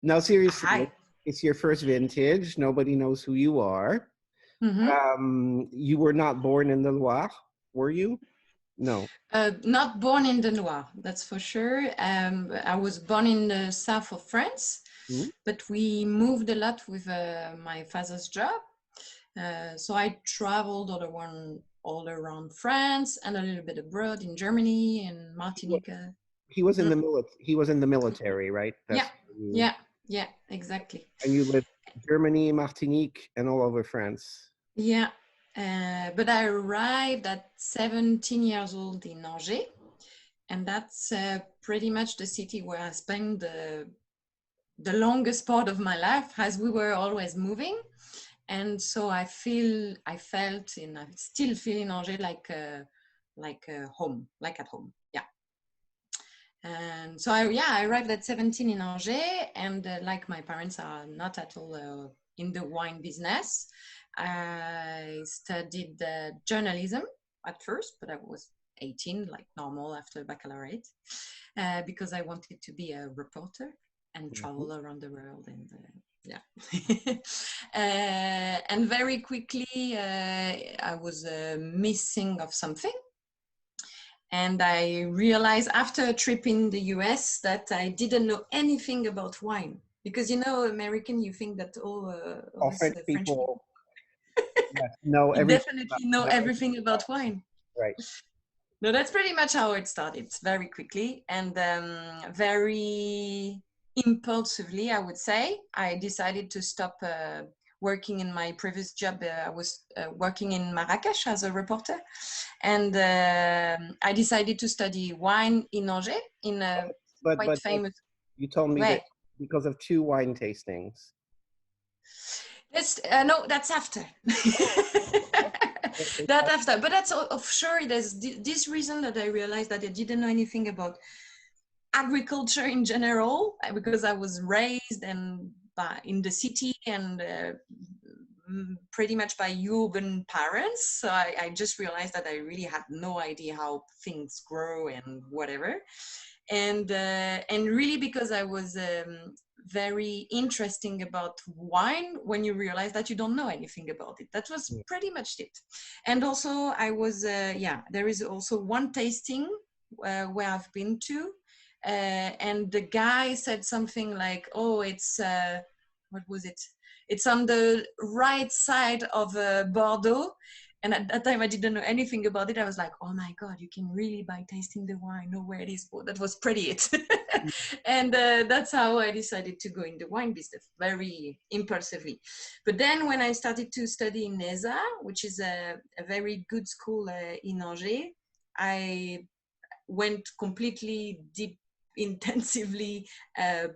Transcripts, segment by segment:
Now, seriously, Hi. it's your first vintage. Nobody knows who you are. You were not born in the Loire, were you? No. Not born in the Loire, that's for sure. I was born in the south of France, Hmm? but we moved a lot with my father's job. So I traveled all around France and a little bit abroad in Germany and He wa- Martinique. he was in Mm. the He was in the military, right? Yeah, That's you. yeah, yeah, exactly. And you lived Germany, Martinique, and all over France. Yeah, but I arrived at 17 years old in Angers, and that's pretty much the city where I spent the longest part of my life, as we were always moving. And so I felt, and I still feel in Angers like home, like at home. Yeah. And so I arrived at 17 in Angers, and like my parents are not at all in the wine business. I studied journalism at first, but I was 18, like normal after baccalaureate, because I wanted to be a reporter and Mhm. travel around the world. And yeah. And very quickly, I was missing of something. And I realized after a trip in the US that I didn't know anything about wine. Because, you know, American, you think that all of All us French French people, people, yes, know we everything definitely know everything about about wine. right. No, that's pretty much how it started, very quickly and very impulsively, I would say. I decided to stop working in my previous job. I was working in Marrakech as a reporter, and I decided to study wine in Angers, in a quite But famous you told me that way. because of two wine tastings. That's no, that's after. That after, but that's sure. There's this reason that I realized that I didn't know anything about agriculture in general because I was raised and in the city and pretty much by urban parents. So I just realized that I really had no idea how things grow and whatever. And really because I was very interesting about wine when you realize that you don't know anything about it. That was pretty much it. And also I was there is also one tasting where I've been to and the guy said something like, oh, it's what was it, it's on the right side of Bordeaux. And at that time I didn't know anything about it. I was like, oh my god, you can really by tasting the wine know where it is. But that was pretty it. And that's how I decided to go in the wine business, very impulsively. But then when I started to study in ESA, which is a very good school in Angers, I went completely deep, intensively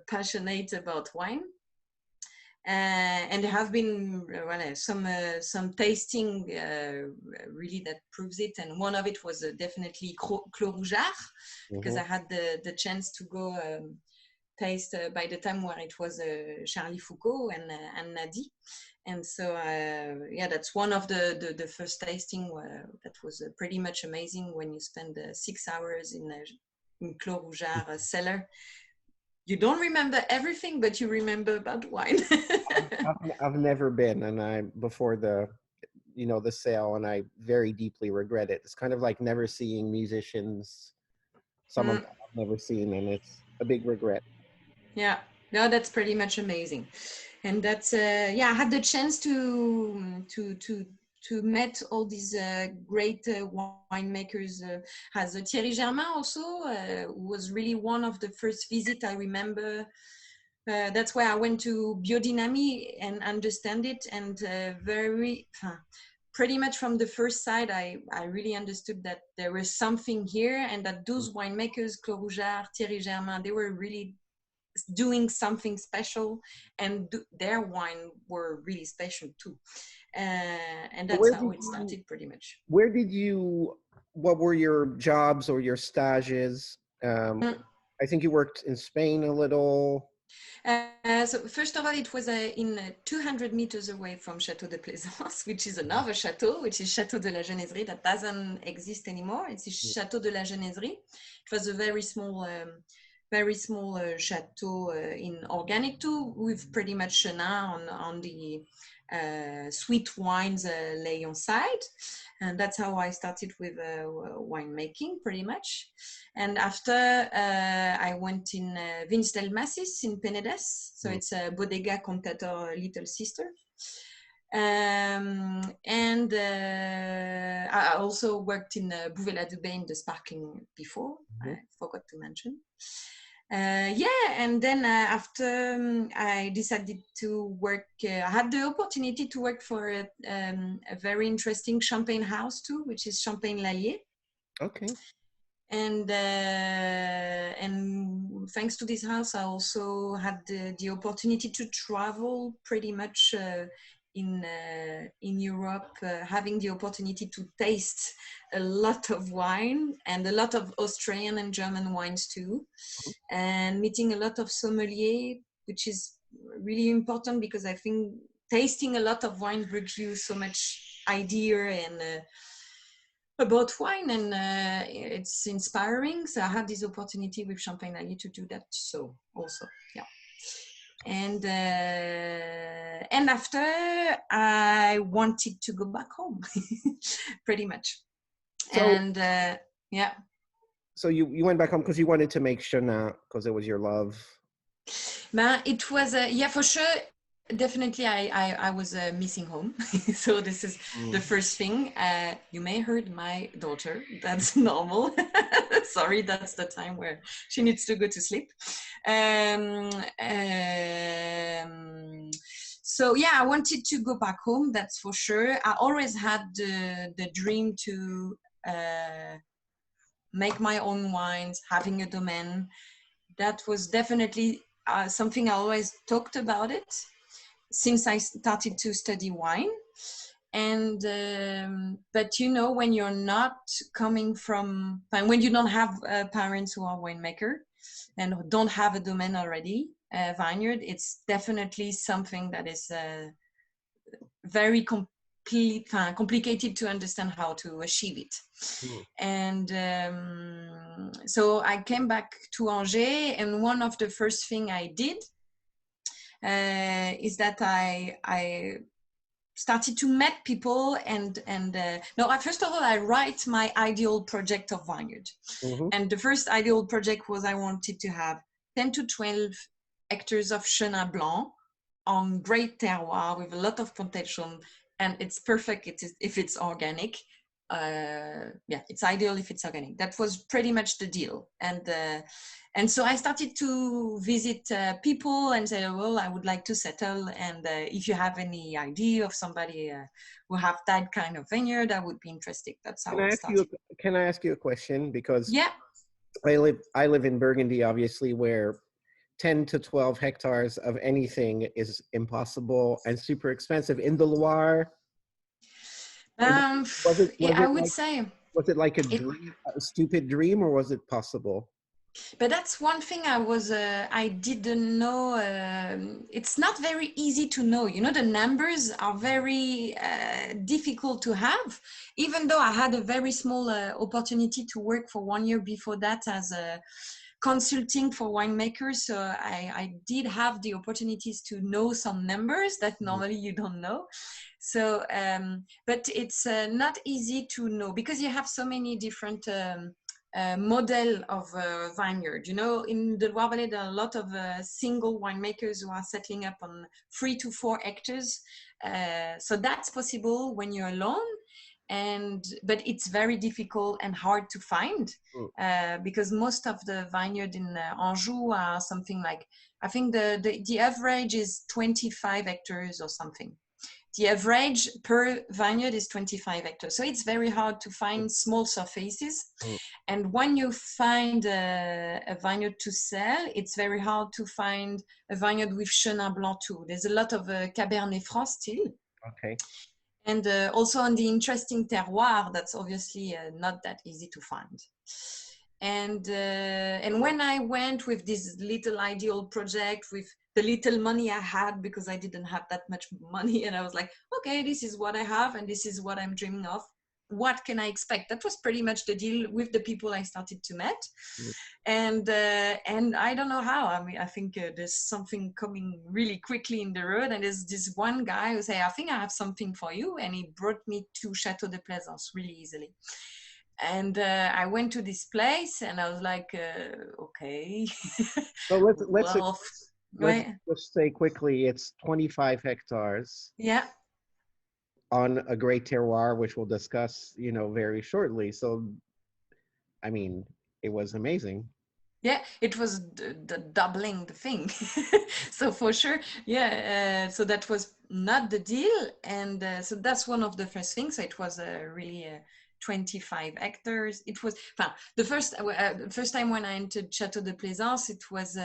passionate about wine. And there have been some tasting really that proves it. And one of it was definitely Clos Rougeard, because I had the chance to go taste by the time where it was Charlie Foucault and Nadi. And so, that's one of the first tasting that was pretty much amazing when you spend 6 hours in Clos Rougeard cellar. You don't remember everything, but you remember about wine. I've never been, and I before the the sale, and I very deeply regret it. It's kind of like never seeing musicians. Some of them I've never seen, and it's a big regret. Yeah, no, that's pretty much amazing. And that's I had the chance to meet all these great winemakers. As Thierry Germain also was really one of the first visit I remember. That's where I went to biodynamie and understand it, and pretty much from the first side, I really understood that there was something here, and that those winemakers, Clos Rougeard, Thierry Germain, they were really doing something special, and their wine were really special too. And that's how it started pretty much. Where did you, what were your jobs or your stages? I think you worked in Spain a little. So first of all, it was in 200 meters away from Château de Plaisance, which is another chateau, which is Château de la Genèserie, that doesn't exist anymore. It's Château de la Genèserie. It was a very small very small chateau in organic too, with pretty much Chenin on the sweet wines Layon side. And that's how I started with winemaking pretty much. And after I went in Vins del Masis in Penedès. So it's a Bodega Comptator little sister. And I also worked in Bouvet-la-Dubé in the sparkling before. I forgot to mention. And then after I decided to work, I had the opportunity to work for a very interesting champagne house too, which is Champagne Lallier. Okay. And thanks to this house, I also had the opportunity to travel pretty much in Europe, having the opportunity to taste a lot of wine and a lot of Austrian and German wines too, and meeting a lot of sommeliers, which is really important because I think tasting a lot of wine brings you so much idea and about wine, and it's inspiring. So I had this opportunity with Champagne Lallier to do that. So also, yeah. And after I wanted to go back home, pretty much. So, and yeah. So you went back home because you wanted to make Chenin because it was your love. It was yeah, for sure. Definitely, I was missing home. So this is the first thing. You may heard my daughter. That's normal. Sorry, that's the time where she needs to go to sleep. So yeah, I wanted to go back home. That's for sure. I always had the dream to make my own wines, having a domain. That was definitely something I always talked about it since I started to study wine. And but you know, when you're not coming from, when you don't have parents who are winemaker and don't have a domain already, vineyard, it's definitely something that is very complicated to understand how to achieve it. And so I came back to Angers, and one of the first thing I did is that I started to meet people and no, first of all, I write my ideal project of vineyard. And the first ideal project was I wanted to have 10 to 12 hectares of Chenin Blanc on great terroir with a lot of potential, and it's perfect if it's organic. Yeah, it's ideal if it's organic. That was pretty much the deal. And so I started to visit people and say, well, I would like to settle. And if you have any idea of somebody who have that kind of vineyard, I would be interested. That's how it started. Can I ask you a question? Because yeah, I live in Burgundy, obviously, where 10 to 12 hectares of anything is impossible and super expensive. In the Loire, was it like a dream, a stupid dream, or was it possible? But that's one thing I didn't know. It's not very easy to know. You know, the numbers are very difficult to have. Even though I had a very small opportunity to work for 1 year before that as a consulting for winemakers, so I did have the opportunities to know some numbers that normally you don't know. So, but it's not easy to know because you have so many different model of vineyard. You know, in the Loire Valley, there are a lot of single winemakers who are settling up on 3 to 4 hectares. So that's possible when you're alone. But it's very difficult and hard to find because most of the vineyard in Anjou are something like, I think the average is 25 hectares or something. The average per vineyard is 25 hectares. So it's very hard to find small surfaces. And when you find a vineyard to sell, it's very hard to find a vineyard with Chenin Blanc too. There's a lot of Cabernet Franc still. Okay. And also on the interesting terroir, that's obviously not that easy to find. And when I went with this little ideal project with the little money I had, because I didn't have that much money, and I was like, okay, this is what I have and this is what I'm dreaming of. what can I expect? That was pretty much the deal with the people I started to meet. And I don't know how. I mean, I think there's something coming really quickly in the road, and there's this one guy who say, I think I have something for you, and he brought me to Château de Plaisance really easily. And I went to this place, and I was like, okay. So Well, let's just say quickly, it's 25 hectares. Yeah. On a great terroir, which we'll discuss, very shortly. So, I mean, it was amazing. Yeah, it was the doubling the thing. So for sure, yeah. So that was not the deal, and so that's one of the first things. So it was really 25 hectares. It was the first time when I entered Château de Plaisance. It was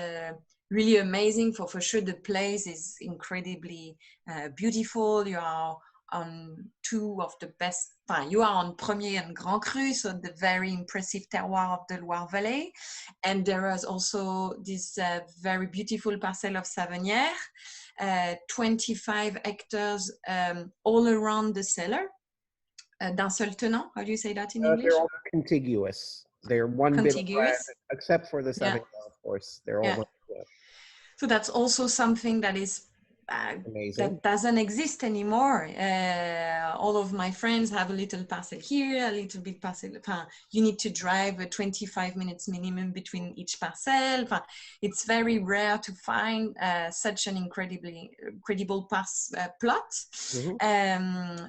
really amazing. For sure, the place is incredibly beautiful. You are on two of the best. You are on Premier and Grand Cru, so the very impressive terroir of the Loire Valley. And there is also this very beautiful parcel of Savennières, 25 hectares all around the cellar. D'un seul tenant, how do you say that in English? They're all contiguous. They're one contiguous. bit of land, except for the Savennières, of course. They're all one. So that's also something that is that doesn't exist anymore. All of my friends have a little parcel here, a little bit parcel. You need to drive 25 minutes minimum between each parcel. It's very rare to find such an incredible plot.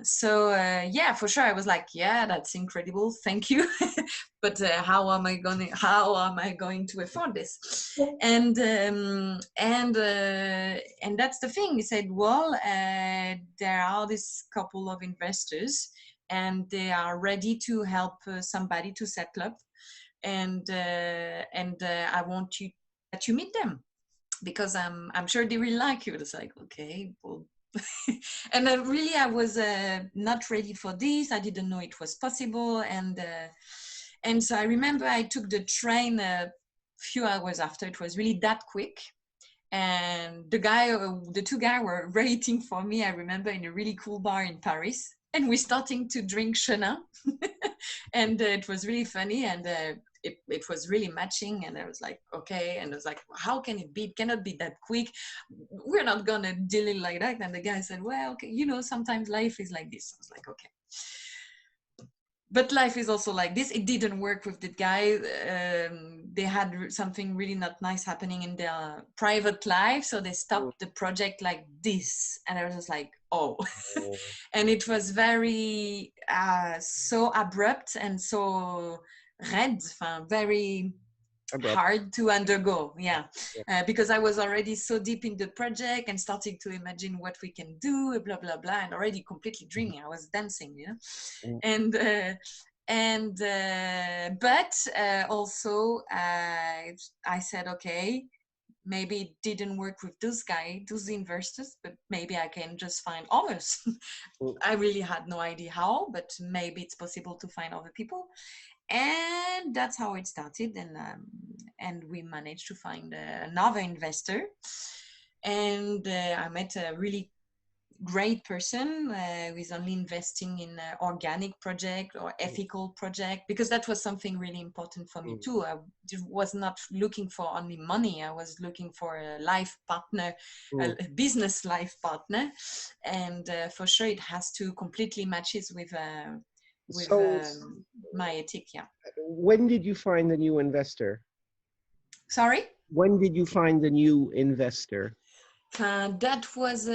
So yeah, for sure, I was like, yeah, that's incredible. Thank you. But how am I going to afford this? And that's the thing. He said, well, there are this couple of investors, and they are ready to help somebody to settle up, and I want that you meet them, because I'm sure they really like you. It's like, okay, well. And really, I was not ready for this. I didn't know it was possible, and so I remember I took the train a few hours after. It was really that quick. And the two guys were waiting for me, I remember, in a really cool bar in Paris. And we're starting to drink Chenin. And it was really funny. And it was really matching. And I was like, okay. And I was like, how can it be? It cannot be that quick. We're not going to deal it like that. And the guy said, well, okay, sometimes life is like this. I was like, okay. But life is also like this. It didn't work with the guy. They had something really not nice happening in their private life. So they stopped the project like this. And I was just like, oh. And it was very, so abrupt and so very hard to undergo. Yeah. Because I was already so deep in the project and starting to imagine what we can do, blah, blah, blah, and already completely dreaming. I was dancing, but also I said, okay, maybe it didn't work with those investors, but maybe I can just find others. I really had no idea how, but maybe it's possible to find other people. And that's how it started. And we managed to find another investor. And I met a really great person who is only investing in organic project or ethical project, because that was something really important for me too. I was not looking for only money. I was looking for a life partner, a business life partner. And for sure it has to completely matches with my ethic. Yeah. When did you find the new investor? Sorry? When did you find the new investor? That was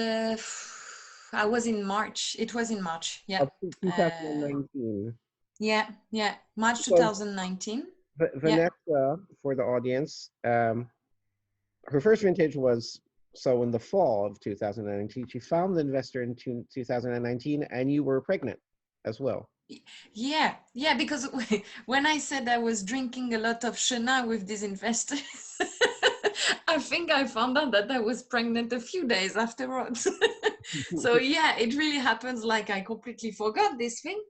I was in March. It was in March. Yeah. Of 2019. Yeah. March 2019. Vanessa, for the audience, her first vintage was in the fall of 2019. She found the investor in 2019, and you were pregnant as well. Yeah, because when I said I was drinking a lot of Chenin with these investors, I think I found out that I was pregnant a few days afterwards. So yeah, it really happens. Like, I completely forgot this thing.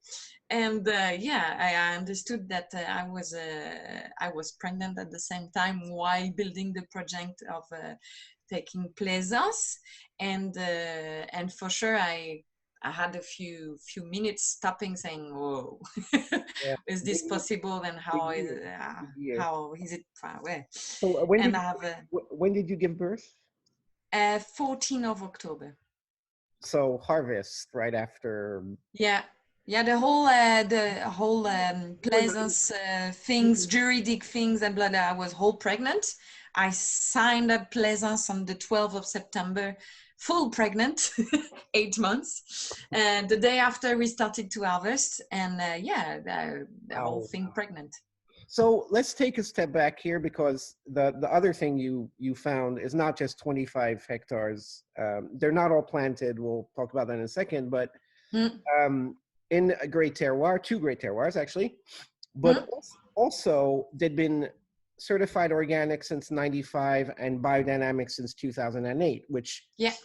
And I understood that I was pregnant at the same time while building the project of taking Plaisance. And for sure, I I had a few minutes stopping, saying, "Whoa, Yeah. is Big, this possible? And big year. Big year. how is it?" Well, So and I have when did you give birth? 14th of October. So harvest right after. Yeah, yeah. The whole Plaisance things, juridic things, and blah, blah. I was whole pregnant. I signed up Plaisance on the 12th of September, full pregnant, 8 months. And the day after, we started to harvest, and the whole Wow. thing pregnant. So let's take a step back here, because the other thing you found is not just 25 hectares. They're not all planted. We'll talk about that in a second. But Mm. in a great terroir, two great terroirs actually, but Mm. also they'd been certified organic since 95 and biodynamic since 2008, which Yeah.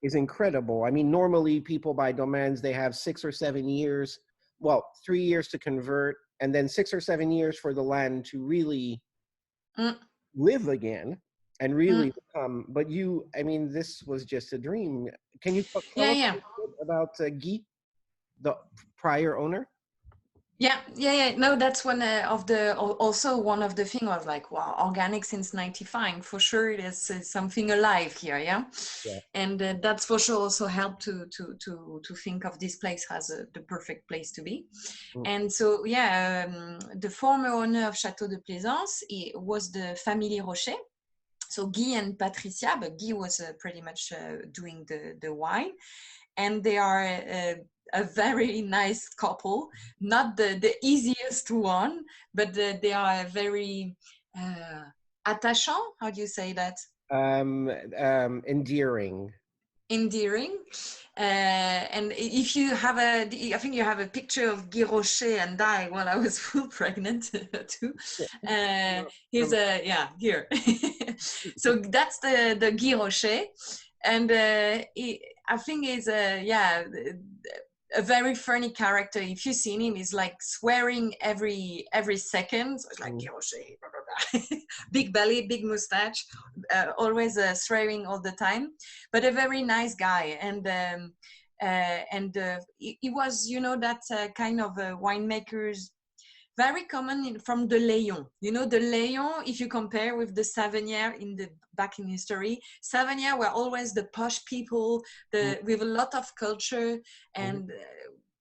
is incredible. I mean, normally people buy domains, they have 6 or 7 years, well, 3 years to convert, and then 6 or 7 years for the land to really Mm. live again and really Mm. become. But you, I mean, this was just a dream. Can you tell Yeah, us a yeah. little bit about Guy, the prior owner? Yeah. No, that's one of the also one of the thing was like, wow, organic since 95 for sure. There's something alive here, yeah. Yeah. And that's for sure also helped to think of this place as the perfect place to be. Mm. And so yeah, the former owner of Château de Plaisance was the family Rocher. So Guy and Patricia, but Guy was pretty much doing the wine, and they are a very nice couple, not the easiest one, but they are very attachant. How do you say that? Endearing. Endearing. And if you have I think you have a picture of Guy Rocher and I while I was full pregnant too. He's here. So that's the Guy Rocher, and I think he's a very funny character. If you've seen him, he's like swearing every second. So it's like Guy Rocher, blah, blah, blah. Big belly, big mustache, always swearing all the time, but a very nice guy. And he was, you know, that kind of winemakers, very common from the Layon. You know, the Layon, if you compare with the Savennières back in history, Savennières were always the posh people, with a lot of culture, and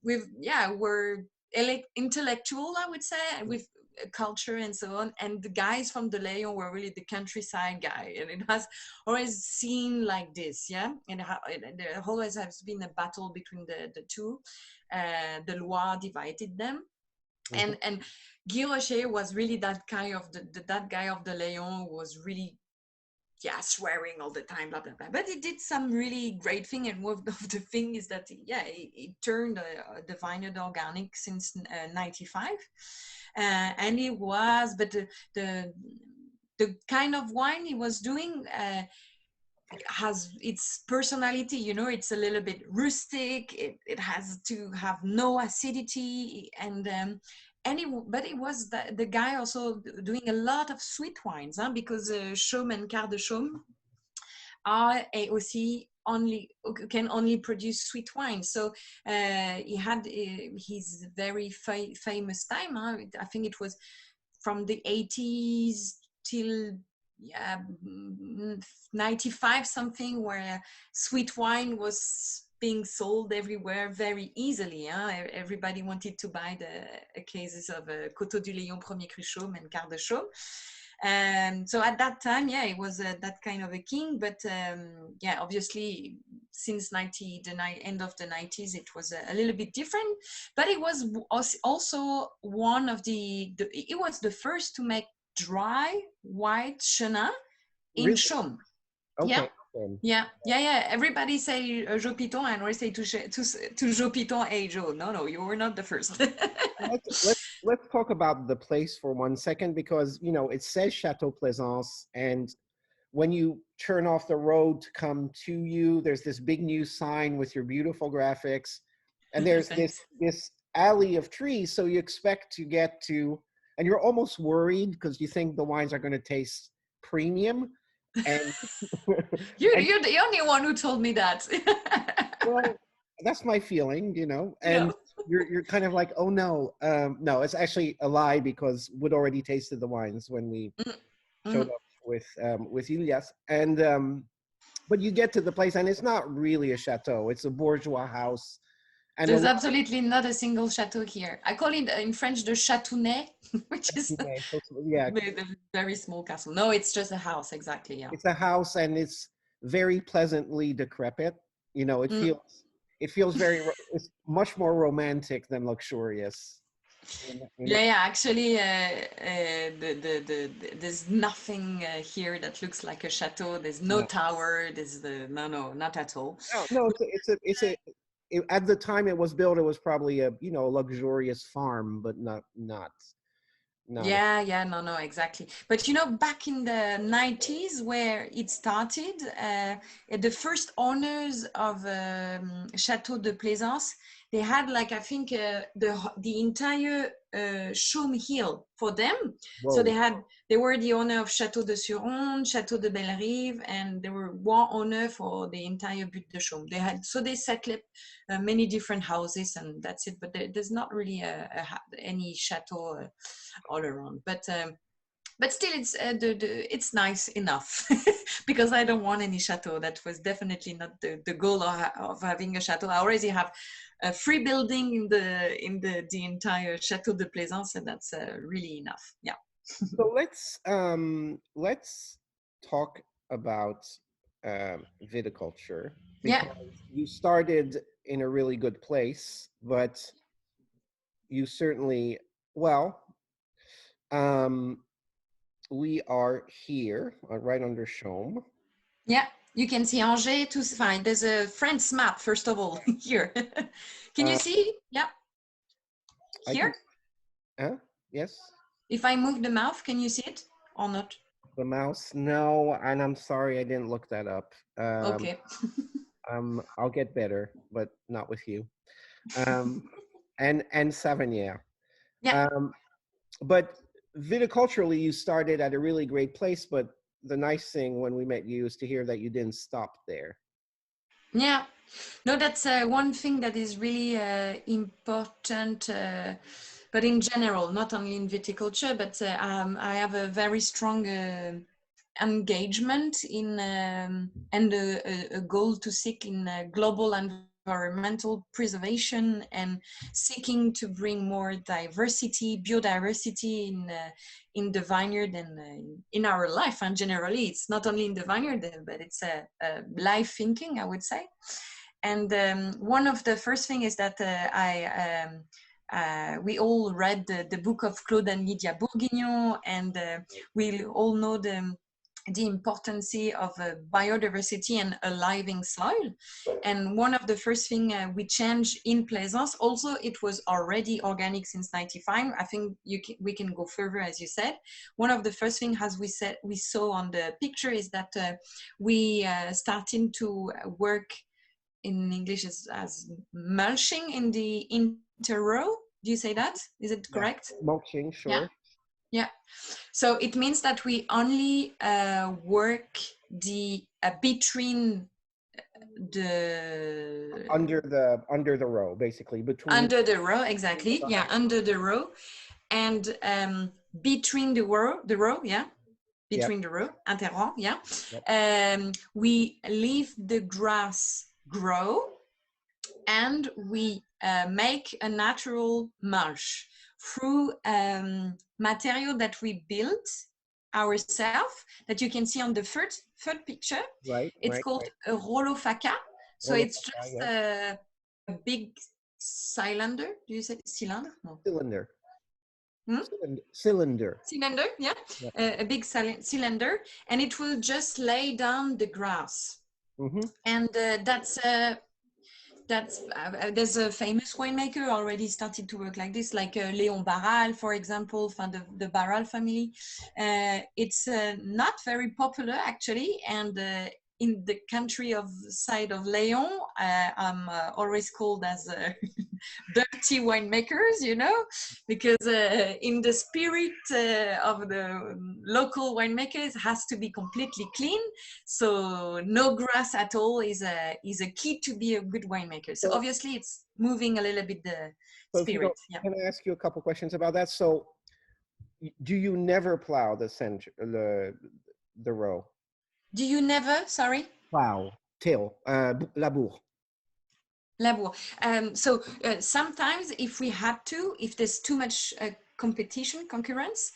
were intellectual, I would say, with culture and so on. And the guys from the Layon were really the countryside guy, and it has always seemed like this, yeah. And there always has been a battle between the two. The Loire divided them. And Guy Rocher was really that guy of that guy of the Layon, who was really swearing all the time, blah blah blah. But he did some really great thing, and one of the thing is that he turned the vineyard organic since 95, and he was, but the kind of wine he was doing has its personality, you know. It's a little bit rustic. It has to have no acidity, but it was the guy also doing a lot of sweet wines, because Chaume and Quarts de Chaume are can only produce sweet wine. So he had his very famous time. I think it was from the 80s till 95 something, where sweet wine was being sold everywhere very easily. Everybody wanted to buy the cases of Coteaux-du-Layon Premier Cru Chaume and Quarts de Chaume. So at that time, it was that kind of a king. But obviously, since end of the 90s, it was a little bit different. But it was also one of it was the first to make dry white chenin in Chaume. Okay. Yeah. Everybody say Jopiton, and I say to Jopiton, hey Joe. No, you were not the first. let's talk about the place for 1 second, because you know it says Château Plaisance, and when you turn off the road to come to you, there's this big new sign with your beautiful graphics, and there's this alley of trees. So you expect to get to, and you're almost worried because you think the wines are going to taste premium. And you're the only one who told me that. Well, that's my feeling, you know, Yeah. and you're kind of like, oh no, no, it's actually a lie because we'd already tasted the wines when we showed Mhm. up with Ilias, and but you get to the place and it's not really a chateau; it's a bourgeois house, and a There's lot absolutely not a single chateau here. I call it in French the châteaunet, which is of yeah, the very small castle. No, it's just a house, exactly. Yeah. it's a house and it's very pleasantly decrepit. You know, Mm. it feels very it's much more romantic than luxurious. In Yeah, yeah. Actually, there's nothing here that looks like a chateau. There's no no, tower. There's no, not at all. no, at the time it was built, it was probably a you know a luxurious farm, but not a Yeah, yeah, no, exactly. But you know, back in the 90s, where it started, the first owners of Château de Plaisance, they had like I think the entire Chaume Hill for them. So whoa. they were the owner of Château de Suron, Château de Bellerive, and they were one owner for the entire Butte de Chaume. They settled many different houses, and that's it. But there's not really any chateau all around. But still, it's nice enough because I don't want any chateau. That was definitely not the goal of having a chateau. I already have a free building in the entire Château de Plaisance, and that's really enough. Yeah. So let's talk about viticulture Yeah. because you started in a really good place, but you certainly well um, we are here right under Chaume. Yeah. You can see Angers to find. There's a France map, first of all, here. Can you Uh, see? Yeah. I can, Here. yes, If I move the mouth, can you see it or not? the mouse. No, and I'm sorry I didn't look that up. Okay. I'll get better, but not with you. Um, and Savennières. Yeah. Um, but viticulturally, you started at a really great place. But the nice thing when we met you is to hear that you didn't stop there. Yeah, no, that's one thing that is really important, but in general, not only in viticulture, but I have a very strong engagement in and a goal to seek in global environmental preservation and seeking to bring more diversity, biodiversity in the vineyard and in our life. And generally, it's not only in the vineyard, but it's a life thinking, I would say. And one of the first thing is that we all read the book of Claude and Lydia Bourguignon, and we all know the importance of biodiversity and a living soil. And one of the first thing we changed in Plaisance, also it was already organic since 95. I think we can go further, as you said. One of the first thing, as we saw on the picture, is that we starting to work in English as mulching in the interrow. Do you say that? Is it Yeah, correct? mulching, Yeah. sure. Yeah. So it means that we only work the between the Under the row, basically between. under the row, exactly. Yeah, under the row, and between the row, yeah, Yep, between the row, interrond, yeah. yep. We leave the grass grow, and we make a natural mulch through material that we built ourselves, that you can see on the third picture. Right, It's right, called right. a rolofaca. So Well, it's just yeah. a big cylinder. Do you say cylinder? No. Cylinder. Hmm? Cylinder. Cylinder, yeah. Yeah. A big cylinder, and it will just lay down the grass. Mm-hmm. And there's a famous winemaker already started to work like this, like Léon Barral, for example, from the Barral family. It's not very popular actually, and in the country of side of Léon, I'm always called as dirty winemakers, you know, because in the spirit of the local winemakers, it has to be completely clean. So no grass at all is a key to be a good winemaker. So obviously it's moving a little bit the So if you spirit. don't, Yeah. can I ask you a couple questions about that? So do you never plow the the row? Do you never, sorry? Plow, till, labour. Labour. So sometimes if we had to, if there's too much concurrence,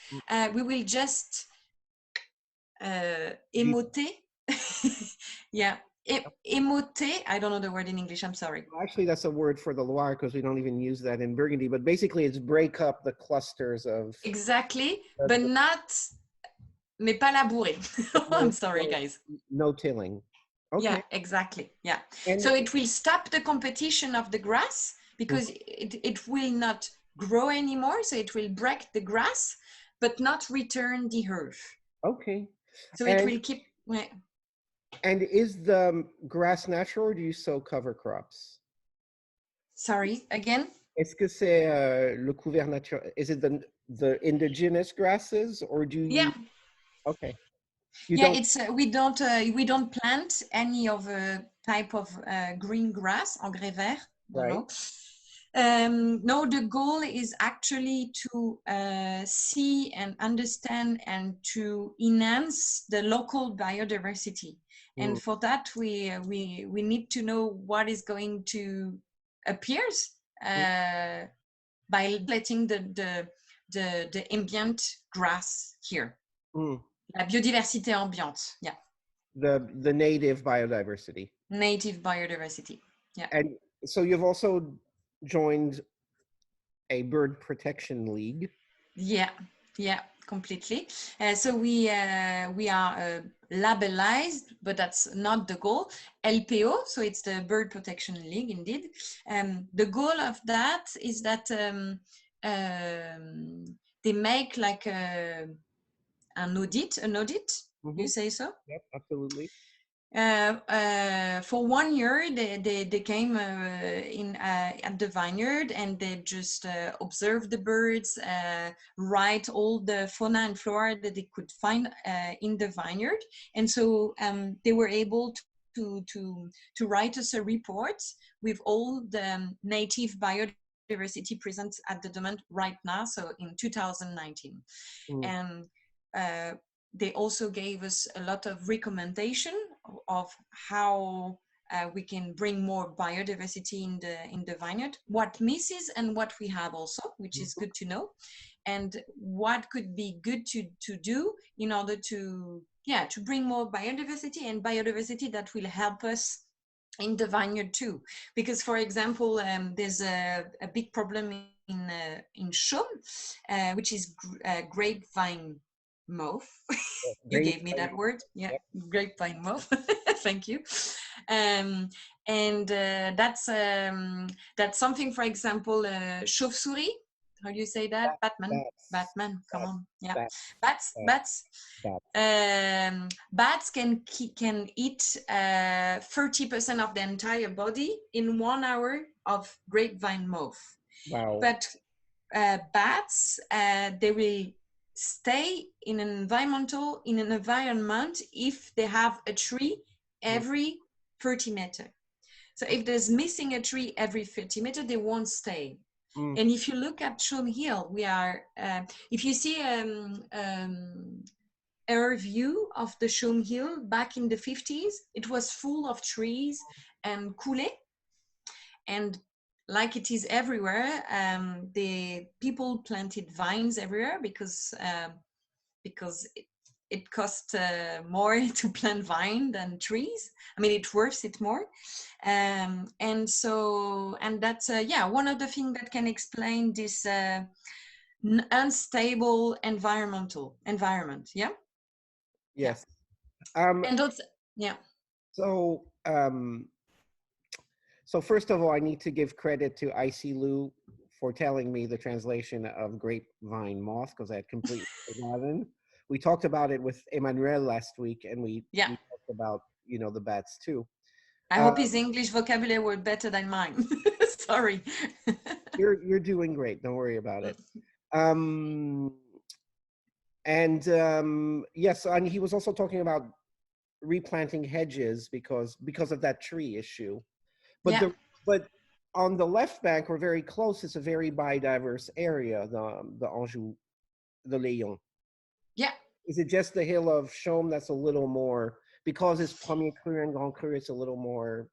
we will just émoter. Yeah, émoter. I don't know the word in English. I'm sorry. Actually, that's a word for the Loire because we don't even use that in Burgundy. But basically, it's break up the clusters of. Exactly, but not, mais pas labourer. I'm sorry, guys. No tilling. Okay. Yeah, exactly. Yeah. And So it will stop the competition of the grass because it will not grow anymore. So it will break the grass, but not return the earth. Okay. So it will keep. Yeah. And is the grass natural or do you sow cover crops? Sorry, again? Est-ce que c'est le couvert naturel? Is it the indigenous grasses or do you? Yeah. Okay. You Yeah, don't. it's we don't plant any of a type of green grass, engrais vert. Don't know. No, the goal is actually to see and understand and to enhance the local biodiversity. And for that, we need to know what is going to appear by letting the ambient grass here. La biodiversité ambiante, yeah. The native biodiversity. Native biodiversity, yeah. And so you've also joined a bird protection league. Yeah, yeah, completely. So we are labelized, but that's not the goal. LPO, so it's the Bird Protection League, indeed. The goal of that is that they make like an audit. You say so? Yep, absolutely. For 1 year, they came in at the vineyard and they just observed the birds, write all the fauna and flora that they could find in the vineyard, and so they were able to write us a report with all the native biodiversity present at the domain right now. So in 2019, and they also gave us a lot of recommendation of how we can bring more biodiversity in the vineyard, what misses and what we have also, which is good to know, and what could be good to do in order to bring more biodiversity, and biodiversity that will help us in the vineyard too. Because, for example, there's a big problem in Chaume, which is grapevine moth. You gave me that word. Yeah, yep. Grapevine moth. Thank you. And that's something, for example, chauve-souris. How do you say that? Batman. Come on. Yeah. Bats. Bats can eat 30% of the entire body in 1 hour of grapevine moth. Wow. But bats, they will stay in an environment if they have a tree every 30 meters. So if there's missing a tree every 30 meters, they won't stay. And if you look at Chaume Hill, we are, if you see air view of the Chaume Hill back in the 50s, it was full of trees and coulées. And like it is everywhere, the people planted vines everywhere because it costs more to plant vine than trees. I mean, it worth it more. And that's one of the things that can explain this unstable environment. Yeah. Yes. And also, yeah. So so first of all, I need to give credit to IC Lou for telling me the translation of grapevine moth, because I had completely forgotten. We talked about it with Emmanuel last week, and we talked about, the bats too. I hope his English vocabulary were better than mine. Sorry. You're doing great. Don't worry about it. Yes, and he was also talking about replanting hedges because of that tree issue. But Yeah. but on the left bank, or very close, it's a very biodiverse area, the Anjou, the Layon. Yeah. Is it just the Hill of Chaume that's a little more, because it's Premier Cru and Grand Cru, it's a little more?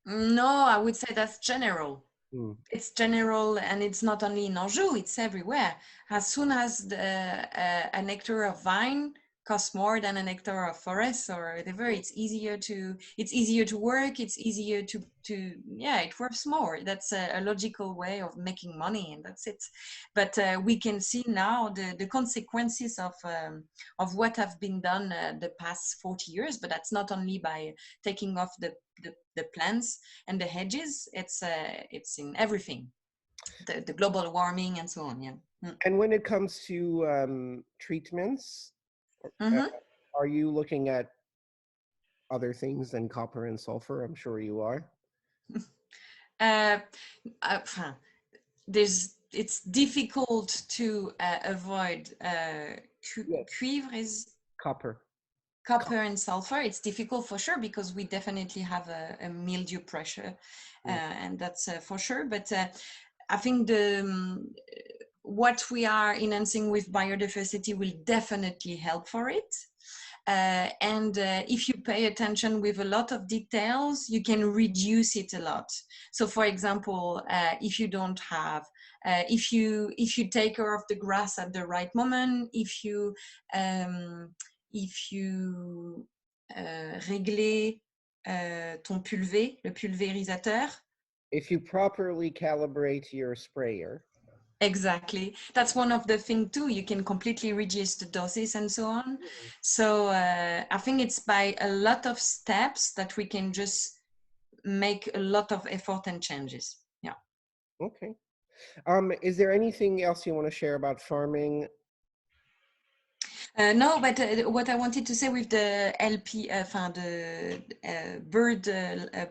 No, I would say that's general. Hmm. It's general, and it's not only in Anjou, it's everywhere. As soon as an hectare of vine costs more than an hectare of forest or whatever, it's easier to work, it's easier to yeah, it works more. That's a logical way of making money, and that's it. But we can see now the consequences of what have been done the past 40 years, but that's not only by taking off the plants and the hedges, it's in everything, the global warming and so on. Yeah. And when it comes to treatments, are you looking at other things than copper and sulfur? I'm sure you are. It's difficult to avoid cuivre is Copper and sulfur. It's difficult for sure, because we definitely have a mildew pressure, and that's for sure. But I think what we are enhancing with biodiversity will definitely help for it. And if you pay attention with a lot of details, you can reduce it a lot. So for example, if you don't have, if you take care of the grass at the right moment, if you régler ton pulvé, le pulvérisateur. If you properly calibrate your sprayer. Exactly. That's one of the things too. You can completely reduce the doses and so on. So I think it's by a lot of steps that we can just make a lot of effort and changes. Yeah. Okay. Is there anything else you want to share about farming? No, but what I wanted to say with the LP, the Bird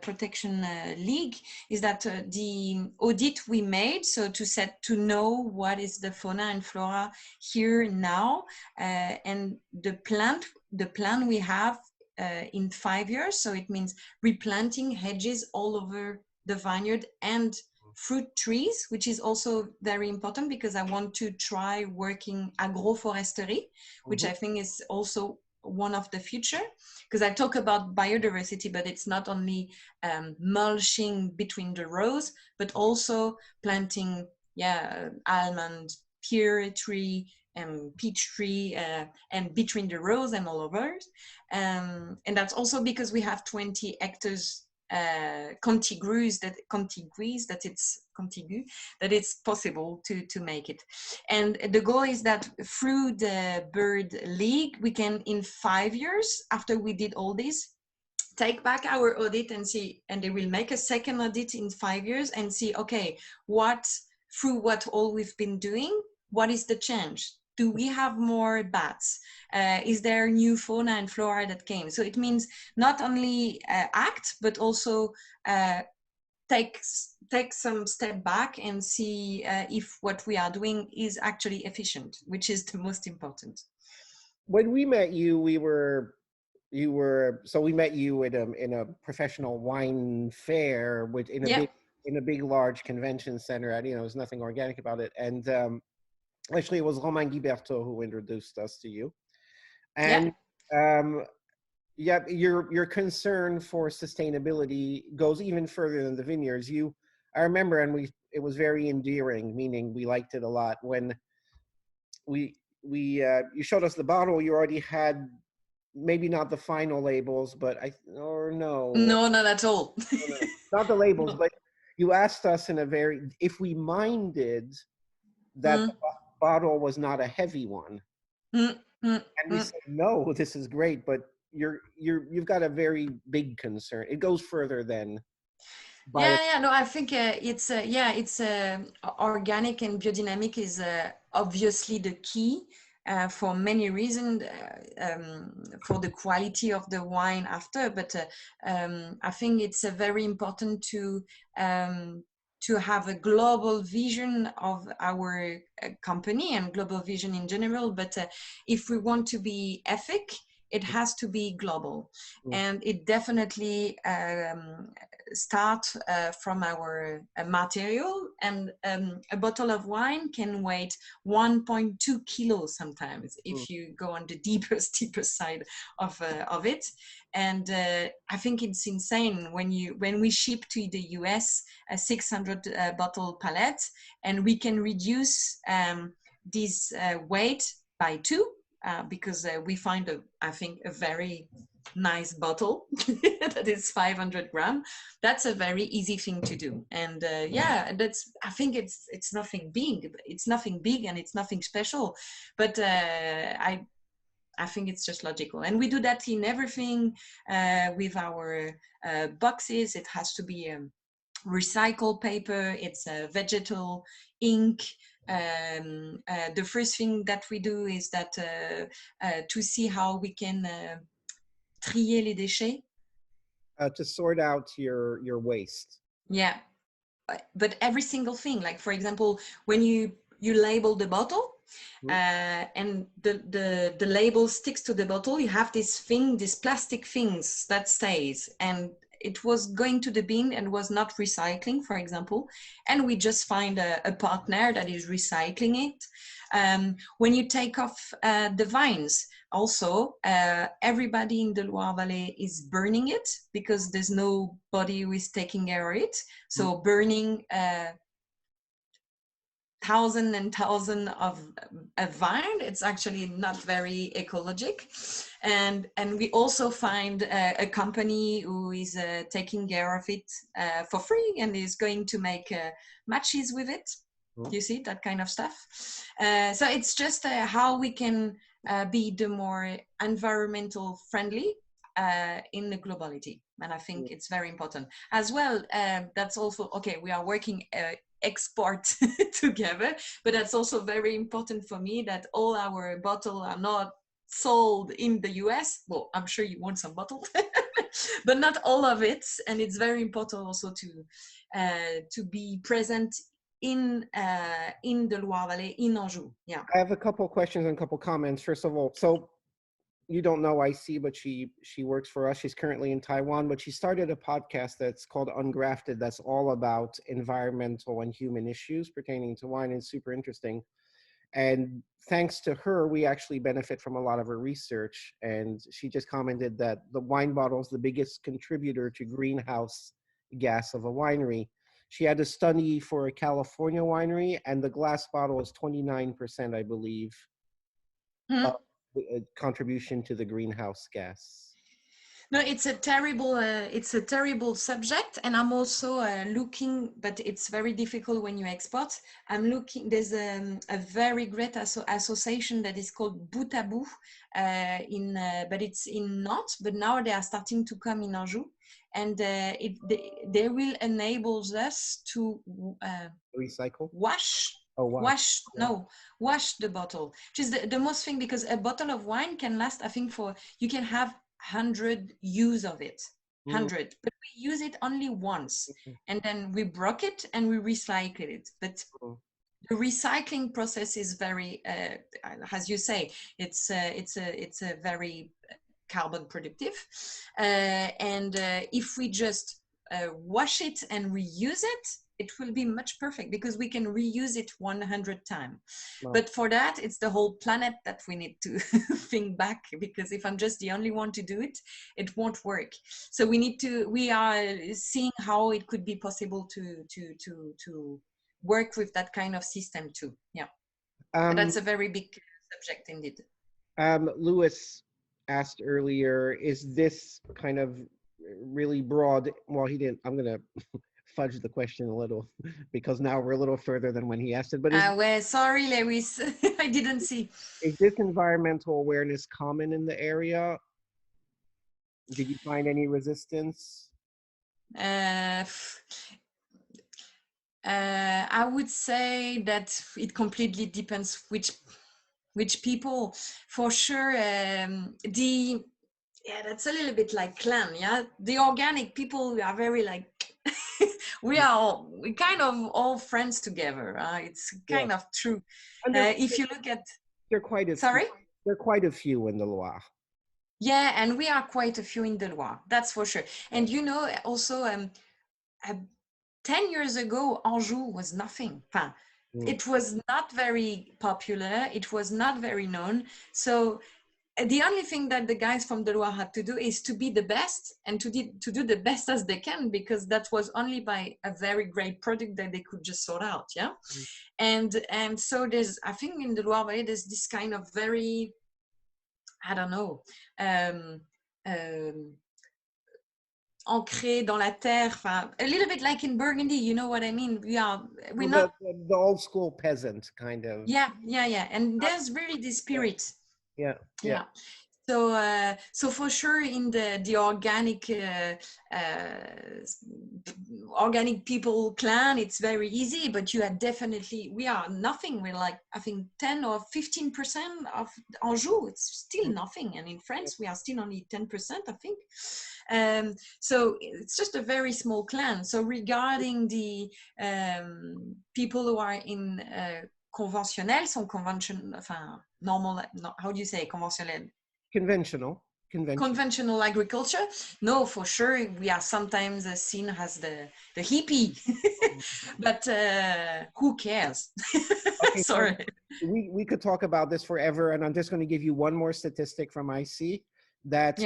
Protection League, is that the audit we made, so to know what is the fauna and flora here now, and the plan we have in 5 years. So it means replanting hedges all over the vineyard and fruit trees, which is also very important, because I want to try working agroforestery, which I think is also one of the future, because I talk about biodiversity, but it's not only mulching between the rows, but also planting almond, pear tree, and peach tree, and between the rows and all over. And that's also because we have 20 hectares contiguous that it's possible to make it. And the goal is that through the Bird League, we can, in 5 years after we did all this, take back our audit and see, and they will make a second audit in 5 years and see, okay, through what all we've been doing, what is the change? Do we have more bats? Is there new fauna and flora that came? So it means not only act, but also take some step back and see if what we are doing is actually efficient, which is the most important. When we met you, we met you in a professional wine fair, which in a big large convention center. There's nothing organic about it. And actually, it was Romain Guiberto who introduced us to you. And your concern for sustainability goes even further than the vineyards. I remember, and it was very endearing, meaning we liked it a lot when you showed us the bottle. You already had, maybe not the final labels, but no, not at all. Not the labels, but you asked us if we minded that the bottle was not a heavy one. And we said, no, this is great, but you've got a very big concern. It goes further than no, I think it's organic and biodynamic is obviously the key. for many reasons, for the quality of the wine after. But I think it's very important to have a global vision of our company and global vision in general. But if we want to be ethic, it has to be global. And it definitely start from our material. And a bottle of wine can weigh 1.2 kilos sometimes if you go on the deepest side of it. And I think it's insane when we ship to the US a 600 bottle pallet, and we can reduce this weight by 2 because we find I think a very nice bottle that is 500 grams. That's a very easy thing to do. And yeah, I think it's nothing big. It's nothing big and it's nothing special, but I think it's just logical. And we do that in everything with our boxes. It has to be recycled paper. It's vegetal ink. The first thing that we do is that to see how we can trier les déchets. To sort out your waste. Yeah, but every single thing, like for example, when you label the bottle, and the label sticks to the bottle, you have this plastic things that stays, and it was going to the bin and was not recycling, for example, and we just find a partner that is recycling it. When you take off the vines, also everybody in the Loire Valley is burning it because there's nobody who is taking care of it. So burning thousands and thousands of a vine, it's actually not very ecologic. And we also find a company who is taking care of it for free and is going to make matches with it. You see, that kind of stuff. So it's just how we can be the more environmental friendly in the globality. And I think it's very important as well. That's also, okay, we are working export together, but that's also very important for me that all our bottles are not sold in the US. Well, I'm sure you want some bottles, but not all of it. And it's very important also to be present in the Loire Valley, in Anjou. Yeah. I have a couple questions and a couple comments. First of all, so you don't know IC, but she works for us. She's currently in Taiwan, but she started a podcast that's called Ungrafted, that's all about environmental and human issues pertaining to wine, and super interesting. And thanks to her, we actually benefit from a lot of her research. And she just commented that the wine bottle is the biggest contributor to greenhouse gas of a winery. She had a study for a California winery, and the glass bottle is 29%, I believe, of contribution to the greenhouse gas. No, it's a terrible subject, and I'm also looking, but it's very difficult when you export. I'm looking. There's a very great association that is called Butte, but it's in Nantes. But now they are starting to come in Anjou, and they will enable us to recycle, wash the bottle, which is the most thing, because a bottle of wine can last, I think, you can have 100 use of it, 100, but we use it only once, and then we broke it and we recycle it. But the recycling process is very, as you say, it's a very carbon productive, and if we just wash it and reuse it, it will be much perfect, because we can reuse it 100 times. Wow. But for that, it's the whole planet that we need to think back, because if I'm just the only one to do it, it won't work. So we are seeing how it could be possible to work with that kind of system too. Yeah. But that's a very big subject indeed. Louis asked earlier, is this kind of really broad? Well, he didn't. I'm going to fudge the question a little, because now we're a little further than when he asked it. But well, sorry, Lewis, I didn't see. Is this environmental awareness common in the area? Did you find any resistance? I would say that it completely depends which which people for sure, yeah, that's a little bit like clan. Yeah, the organic people, we are very like we kind of all friends together. It's kind of true. And If you look at, they're quite a sorry. few, there are quite a few in the Loire. Yeah, and we are quite a few in the Loire. That's for sure. And you know, also, 10 years ago, Anjou was nothing. Enfin, it was not very popular. It was not very known. So the only thing that the guys from the Loire had to do is to be the best and to do the best as they can, because that was only by a very great product that they could just sort out. Yeah. And so there's, I think in the Loire Valley, there's this kind of very, I don't know, ancré dans la terre, a little bit like in Burgundy, you know what I mean? We're not the old school peasant kind of. Yeah. And there's really this spirit. Yeah. So for sure in the organic people clan, it's very easy, but you are definitely, we are nothing. We're like, I think 10 or 15% of Anjou, it's still nothing. And in France, we are still only 10%, I think. So it's just a very small clan. So regarding the people who are in conventionnel, normal, how do you say conventionnel? Conventional agriculture. No, for sure, we are sometimes seen as the hippie, but who cares? Okay, sorry. We could talk about this forever, and I'm just going to give you one more statistic from IC that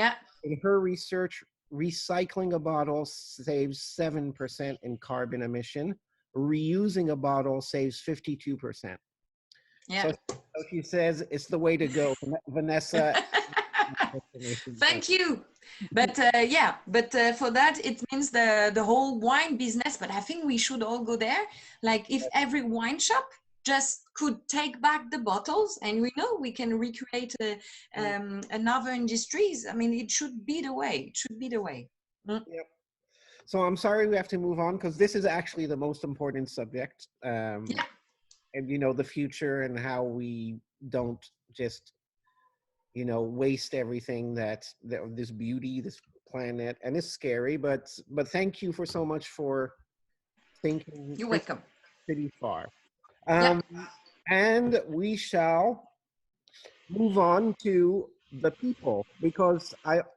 in her research, recycling a bottle saves 7% in carbon emission. Reusing a bottle saves 52%. Yeah. So she says it's the way to go, Vanessa. Thank you. But for that, it means the whole wine business. But I think we should all go there. Like if every wine shop just could take back the bottles, and we know we can recreate another industries. I mean, it should be the way. It should be the way. Yep. So I'm sorry we have to move on, because this is actually the most important subject. And you know, the future and how we don't just, you know, waste everything that this beauty, this planet, and it's scary, but thank you for so much for thinking. You're welcome. Pretty far. And we shall move on to the people, because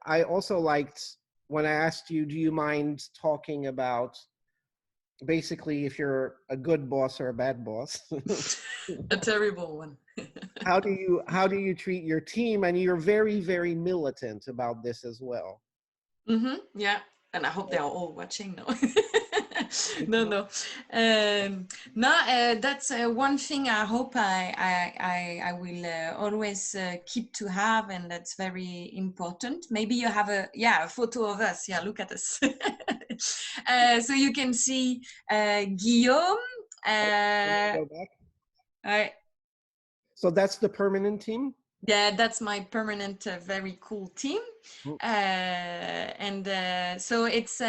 I also liked when I asked you, do you mind talking about basically if you're a good boss or a bad boss? A terrible one. How do you treat your team? And you're very, very militant about this as well. Yeah, and I hope they are all watching now. No. That's one thing I hope I will always keep to have, and that's very important. Maybe you have a photo of us. Yeah, look at us. So you can see Guillaume. Go back. So that's the permanent team? Yeah, that's my permanent, very cool team. So it's,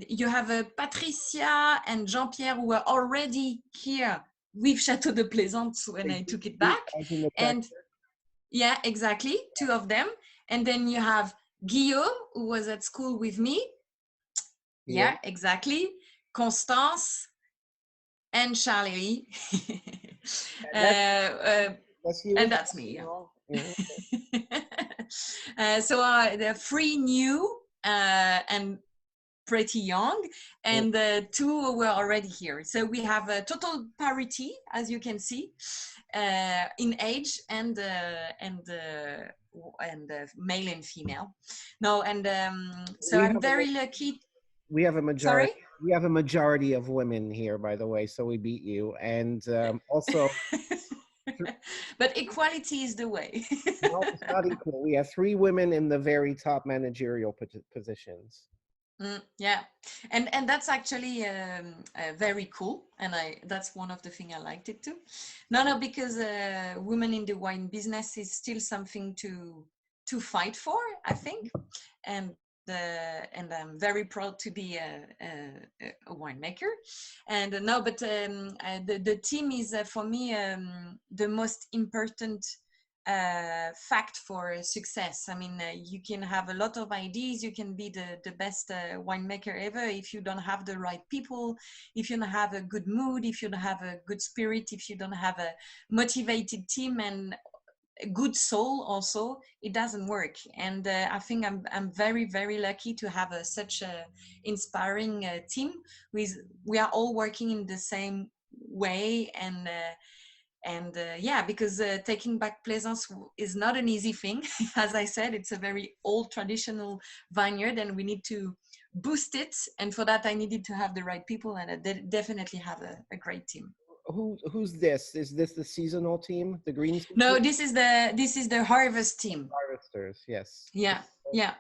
you have Patricia and Jean-Pierre, who were already here with Château de Plaisance when I took it back. And yeah, exactly, 2 of them. And then you have Guillaume, who was at school with me. Yeah, exactly. Constance and Charlie. And that's me. So they're 3 new and pretty young, and 2 were already here. So we have a total parity, as you can see, in age and male and female. No, and so I'm very lucky. We have a majority. Sorry? We have a majority of women here, by the way, so we beat you. And also. But equality is the way. No, it's not equal. We have 3 women in the very top managerial positions. Yeah, and that's actually very cool, and that's one of the things I liked it too. No, because women in the wine business is still something to fight for, I think, and I'm very proud to be a winemaker. And but the team is for me the most important fact for success. I mean, you can have a lot of ideas, you can be the best winemaker ever. If you don't have the right people, if you don't have a good mood, if you don't have a good spirit, if you don't have a motivated team and a good soul also, it doesn't work. And I think I'm very, very lucky to have such a inspiring team. We are all working in the same way, and yeah, because taking back Plaisance is not an easy thing. As I said, it's a very old traditional vineyard and we need to boost it, and for that I needed to have the right people, and I definitely have a great team. Who's this? Is this the seasonal team, the green team? No, this is the harvest team. Harvesters, yes. Yeah, yeah.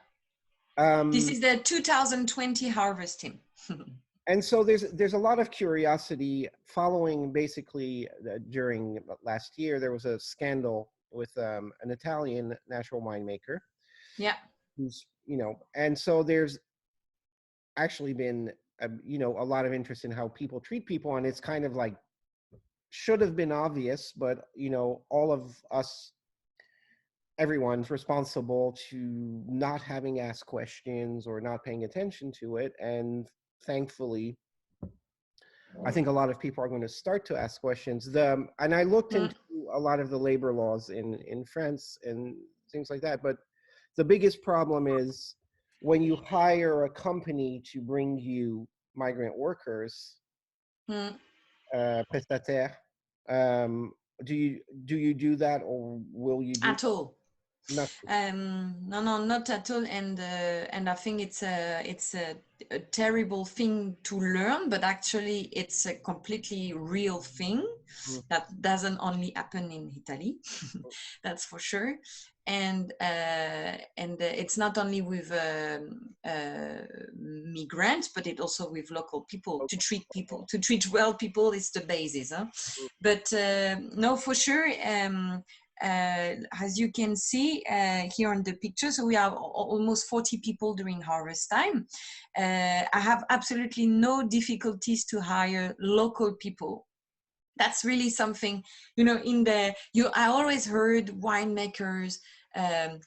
This is the 2020 harvest team. And so there's a lot of curiosity following. Basically, during last year, there was a scandal with an Italian natural winemaker. Yeah. Who's, and so there's actually been, a lot of interest in how people treat people, and it's kind of like should have been obvious, but all of us, everyone's responsible to not having asked questions or not paying attention to it. And thankfully, I think a lot of people are going to start to ask questions. And I looked into a lot of the labor laws in France and things like that. But the biggest problem is when you hire a company to bring you migrant workers, prestataires, do you do that, or will you do at all? Not. No, not at all. And I think it's a terrible thing to learn, but actually it's a completely real thing that doesn't only happen in Italy. That's for sure. And it's not only with migrants, but it also with local people. To treat well people is the basis. Huh? But no, for sure. As you can see here on the picture, so we have almost 40 people during harvest time. I have absolutely no difficulties to hire local people. That's really something, I always heard winemakers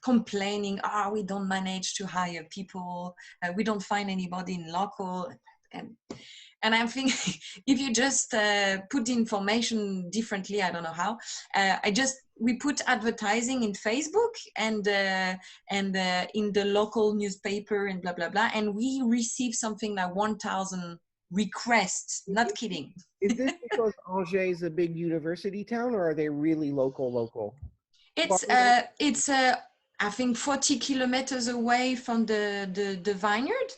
complaining, we don't manage to hire people, we don't find anybody in local. And I'm thinking, if you just put the information differently, I don't know how. We put advertising in Facebook and in the local newspaper and blah blah blah, and we receive something like 1,000 requests. Not kidding. Is this because Angers is a big university town, or are they really local? It's I think 40 kilometers away from the vineyard.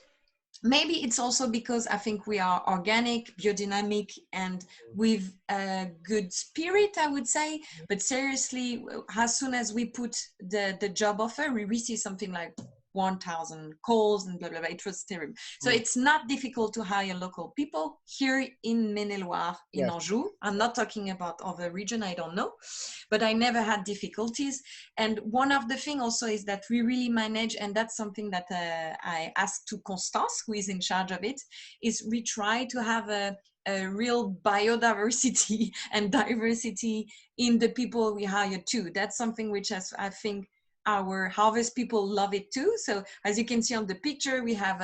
Maybe it's also because I think we are organic, biodynamic, and with a good spirit, I would say. But seriously, as soon as we put the job offer, we receive something like 1,000 calls and blah, blah, blah. It was terrible. So it's not difficult to hire local people here in Maine-et-Loire, in Anjou. I'm not talking about other region, I don't know, but I never had difficulties. And one of the things also is that we really manage, and that's something that I asked to Constance, who is in charge of it, is we try to have a real biodiversity and diversity in the people we hire too. That's something which I think our harvest people love it too. So as you can see on the picture, we have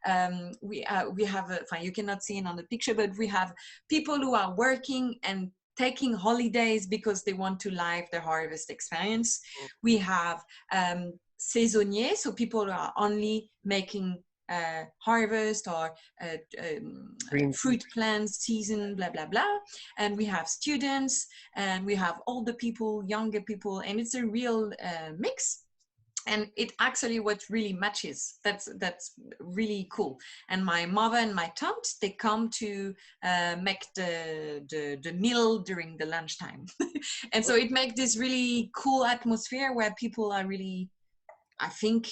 you cannot see it on the picture, but we have people who are working and taking holidays because they want to live the harvest experience. We have saisonniers, so people who are only making harvest or fruit plants season, blah blah blah. And we have students, and we have older people, younger people, and it's a real mix. And it actually what really matches. That's really cool. And my mother and my tante, they come to make the meal during the lunchtime. And so it makes this really cool atmosphere where people are really, I think,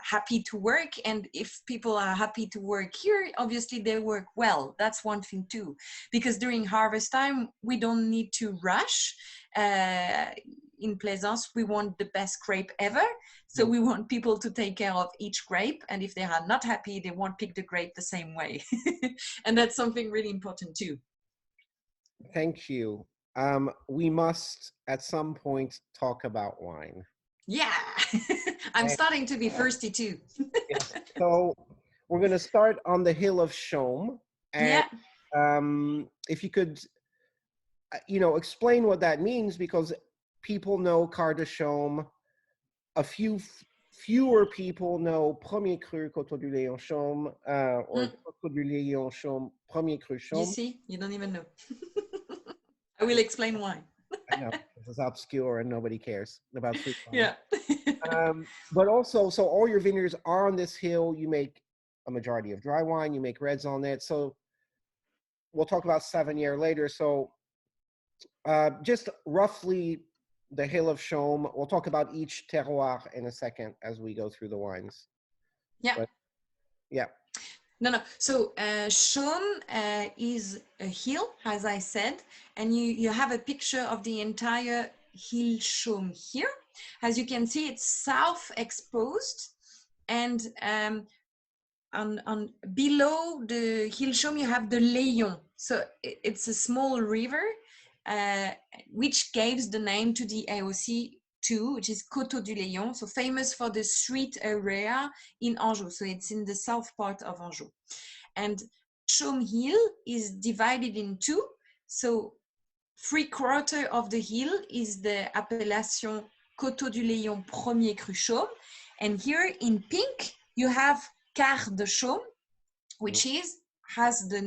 happy to work. And if people are happy to work here, obviously they work well. That's one thing too, because during harvest time, we don't need to rush. In Plaisance, we want the best grape ever. So we want people to take care of each grape. And if they are not happy, they won't pick the grape the same way. And that's something really important too. Thank you. we must at some point talk about wine. Yeah, I'm And, starting to be thirsty too. yes. So we're going to start on the Hill of Chaume. And Yeah. if you could, explain what that means, because people know Quarts de Chaume. Fewer people know Premier Cru Coteaux-du-Layon Chaume, or Coteaux-du-Layon Chaume, Premier Cru You Chaume. see, you don't even know. I will explain why. I know, this is obscure and nobody cares about fruit wine. Yeah. But also, so all your vineyards are on this hill. You make a majority of dry wine, you make reds on it. So we'll talk about Savennières later. So just roughly the Hill of Chaume. We'll talk about each terroir in a second as we go through the wines. Yeah. But, yeah. No. So Chaume is a hill, as I said, and you have a picture of the entire Hill Chaume here. As you can see, it's south exposed, and on below the Hill Chaume you have the Layon. So it's a small river, which gives the name to the AOC too, which is Coteaux-du-Layon, so famous for the street area in Anjou. So it's in the south part of Anjou. And Chaume Hill is divided in two. So 3/4 of the hill is the appellation Coteaux-du-Layon Premier Cru Chaume. And here in pink, you have Quarts de Chaume, which has the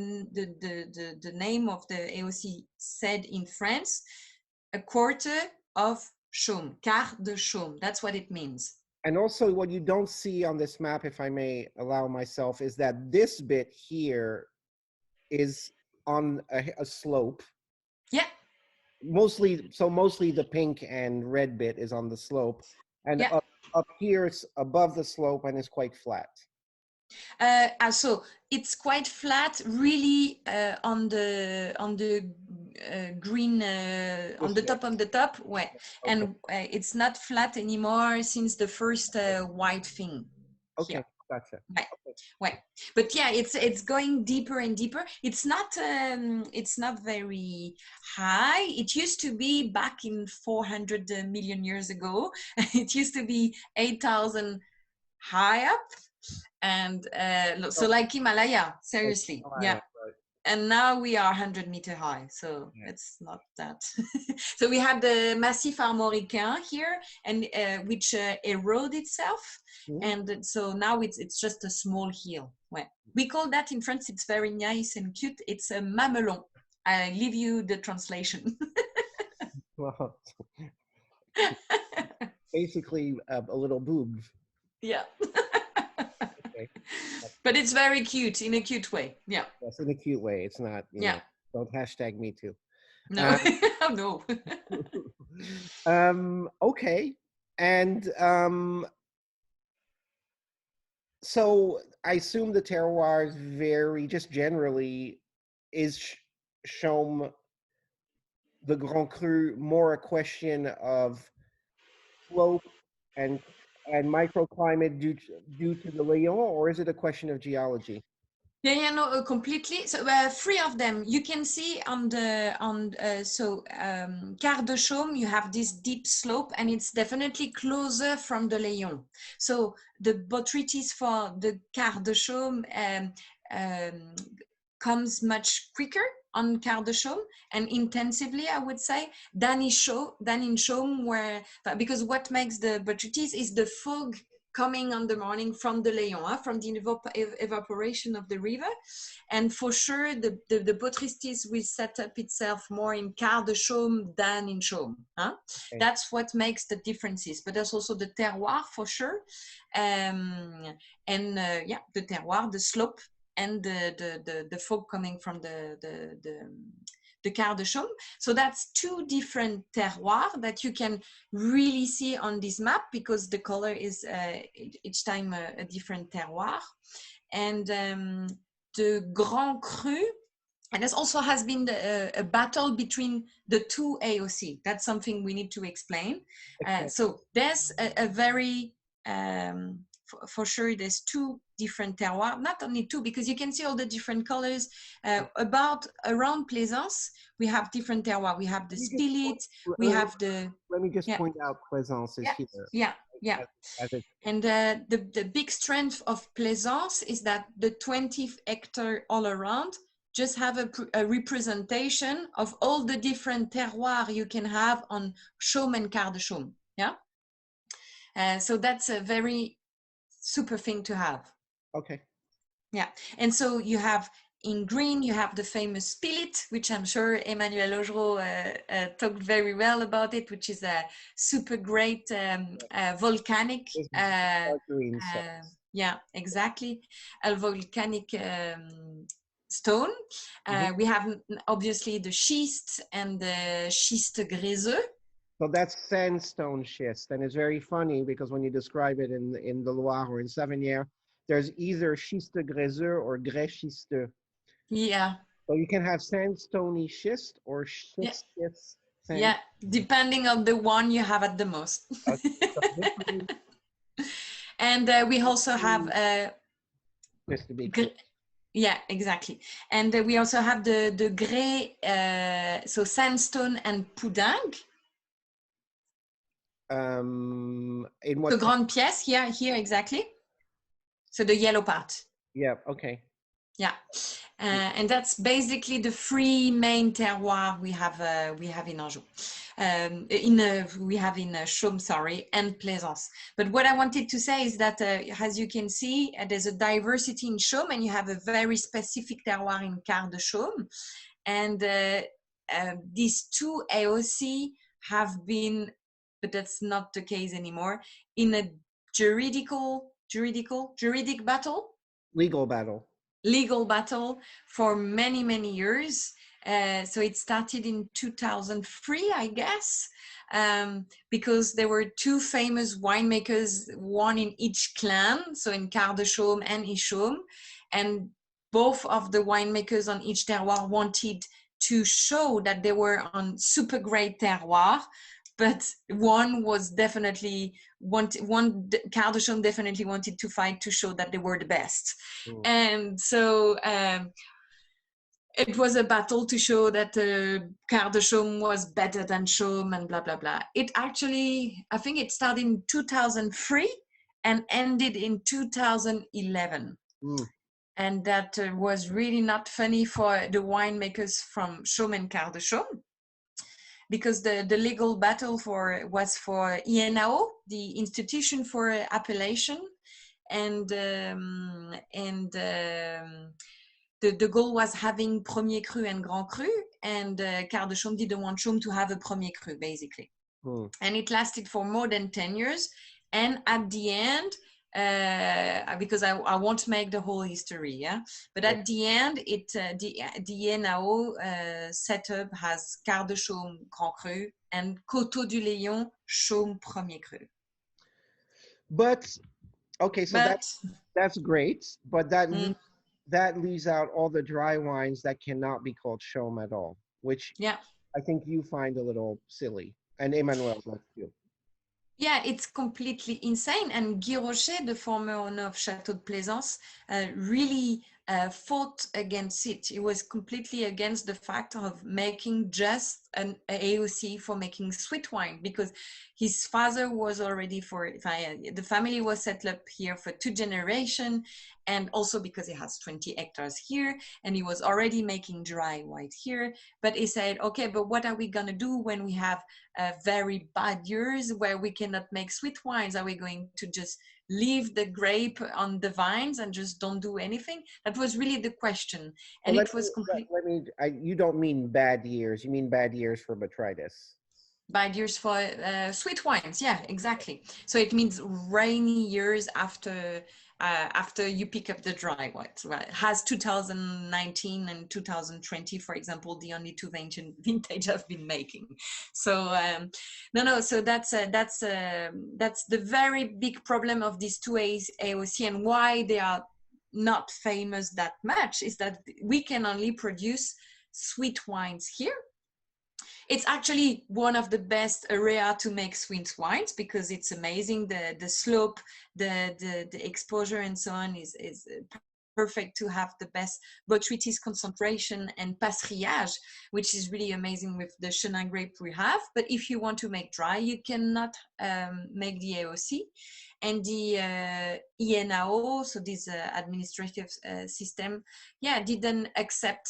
name of the AOC said in France, a quarter of Chaume, Quarts de Chaume. That's what it means. And also what you don't see on this map, if I may allow myself, is that this bit here is on a slope. Yeah. Mostly the pink and red bit is on the slope. And yeah. up here it's above the slope and it's quite flat. So it's quite flat, really, on the green, on the top of the top. Ouais. Okay. And it's not flat anymore since the first white thing. Okay, here. gotcha. Ouais. Okay. Ouais. But yeah, it's going deeper and deeper. It's not very high. It used to be back in 400 million years ago. It used to be 8,000 high up. And so like Himalaya, seriously. Himalaya, yeah. Right. And now we are 100-meter high, so it's not that. So we have the Massif Armoricain here, and which erode itself. And so now it's just a small hill. Ouais. We call that in France, it's very nice and cute, it's a mamelon. I leave you the translation. Basically a little boob. Yeah. Okay. But it's very cute in a cute way. Yeah. Yes, in a cute way. It's not, you know, don't hashtag me too. No. No. Okay. And so I assume the terroirs vary just generally. Is Chaume, the Grand Cru, more a question of slope and microclimate due to the Layon, or is it a question of geology? Yeah, no, completely. So 3 of them you can see on the Quarts de Chaume. You have this deep slope, and it's definitely closer from the Layon. So the botrytis for the Quarts de Chaume comes much quicker on Quarts de Chaume and intensively, I would say, than in Chaume, where because what makes the botrytis is the fog coming on the morning from the Layon, from the evaporation of the river. And for sure, the botrytis will set up itself more in Quarts de Chaume than in Chaume. Huh? Okay. That's what makes the differences. But there's also the terroir, for sure. The terroir, the slope, and the fog coming from the Quarts de Chaume. So that's 2 different terroirs that you can really see on this map, because the color is each time a different terroir. And the Grand Cru, and this also has been a battle between the 2 AOC. That's something we need to explain. So there's a very for sure there's two different terroirs, not only two, because you can see all the different colors. Around Plaisance, we have different terroirs. We have the spilit, we have the... Let me just point out Plaisance is here. Yeah. And the big strength of Plaisance is that the 20 hectares all around just have a representation of all the different terroirs you can have on Chaume and Quarts de Chaume. Yeah. So that's a very super thing to have. Okay. Yeah. And so you have in green, you have the famous spilit, which I'm sure Emmanuel Augereau talked very well about it, which is a super great volcanic. Yeah, exactly. A volcanic stone. We have obviously the schist and the schiste gréseux. So that's sandstone schist, and it's very funny because when you describe it in the Loire or in Savennières, there's either schiste gréseux or grès schisteux. Yeah. So you can have sandstony schist or schist. Yeah, depending on the one you have at the most. And we also have yeah, exactly. And we also have the grès, so sandstone and poudingue. In what? The Grande Pièce, here exactly. So the yellow part. Yeah. Okay. Yeah, and that's basically the three main terroirs we have in Anjou. We have in Chaume, sorry, and Plaisance. But what I wanted to say is that, as you can see, there's a diversity in Chaume, and you have a very specific terroir in Quarts de Chaume. And these two AOC have been, but that's not the case anymore, in a juridic battle. Legal battle for many years. So it started in 2003, I guess, because there were two famous winemakers, one in each clan, so in Quarts de Chaume and in Chaume, and both of the winemakers on each terroir wanted to show that they were on super great terroir, but one was definitely Quarts de Chaume definitely wanted to fight to show that they were the best. And so it was a battle to show that Quarts de Chaume was better than Chaume and blah, blah, blah. It actually, I think it started in 2003 and ended in 2011. And that was really not funny for the winemakers from Chaume and Quarts de Chaume, because the legal battle was for INAO, the Institution for Appellation, and the goal was having Premier Cru and Grand Cru, and Quarts de Chaume didn't want Chaume to have a Premier Cru, basically. And it lasted for more than 10 years, and at the end, because I won't make the whole history, yeah. But at the end, the NAO set up as Quarts de Chaume Grand Cru and Coteaux-du-Layon Chaume Premier Cru. But okay, so that's great, but that leaves out all the dry wines that cannot be called Chaume at all, which I think you find a little silly, and Emmanuel does too. Yeah, it's completely insane. And Guy Rocher, the former owner of Château de Plaisance, really fought against it. He was completely against the fact of making just an AOC for making sweet wine, because his father was already the family was set up here for 2 generations, and also because he has 20 hectares here, and he was already making dry white here. But he said, okay, but what are we gonna do when we have very bad years where we cannot make sweet wines? Are we going to just leave the grape on the vines and just don't do anything? That was really the question. And it was complete. You don't mean bad years, you mean bad years for botrytis. Bad years for sweet wines, yeah, exactly. So it means rainy years after you pick up the dry whites. Well, it has 2019 and 2020, for example, the only 2 vintage I've been making. So so that's the very big problem of these 2 AOC, and why they are not famous that much is that we can only produce sweet wines here. It's actually one of the best area to make sweet wines because it's amazing. The slope, the exposure and so on is perfect to have the best botrytis concentration and passerillage, which is really amazing with the Chenin grape we have. But if you want to make dry, you cannot make the AOC. And the INAO, so this administrative system, didn't accept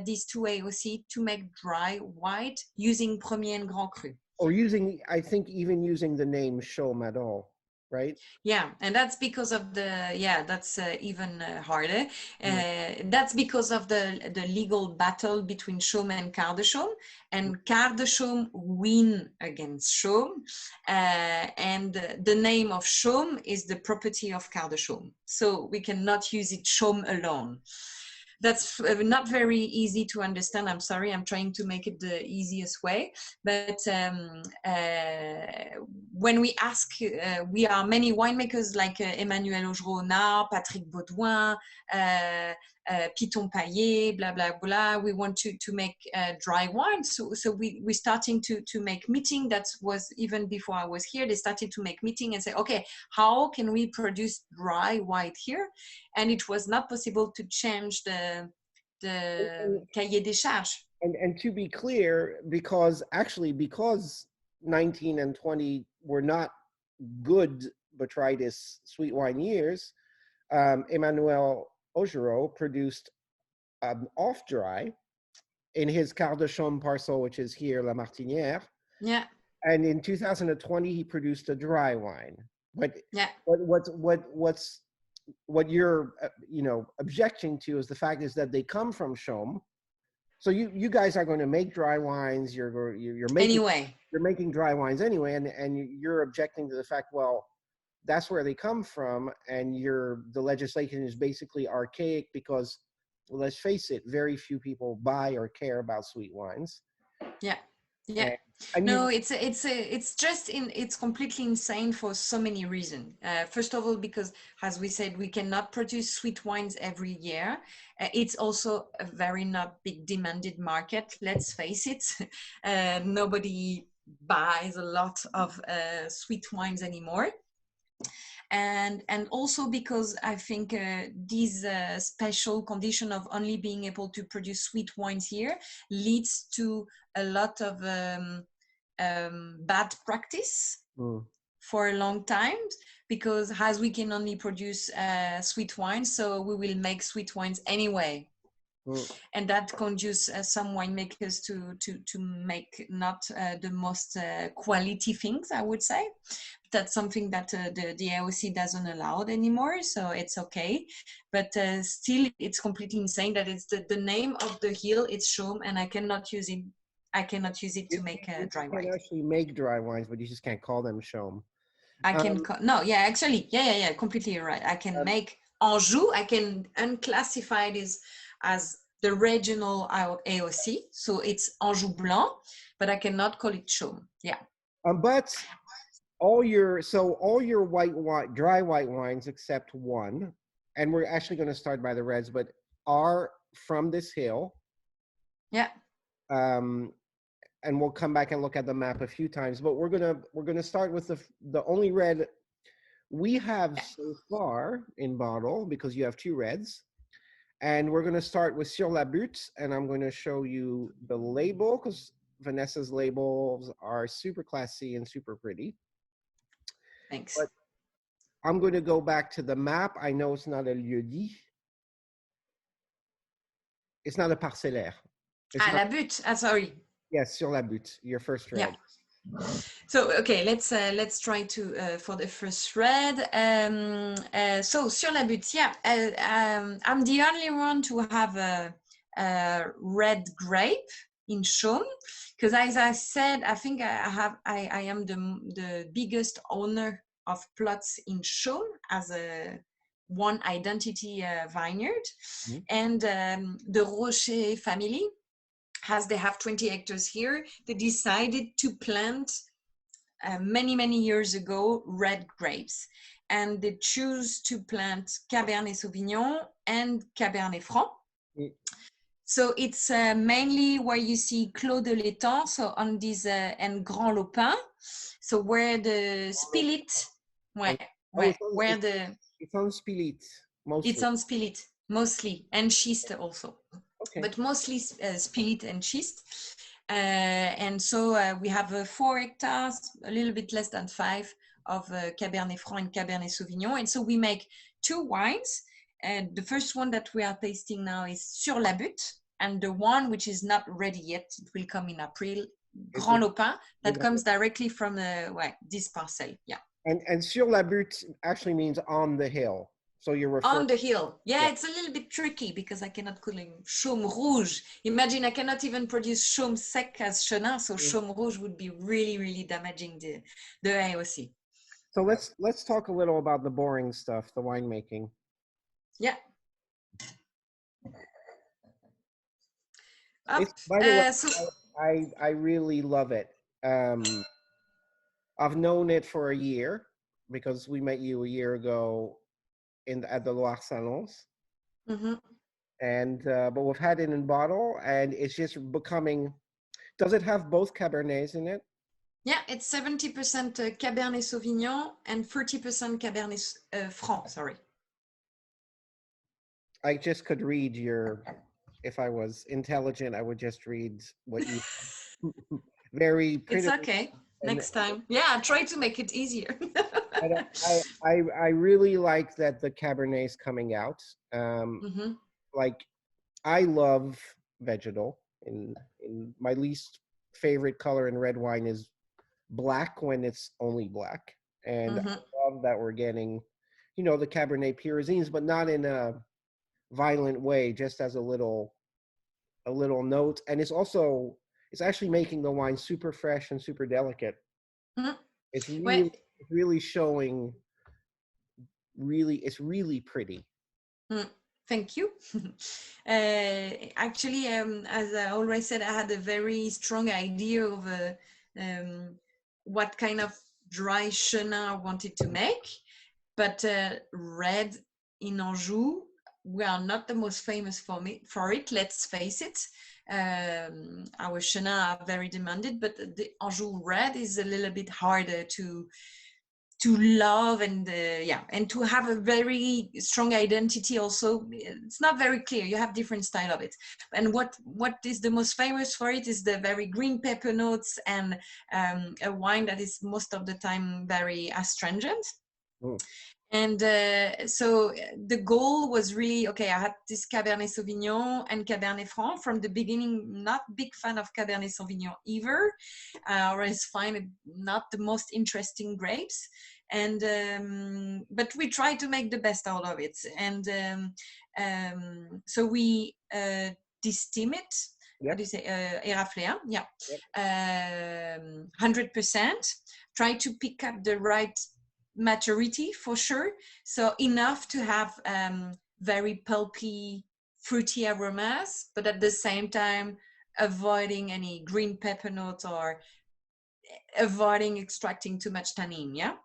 these two AOC to make dry white using Premier and Grand Cru. Or using, I think, even using the name Chaume at all, right? Yeah, and that's because of that's even harder. That's because of the legal battle between Chaume and Quarts de Chaume, and Quarts de Chaume win against Chaume, and the name of Chaume is the property of Quarts de Chaume, so we cannot use it Chaume alone. That's not very easy to understand. I'm sorry, I'm trying to make it the easiest way. But when we ask, we are many winemakers like Emmanuel Augereau, Patrick Baudouin, Piton Paillet, blah, blah, blah. We want to make dry wine. So we're starting to make meeting. That was even before I was here. They started to make meeting and say, okay, how can we produce dry white here? And it was not possible to change the cahier des charges. And to be clear, because 19 and 20 were not good botrytis sweet wine years, Emmanuel Augereau produced off dry in his Quarts de Chaume parcel, which is here, La Martinière. Yeah. And in 2020, he produced a dry wine. But what you're objecting to is the fact is that they come from Chaume. So you guys are going to make dry wines. You're making dry wines anyway, and you're objecting to the fact, well, that's where they come from, and the legislation is basically archaic because, well, let's face it, very few people buy or care about sweet wines. Yeah. Yeah. No, it's completely insane for so many reasons. First of all, because as we said, we cannot produce sweet wines every year. It's also a very not big demanded market. Let's face it. Nobody buys a lot of sweet wines anymore. And also because I think this special condition of only being able to produce sweet wines here leads to a lot of bad practice for a long time, because as we can only produce sweet wines, so we will make sweet wines anyway. And that conduces some winemakers to make not the most quality things, I would say. That's something that the AOC doesn't allow anymore, so it's okay. But still, it's completely insane that it's the name of the hill, it's Chaume, and I cannot use it. I cannot use it to make dry wine. You can actually make dry wines, but you just can't call them Chaume. I can completely right. I can make Anjou. I can unclassify this as the regional AOC, so it's Anjou Blanc, but I cannot call it Chaume. Yeah. But all your dry white wines except one, and we're actually going to start by the reds, but are from this hill. Yeah. And we'll come back and look at the map a few times, but we're gonna start with the only red we have so far in bottle, because you have two reds, and we're gonna start with Sur la Butte, and I'm going to show you the label because Vanessa's labels are super classy and super pretty. Thanks. But I'm going to go back to the map. I know it's not a lieu-dit. It's not a parcellaire. La Butte. Sorry. Yes, Sur la Butte, your first red. Yeah. So okay, let's try to for the first red. So Sur la Butte, I'm the only one to have a red grape in Chaume, because as I said, I think I am the biggest owner of plots in Chaume as a one identity vineyard, and the Rocher family, as they have 20 hectares here, they decided to plant many years ago red grapes, and they choose to plant Cabernet Sauvignon and Cabernet Franc. So it's mainly where you see Clos de l'Étang, so on this and Grand Lopin, so where the spilit, And, where the it's on Spilit mostly. it's on spilit mostly, and schist also, Okay. but mostly spilit and schist. And so we have 4 hectares, a little bit less than 5, of Cabernet Franc and Cabernet Sauvignon. And so we make 2 wines. And the first one that we are tasting now is Sur la Butte. And the one which is not ready yet, it will come in April, Grand Lopin, that comes directly from this parcel. Yeah. And Sur la Butte actually means on the hill. So you're referring on the hill. Yeah, it's a little bit tricky because I cannot call him Chaume Rouge. Imagine I cannot even produce Chaume sec as Chenin, so Chaume Rouge would be really, really damaging the AOC. So let's talk a little about the boring stuff, the winemaking. Yeah. By the way, I really love it. I've known it for a year because we met you a year ago at the Loire Salons. Mm-hmm. And but we've had it in bottle, and it's just becoming. Does it have both Cabernets in it? Yeah, it's 70% Cabernet Sauvignon and 30% Cabernet Franc. Sorry. I just could read your. If I was intelligent, I would just read what you. Very pretty. It's okay. Next time. Yeah, try to make it easier. I really like that the Cabernet's coming out. Mm-hmm. Like, I love vegetal. In my least favorite color in red wine is black when it's only black. And I love that we're getting, the Cabernet Pyrazines, but not in a violent way, just as a little note. And it's actually making the wine super fresh and super delicate. Mm-hmm. It's really showing. It's really pretty. Thank you. Actually, as I already said, I had a very strong idea of what kind of dry Chenin I wanted to make. But red in Anjou, we are not the most famous for it, let's face it. Our Chenin are very demanded, but the Anjou red is a little bit harder to love and to have a very strong identity also. It's not very clear. You have different style of it. And what is the most famous for it is the very green pepper notes and a wine that is most of the time very astringent. And so the goal was really, okay, I had this Cabernet Sauvignon and Cabernet Franc from the beginning. Not big fan of Cabernet Sauvignon either. I always find it not the most interesting grapes. And but we try to make the best out of it. And so we destim it. Yep. How do you say? Éraflé, yeah. Yep. 100%. Try to pick up the right maturity for sure, so enough to have very pulpy, fruity aromas, but at the same time avoiding any green pepper notes or avoiding extracting too much tannin. Yeah,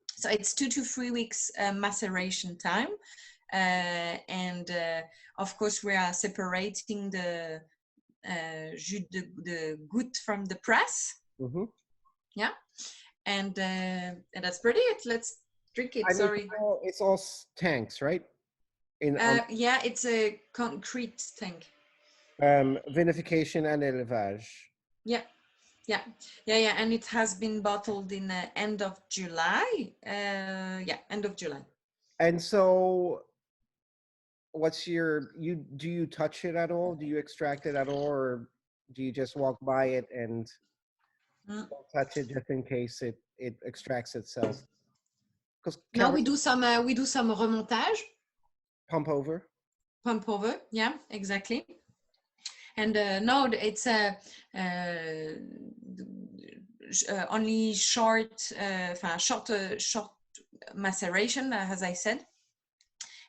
so it's 2 to 3 weeks maceration time, and of course we are separating the jus de goutte from the press. Mm-hmm. Yeah. And that's pretty it. Let's drink it. Sorry. It's all tanks, right? Yeah, it's a concrete tank. Vinification and élevage. Yeah. And it has been bottled in the end of July. End of July. And so, do you touch it at all? Do you extract it at all, or do you just walk by it and don't touch it just in case it extracts itself? No, we do some remontage. Pump over, yeah, exactly. And no, it's only short maceration, as I said,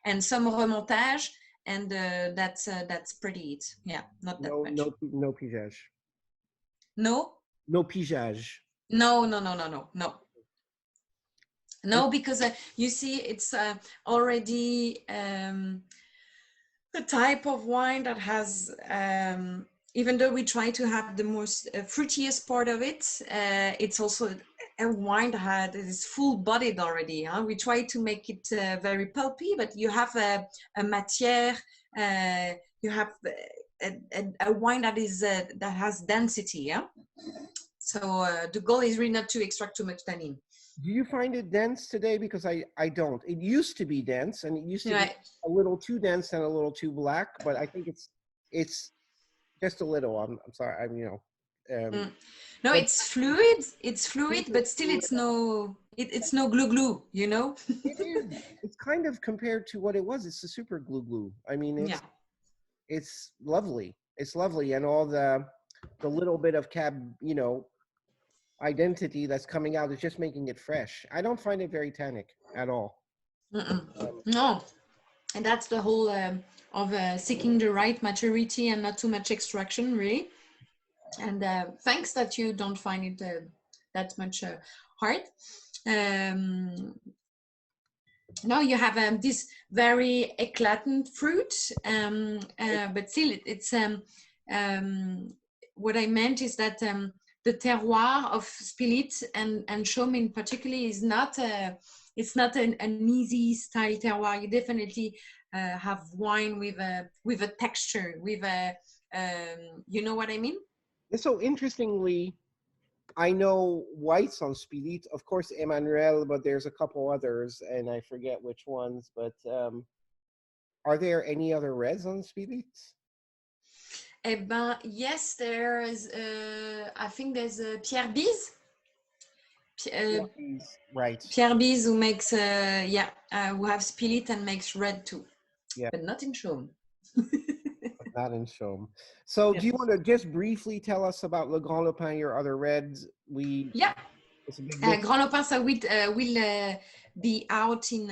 and some remontage, and that's pretty it. Yeah, not that much. No pigeage. No pigeage. No. No, because you see, it's already the type of wine that has, even though we try to have the most fruitiest part of it, it's also a wine that is full-bodied already. Huh? We try to make it very pulpy, but you have a matière, you have a wine that is that has density. Yeah. So the goal is really not to extract too much tannin. Do you find it dense today? Because I don't. It used to be dense, and it used to be a little too dense and a little too black. But I think it's just a little. I'm sorry. I'm No, it's fluid. It's fluid, but still, it's no glue. You know. It is. It's kind of compared to what it was. It's a super glue. I mean, it's lovely. It's lovely, and all the little bit of identity that's coming out is just making it fresh. I don't find it very tannic at all. No, and that's the whole of seeking the right maturity and not too much extraction, really. And thanks that you don't find it that much hard. Now you have this very eclatant fruit, but still it's what I meant is that the terroir of Spilit and Chaume in particular is not it's not an easy style terroir. You definitely have wine with a texture, with a you know what I mean? So interestingly, I know whites on Spilit, of course, Emmanuel, but there's a couple others, and I forget which ones. But are there any other reds on Spilit? Eh ben, yes, there is. I think there's Pierre Bise. Right. Pierre Bise who makes who have Spilit and makes red too. Yeah, but not in Chaume. Not in Chaume. So do you want to just briefly tell us about Le Grand Lopin, your other reds? It's a big Grand Lopin, so will be out in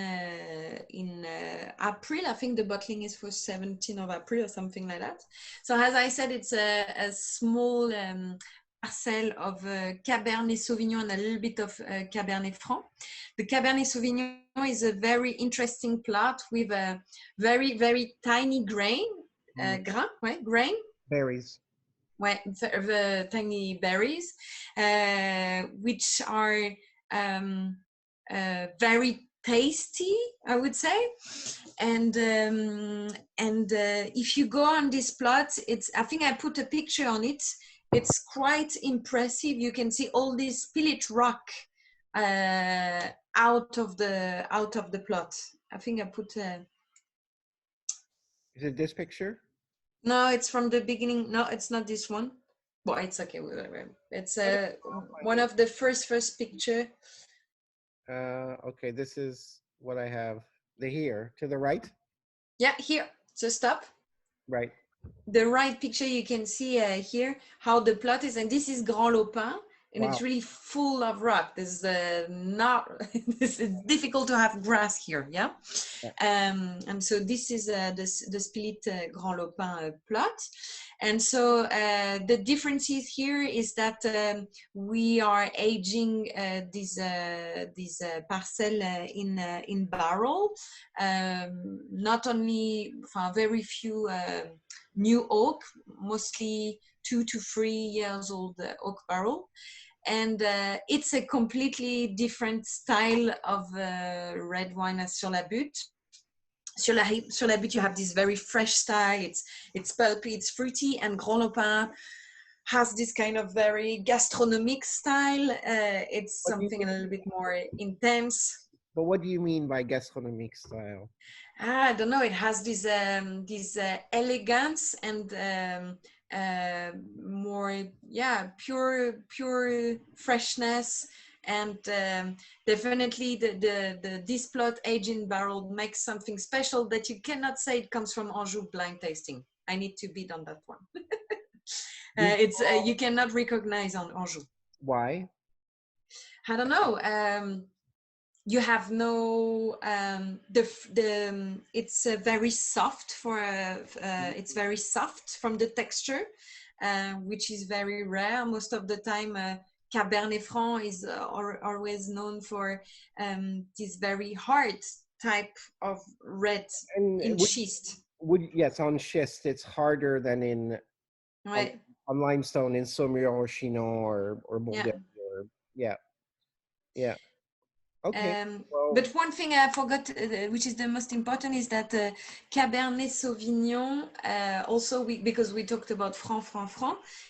April. I think the bottling is for 17th of April or something like that. So as I said, it's a small parcel of Cabernet Sauvignon and a little bit of Cabernet Franc. The Cabernet Sauvignon is a very interesting plot with a very, very tiny grain. Grain. Berries. The tiny berries, which are very tasty, I would say. And if you go on this plot, I think I put a picture on it. It's quite impressive. You can see all this spillage rock out of the plot. I think I put Is it this picture? No, it's from the beginning. No, it's not this one. Well, it's okay. It's one of the first picture. Okay, this is what I have. Here to the right. Yeah, here. Just up. Right. The right picture you can see here how the plot is, and this is Grand Lopin. And it's really full of rock. This is this is difficult to have grass here, yeah. And so this is the Spilit Grand Lopin plot. And so the differences here is that we are aging this parcel in barrel. Not only very few new oak, mostly 2 to 3 years old oak barrel. And it's a completely different style of red wine as sur la Butte. Sur la Butte, you have this very fresh style. It's pulpy, it's fruity, and Grand Lopin has this kind of very gastronomic style. It's something a little bit more intense. But what do you mean by gastronomic style? I don't know. It has this elegance and more pure freshness, and definitely this plot aged in barrel makes something special that you cannot say it comes from Anjou Blanc tasting. I need to beat on that one. It's you cannot recognize on Anjou. Why? I don't know. You have no it's very soft it's very soft from the texture, which is very rare. Most of the time Cabernet Franc is always known for this very hard type of red in schist. yes, on schist, it's harder than on, Ouais. on limestone in Saumur or Chinon or Yeah. Bourgogne or yeah, yeah. Okay. But Well, one thing I forgot, which is the most important, is that Cabernet Sauvignon, also because we talked about Franc,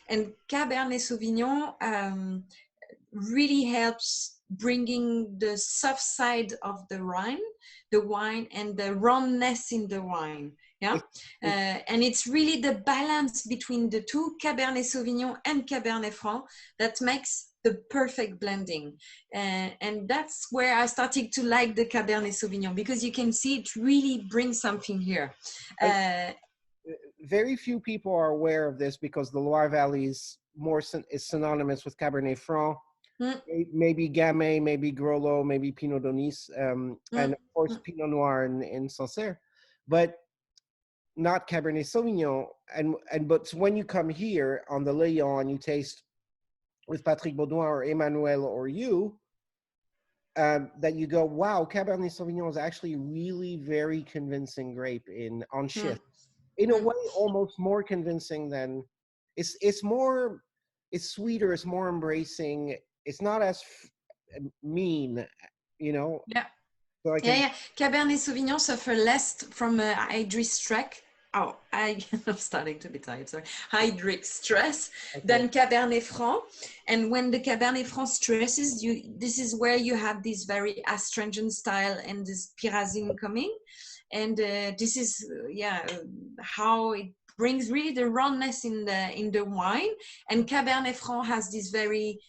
and Cabernet Sauvignon really helps bringing the soft side of the wine and the roundness in the wine. Yeah, it, it, and it's really the balance between the two, Cabernet Sauvignon and Cabernet Franc, that makes the perfect blending. And that's where I started to like the Cabernet Sauvignon, because you can see it really brings something here. I, very few people are aware of this because the Loire Valley is is synonymous with Cabernet Franc. Mm, Maybe Gamay, maybe Grolot, maybe Pinot d'Aunis, and mm, of course mm. Pinot Noir in Sancerre, but not Cabernet Sauvignon. And but when you come here on the Layon and you taste with Patrick Baudouin or Emmanuel or you, that you go, wow, Cabernet Sauvignon is actually really very convincing grape on Mm, schist. In a mm. way, almost more convincing than it's more, it's sweeter, it's more embracing. It's not as mean, you know. Yeah. So I Yeah, can. yeah. Cabernet Sauvignon suffer less from hydric stress. Oh, I'm starting to be tired, sorry. Hydric stress Okay. than Cabernet Franc. And when the Cabernet Franc stresses, this is where you have this very astringent style and this pyrazine coming. And this is, how it brings really the roundness in the wine. And Cabernet Franc has this very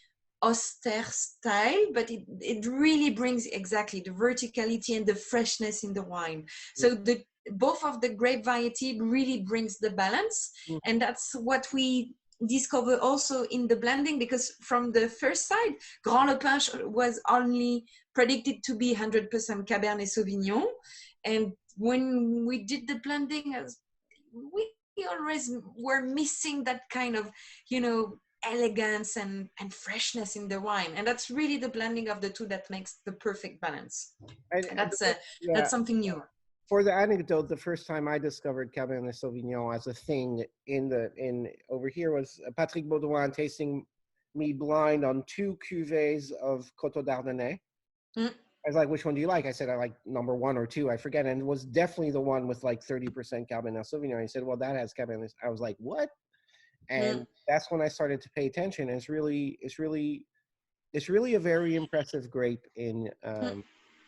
austere style, but it really brings exactly the verticality and the freshness in the wine. So both of the grape variety really brings the balance, Mm. and that's what we discover also in the blending, because from the first side, Grand Lopin was only predicted to be 100% Cabernet Sauvignon, and when we did the blending, we always were missing that kind of, elegance and freshness in the wine, and that's really the blending of the two that makes the perfect balance. And That's yeah, something new. for the anecdote, the first time I discovered Cabernet Sauvignon as a thing in over here was Patrick Baudouin tasting me blind on 2 cuvées of Coteaux d'Ardennais. Mm, I was like, which one do you like? I said, I like number 1 or 2, I forget. And it was definitely the one with like 30% Cabernet Sauvignon. He said, well, that has Cabernet. I was like, what? mm. And that's when I started to pay attention. It's really a very impressive grape in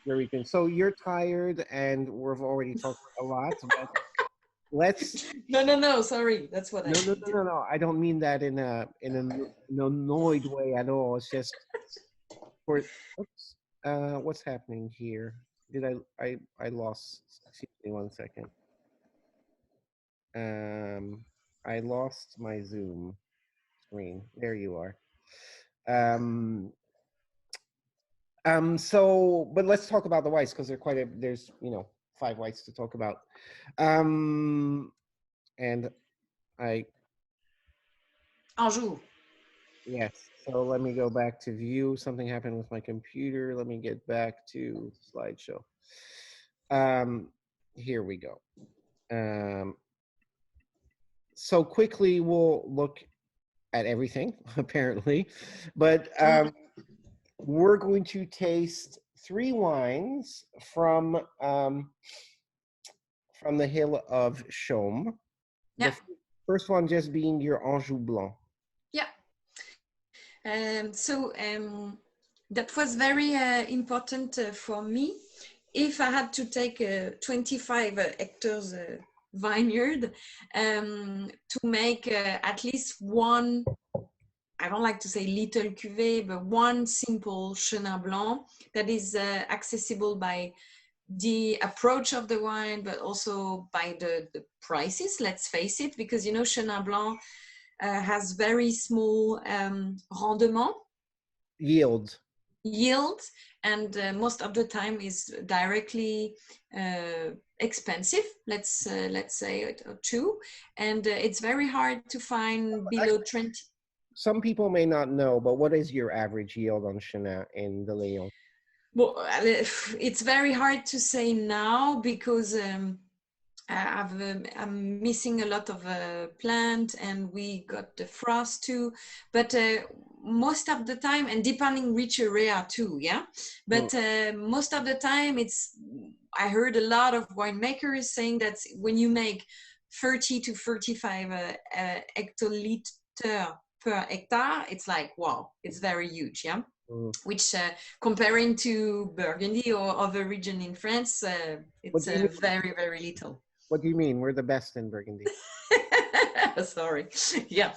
where we can. So you're tired, and we've already talked a lot, but let's. No, sorry, that's what I did. No. I don't mean that in an annoyed way at all. It's just for. Oops. What's happening here? Did I lost? Excuse me, 1 second. I lost my Zoom screen. There you are. So, but let's talk about the whites, because there's 5 whites to talk about. And Anjou. yes, so let me go back to view. Something happened with my computer. Let me get back to slideshow. Here we go. So quickly we'll look at everything, apparently, but we're going to taste 3 wines from the Hill of Chaume. Yeah. The first one just being your Anjou Blanc. Yeah. So that was very important for me. If I had to take a 25 hectares vineyard to make at least one, I don't like to say little cuvée, but one simple Chenin Blanc that is accessible by the approach of the wine, but also by the prices, let's face it, because Chenin Blanc has very small rendement, Yield, and most of the time is directly expensive, let's say, or two, and it's very hard to find below 20. Some people may not know, but what is your average yield on Chenin in the Layon? Well, it's very hard to say now, because I'm missing a lot of plant, and we got the frost too. But most of the time, and depending which area too, yeah. But most of the time, I heard a lot of winemakers saying that when you make 30 to 35 hectoliter per hectare, it's like wow, it's very huge, yeah. Which comparing to Burgundy or other region in France, it's very, very little. What do you mean? We're the best in Burgundy. Sorry. Yeah.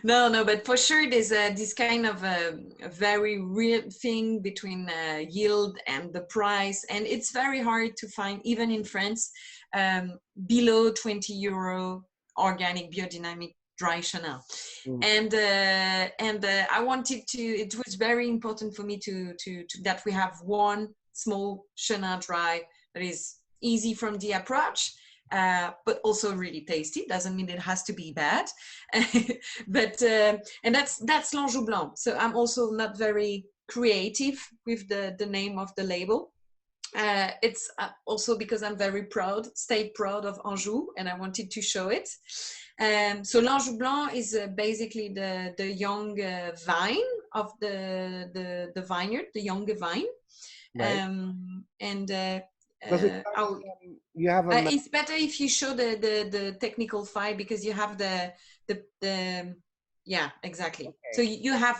No, but for sure there's this kind of a very real thing between yield and the price. And it's very hard to find, even in France, below 20 euro organic biodynamic dry Chenin. And I wanted to, it was very important for me to that we have one small Chenin dry that is easy from the approach, but also really tasty. Doesn't mean it has to be bad. But and that's l'Anjou Blanc. So I'm also not very creative with the name of the label. It's also because I'm very stay proud of Anjou, and I wanted to show it. So l'Anjou Blanc is basically the young vine of the vineyard, the younger vine. Right. You have it's better if you show the technical file, because you have the yeah, exactly. Okay. So you have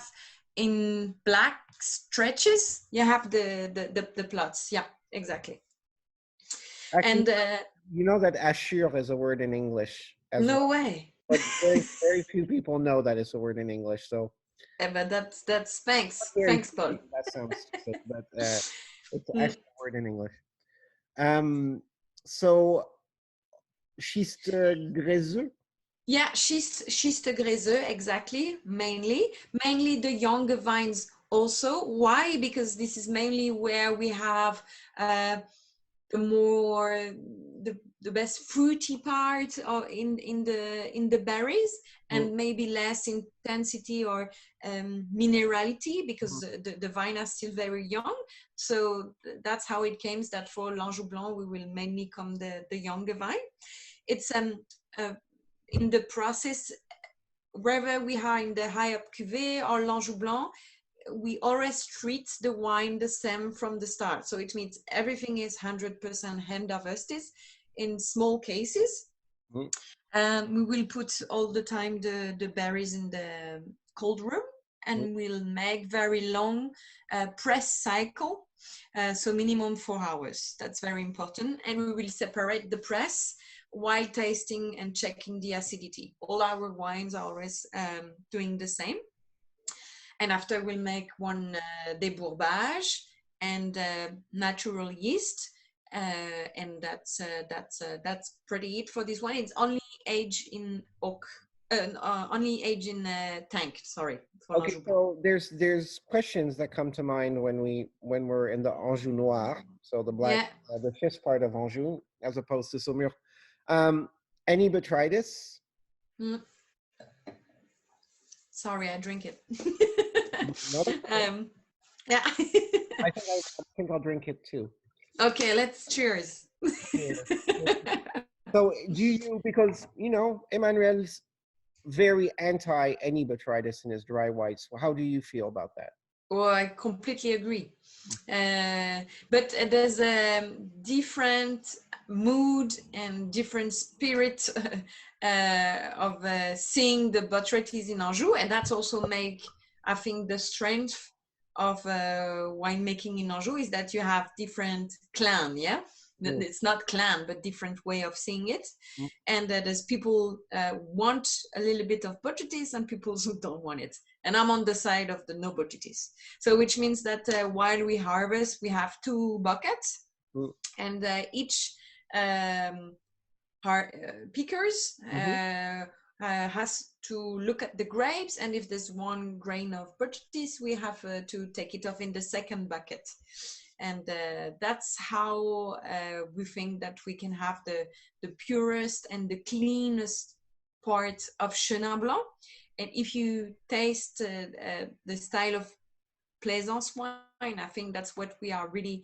in black stretches, you have the plots. Yeah, exactly. Actually, and you know that assure is a word in English. No way. But very few people know that it's a word in English. So. Yeah, but that's thanks, Paul. That sounds stupid, but it's actually a word in English. So schiste gréseux? Yeah, schiste gréseux, exactly. Mainly the younger vines also. Why? Because this is mainly where we have the best fruity part of in the berries, and maybe less intensity or minerality, because the vine are still very young. So that's how it came that for l'Anjou Blanc we will mainly come the younger vine. It's in the process, wherever we are in the high up cuvée or l'Anjou Blanc, we always treat the wine the same from the start. So it means everything is 100% hand harvested in small cases. We will put all the time the berries in the cold room, and we'll make very long press cycle. So minimum 4 hours. That's very important. And we will separate the press while tasting and checking the acidity. All our wines are always doing the same. And after we'll make one débourbage and natural yeast, and that's pretty it for this one. It's only aged in oak, only aged in tank. Sorry. Okay, so there's questions that come to mind when we're in the Anjou Noir, so the black, the fifth part of Anjou, as opposed to Saumur. Any botrytis? Sorry, I drink it. Yeah. I think I'll drink it too. Okay, let's cheers. So do you, because Emmanuel's very anti any botrytis in his dry whites. How do you feel about that? Oh, I completely agree. But there's a different mood and different spirit of seeing the botrytis in Anjou, and that's also make, I think, the strength of winemaking in Anjou is that you have different clan, yeah? It's not clan, but different way of seeing it. And there's people want a little bit of botrytis and people who don't want it. And I'm on the side of the no botrytis. So which means that while we harvest, we have 2 buckets, and each pickers has to look at the grapes, and if there's 1 grain of botrytis, we have to take it off in the second bucket. And that's how we think that we can have the purest and the cleanest part of Chenin Blanc. And if you taste the style of Plaisance wine, I think that's what we are really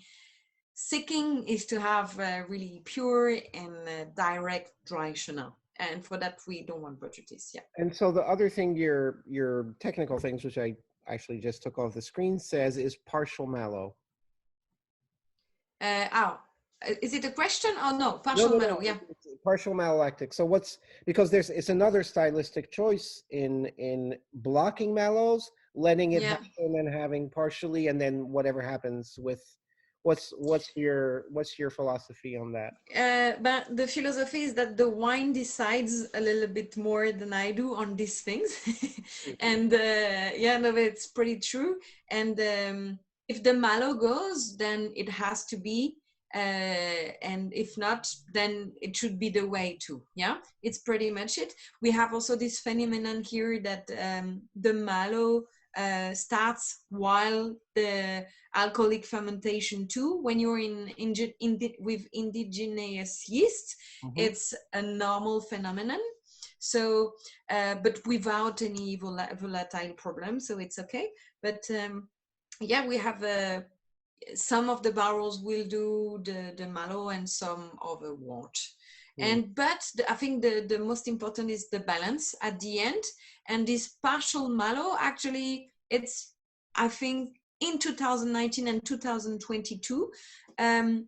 seeking is to have really pure and direct dry Chenin. And for that, we don't want prejudice. Yeah. And so the other thing, your technical things, which I actually just took off the screen, says is partial mallow. Is it a question or no? No, Partial no, mallow, no. yeah. It's partial malolactic. So because it's another stylistic choice in blocking mallows, letting it happen, and then having partially, and then whatever happens with. What's your philosophy on that? But the philosophy is that the wine decides a little bit more than I do on these things. And yeah, no, it's pretty true. And if the mallow goes, then it has to be. And if not, then it should be the way too. Yeah, it's pretty much it. We have also this phenomenon here that the mallow starts while the alcoholic fermentation too. When you're with indigenous yeast, it's a normal phenomenon. So, but without any volatile problem, so it's okay. But yeah, we have some of the barrels will do the mallow and some other won't. But I think the most important is the balance at the end. And this partial mallow, actually, it's, I think, in 2019 and 2022, a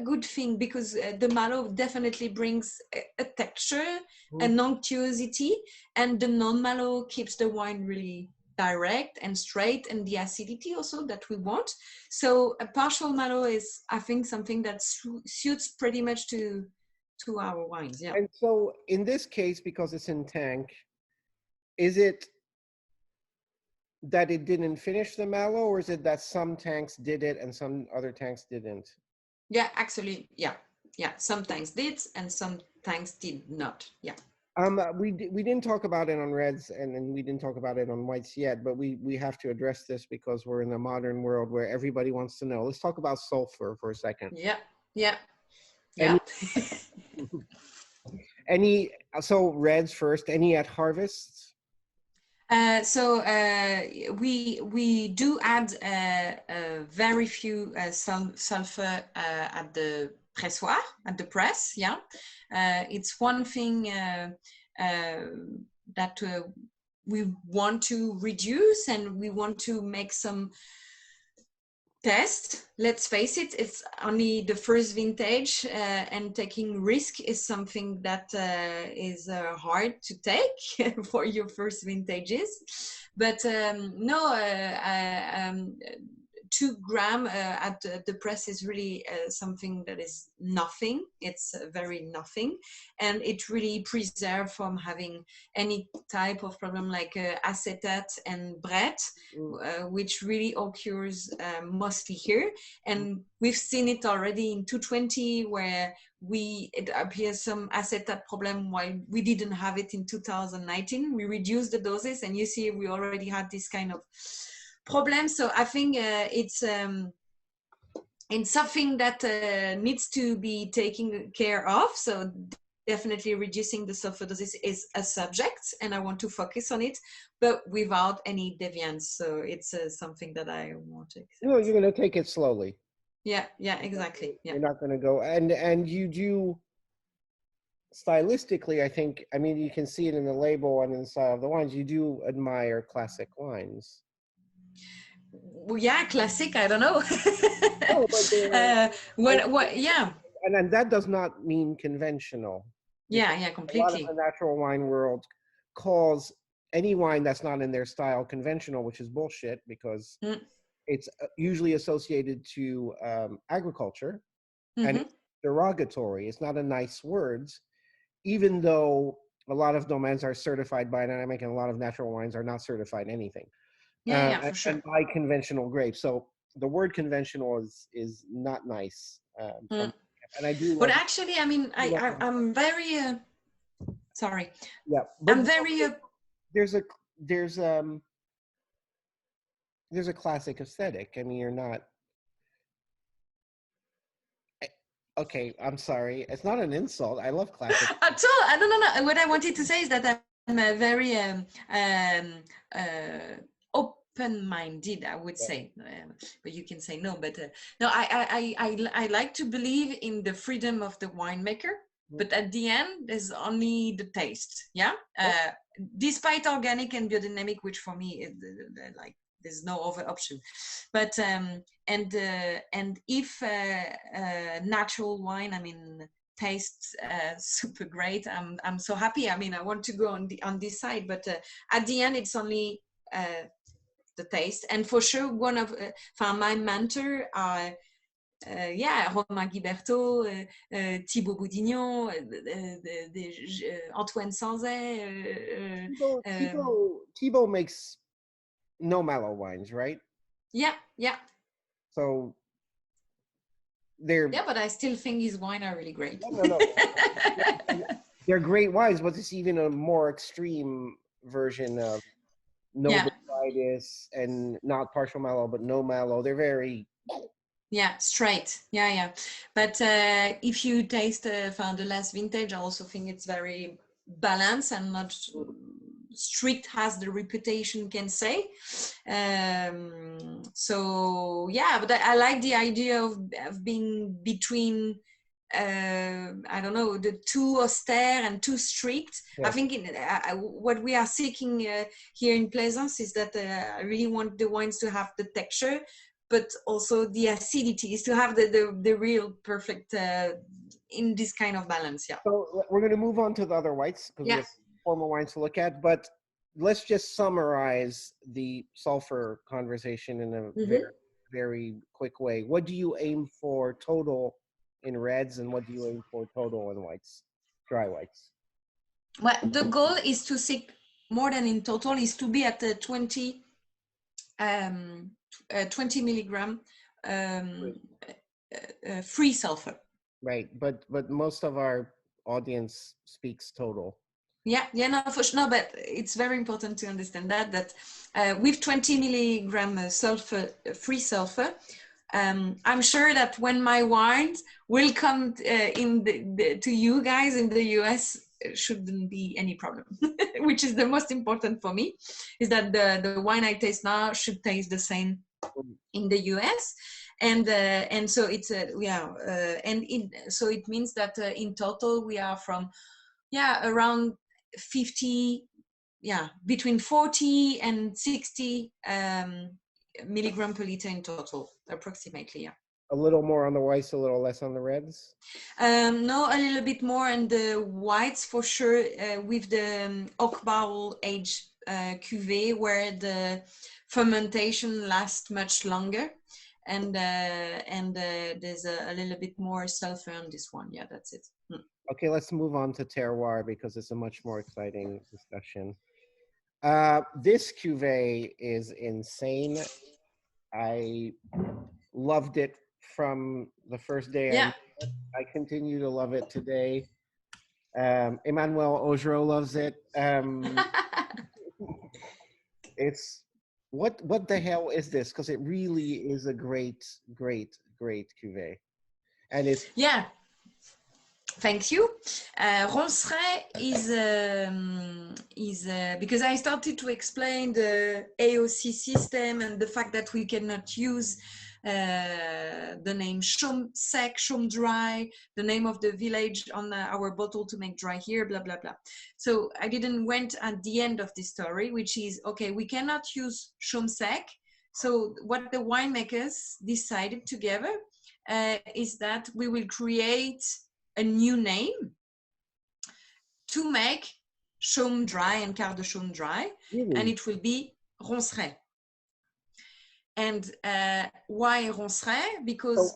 good thing, because the mallow definitely brings a texture, an unctuosity, and the non-mallow keeps the wine really direct and straight, and the acidity also that we want. So a partial mallow is, I think, something that suits pretty much to our wines. Yeah. And so in this case, because it's in tank, is it that it didn't finish the mallow, or is it that some tanks did it and some other tanks didn't? Yeah, actually, yeah. Some tanks did and some tanks did not. Yeah. We didn't talk about it on reds, and we didn't talk about it on whites yet, but we have to address this because we're in a modern world where everybody wants to know. Let's talk about sulfur for a second. Yeah. So reds first, any at harvest? So we do add very few sulfur at the pressoir, at the press. Yeah, it's one thing that we want to reduce, and we want to make some test. Let's face it, it's only the first vintage, and taking risk is something that is hard to take for your first vintages. But no, 2 grams at the press is really something that is nothing. It's very nothing, and it really preserves from having any type of problem like acetate and Brett, which really occurs mostly here. And we've seen it already in 220, where it appears some acetate problem while we didn't have it in 2019. We reduced the doses, and you see we already had this kind of problem. So I think it's something that needs to be taken care of. So definitely reducing the sulfur doses is a subject, and I want to focus on it, but without any deviance. So it's something that I want to accept. No, you're going to take it slowly. Yeah, exactly. Yeah. You're not going to go, and you do stylistically, I think, I mean, you can see it in the label and in the style of the wines, you do admire classic wines. Well, yeah, classic, I don't know. No, but yeah. And that does not mean conventional. Yeah, completely. A lot of the natural wine world calls any wine that's not in their style conventional, which is bullshit, because it's usually associated to agriculture, and it's derogatory. It's not a nice word, even though a lot of domains are certified biodynamic and a lot of natural wines are not certified anything. Yeah, for sure. And by conventional grapes. So the word conventional is not nice. And I do. But actually, I mean, I'm very sorry. Yeah, but I'm very. There's a classic aesthetic. I mean, you're not. Okay, I'm sorry. It's not an insult. I love classic. At all. I don't know. What I wanted to say is that I'm a very open-minded, I would say, but you can say no. But no, I like to believe in the freedom of the winemaker. But at the end, there's only the taste. Yeah. Despite organic and biodynamic, which for me is like there's no other option. But and if natural wine, I mean, tastes super great, I'm so happy. I mean, I want to go on this side, but at the end, it's only the taste. And for sure, one of my mentor are Romain Guiberto, Thibaut Boudignon, Antoine Sanzet. Thibaut makes no mellow wines, right? Yeah. So but I still think his wine are really great. No. They're great wines, but it's even a more extreme version of no botrytis and not partial mellow, but no mellow. They're very straight. But if you taste the last vintage, I also think it's very balanced and not strict as the reputation can say. So but I like the idea of being between I don't know, the too austere and too strict. I think what we are seeking here in Plaisance is that I really want the wines to have the texture, but also the acidity is to have the real perfect in this kind of balance. So we're going to move on to the other whites because we have 4 more wines to look at, but let's just summarize the sulfur conversation in a very, very quick way. What do you aim for total in reds, and what do you aim for total in whites, dry whites? Well, the goal is to seek more than in total, is to be at the 20 milligram free sulfur. Right, but most of our audience speaks total. No, for sure. No, but it's very important to understand that with 20 milligram sulfur, free sulfur, I'm sure that when my wines will come to you guys in the US, shouldn't be any problem. Which is the most important for me, is that the wine I taste now should taste the same in the US. And so it's so it means that in total we are from around 50, between 40 and 60 milligram per liter in total, approximately. A little more on the whites, a little less on the reds? No, a little bit more on the whites for sure, with the oak barrel aged cuvée, where the fermentation lasts much longer, and there's a little bit more sulfur on this one. That's it. Okay, let's move on to terroir because it's a much more exciting discussion. This cuvée is insane. I loved it from the first day. I continue to love it today. Emmanuel Augereau loves it. It's what the hell is this? Because it really is a great cuvée, and it's Thank you. Ronceray is because I started to explain the AOC system and the fact that we cannot use the name Chaume sec, Chaume dry, the name of the village on our bottle to make dry here, blah, blah, blah. So I didn't went at the end of this story, which is, okay, we cannot use Chaume sec. So what the winemakers decided together is that we will create a new name to make Chaume dry and Quarts de Chaume dry, and it will be Ronceray. And why Ronceray? Because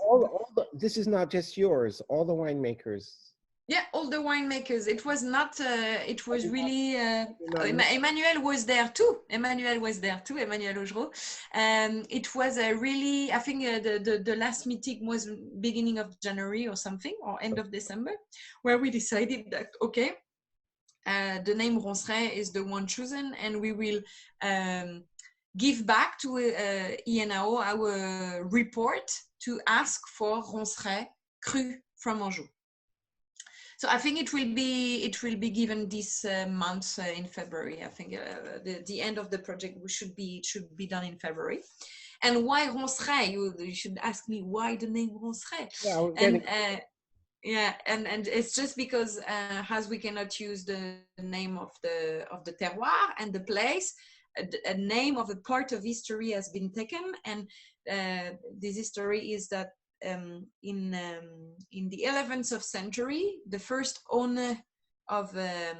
this is not just yours, all the winemakers. All the winemakers. It was not, it was really, Emmanuel was there too. Emmanuel Augereau. It was really, I think the last meeting was beginning of January or something, or end of December, where we decided that, okay, the name Ronceray is the one chosen, and we will give back to INAO our report to ask for Ronceray cru from Anjou. So I think it will be given this month in February. I think the end of the project should be done in February. And why Ronceray? You should ask me why the name Ronceray. Yeah, I was And getting. yeah, and it's just because as we cannot use the name of the terroir and the place, a name of a part of history has been taken, and this history is that in the 11th century, the first owner of the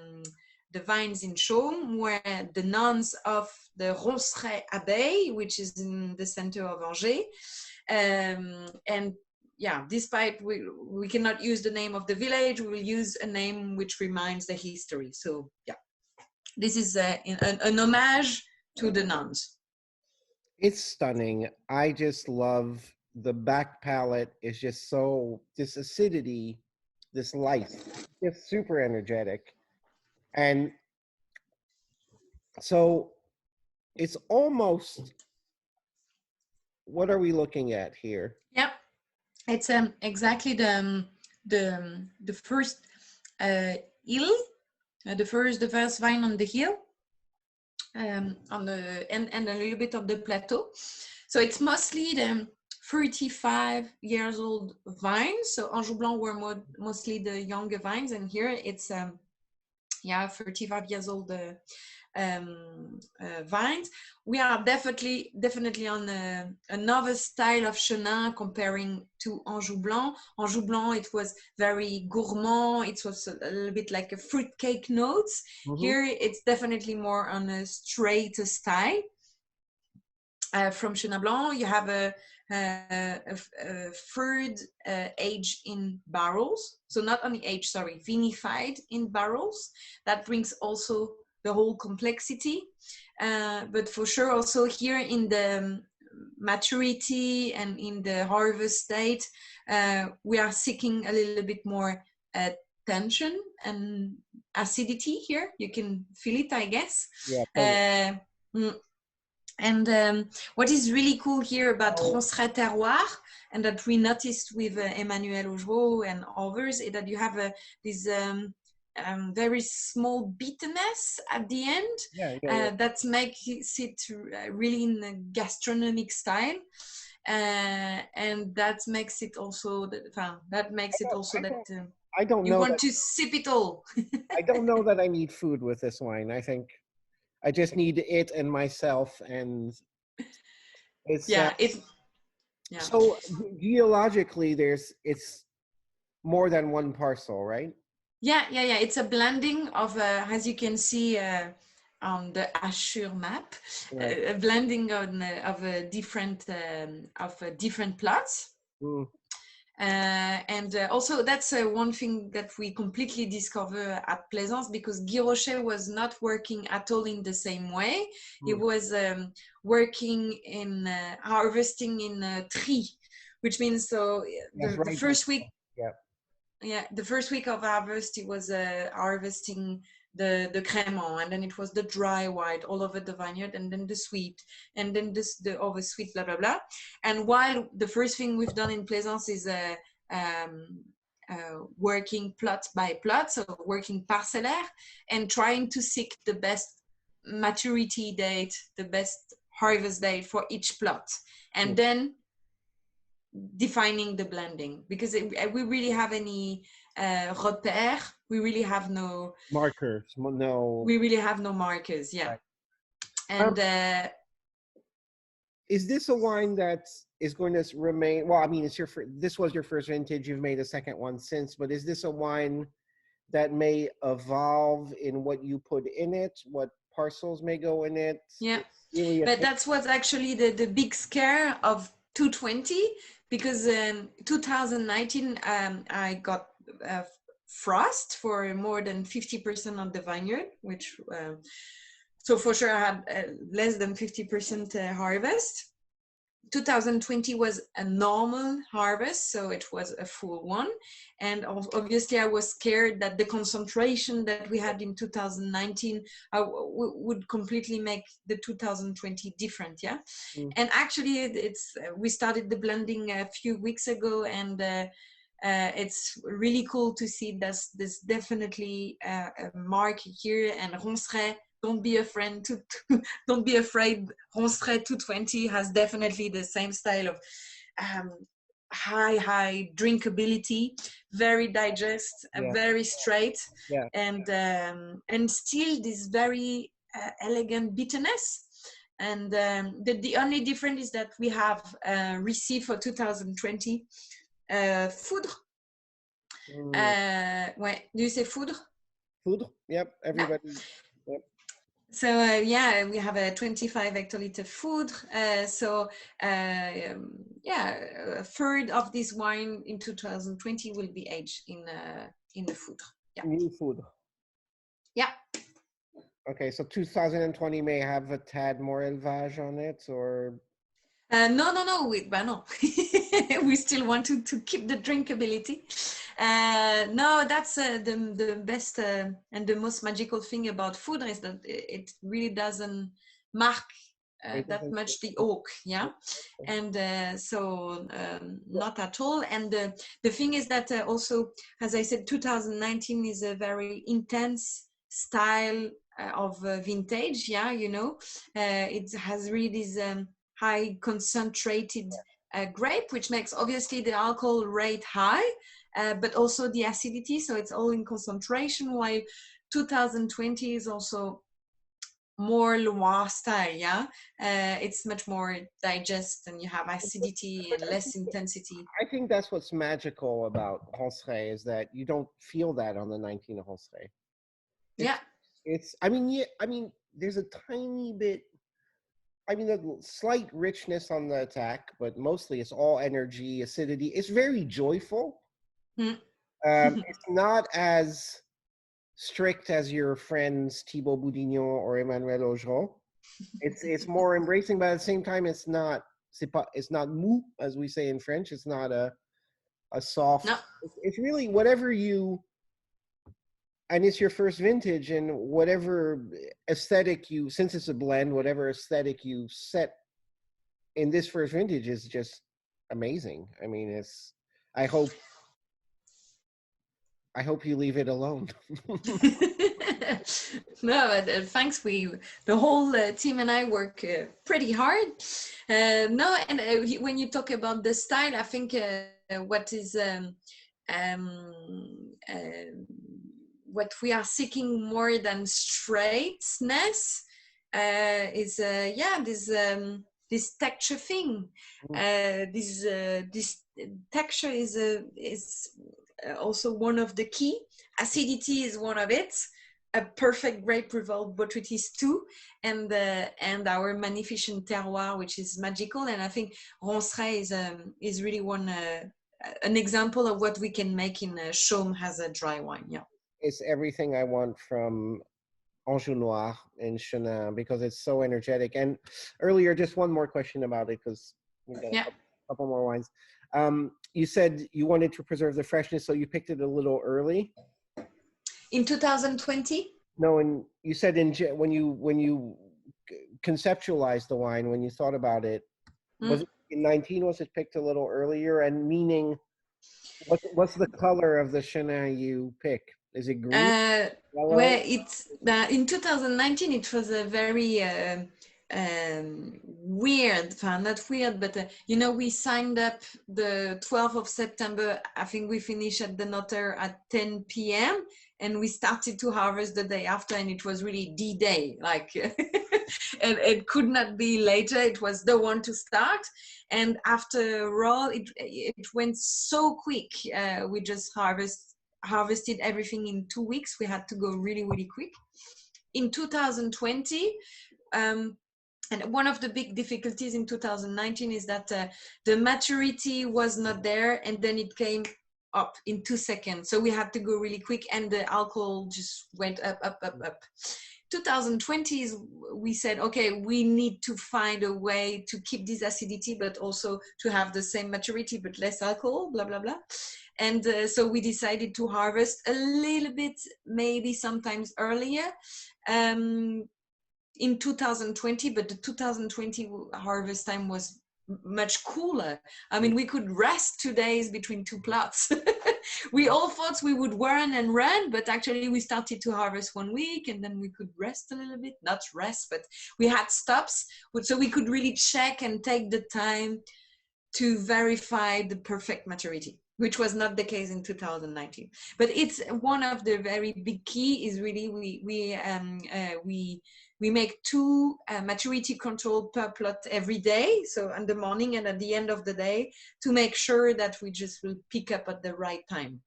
vines in Chaume were the nuns of the Ronceray Abbey, which is in the center of Angers, and yeah, despite we cannot use the name of the village, we will use a name which reminds the history. So yeah, this is an homage to the nuns. It's stunning. I just love the back palette. Is just so, this acidity, this life, it's super energetic. And so it's almost, what are we looking at here? Yeah, it's exactly the first hill, the first vine on the hill, on the and a little bit of the plateau. So it's mostly the 35 years old vines. So Anjou Blanc were mostly the younger vines, and here it's 35 years old vines. We are definitely on another style of Chenin comparing to Anjou Blanc. Anjou Blanc, it was very gourmand. It was a little bit like a fruitcake notes. Mm-hmm. Here, it's definitely more on a straight style. From Chenin Blanc, you have a third aged in barrels. So not only aged, vinified in barrels. That brings also the whole complexity, but for sure also here in the maturity and in the harvest state, we are seeking a little bit more tension and acidity here. You can feel it, I guess. Yeah. And what is really cool here about Ronceray terroir, and that we noticed with Emmanuel Augereau and others, is that you have this very small bitterness at the end. That makes it really in a gastronomic style, and that makes it also I don't know you want to sip it all. I don't know that I need food with this wine. I think I just need it and myself, and it's so geologically it's more than one parcel, right? Yeah. It's a blending of, as you can see on the Assure map, right. A blending of different plots. Mm. And also that's one thing that we completely discover at Plaisance, because Guy Rocher was not working at all in the same way. Mm. He was working in harvesting in tree, which means the first week. Yeah, the first week of harvest, it was harvesting the crémant, and then it was the dry white all over the vineyard, and then the sweet, and then the over sweet, blah blah blah. And while the first thing we've done in Plaisance is working plot by plot, so working parcellaire, and trying to seek the best maturity date, the best harvest date for each plot, and then defining the blending, because we really have any repères. We really have no markers. We really have no markers. Yeah. Right. And is this a wine that is going to remain? Well, I mean, this was your first vintage. You've made a second one since, but is this a wine that may evolve in what you put in it? What parcels may go in it? Yeah. Really, but that's what's actually the big scare of 220. Because in 2019, I got frost for more than 50% of the vineyard, which, so for sure I had less than 50% harvest. 2020 was a normal harvest, so it was a full one. And obviously I was scared that the concentration that we had in 2019 would completely make the 2020 different, yeah? Mm. And actually we started the blending a few weeks ago, and It's really cool to see there's definitely a mark here, and Ronceray, don't be afraid don't be afraid. Ronceray 220 has definitely the same style of high drinkability, very digest, Yeah. very straight, Yeah. and still this very elegant bitterness. And the only difference is that we have received for 2020 foudre. Ouais, do you say foudre? Food. Yep. Everybody. Yep. So yeah, we have a 25 hectoliter foudre. Yeah, a third of this wine in 2020 will be aged in the foudre. Yeah. New food. Yeah. Okay, so 2020 may have a tad more élevage on it, or No, no. We still want to keep the drinkability. No, that's the best and the most magical thing about food is that it really doesn't mark that much the oak, yeah, and not at all. And the thing is that also, as I said, 2019 is a very intense style of vintage, yeah, you know, it has really this high concentrated grape, which makes obviously the alcohol rate high, but also the acidity. So it's all in concentration, while 2020 is also more Loire style, yeah. It's much more digest, and you have acidity and less intensity. I think that's what's magical about Ronceray is that you don't feel that on the 19 Ronceray. Yeah. I mean, there's a tiny bit. I mean, a slight richness on the attack, but mostly it's all energy, acidity. It's very joyful. Mm. It's not as strict as your friends Thibaut Bourguignon or Emmanuel Augeron. It's more embracing, but at the same time, it's not mou, as we say in French. It's not a soft. No. It's really whatever you. And it's your first vintage, and whatever aesthetic you, since it's a blend, whatever aesthetic you set in this first vintage is just amazing. I mean, I hope you leave it alone. No, but thanks. The whole team and I work pretty hard. No, and when you talk about the style, I think what we are seeking more than straightness is this texture thing. This texture is also one of the key. Acidity is one of it. A perfect grape without botrytis too, and our magnificent terroir, which is magical. And I think Ronceray is really an example of what we can make in Chaume as a dry wine. Yeah, it's everything I want from Anjou Noir and Chenin because it's so energetic. And earlier, just one more question about it because we got a couple more wines. You said you wanted to preserve the freshness, so you picked it a little early. In 2020? No, and you said when you conceptualized the wine, when you thought about it, was it in 19? Was it picked a little earlier? And meaning, what's the color of the Chenin you pick? Is it green? Well, it's in 2019. It was a very weird, not weird, but you know, we signed up the 12th of September. I think we finished at the Notaire at 10 p.m. and we started to harvest the day after, and it was really D-Day, like, and it could not be later. It was the one to start, and after all, it went so quick. We just harvested everything in 2 weeks. We had to go really, really quick. In 2020, and one of the big difficulties in 2019 is that the maturity was not there, and then it came up in 2 seconds. So we had to go really quick, and the alcohol just went up. 2020 is, we said, okay, we need to find a way to keep this acidity, but also to have the same maturity, but less alcohol, blah, blah, blah. And so we decided to harvest a little bit, maybe sometimes earlier, in 2020, but the 2020 harvest time was much cooler. I mean, we could rest 2 days between two plots. We all thought we would run, but actually we started to harvest 1 week and then we could rest a little bit, not rest, but we had stops. So we could really check and take the time to verify the perfect maturity, which was not the case in 2019. But it's one of the very big key is really we make 2 maturity control per plot every day. So in the morning and at the end of the day, to make sure that we just will pick up at the right time,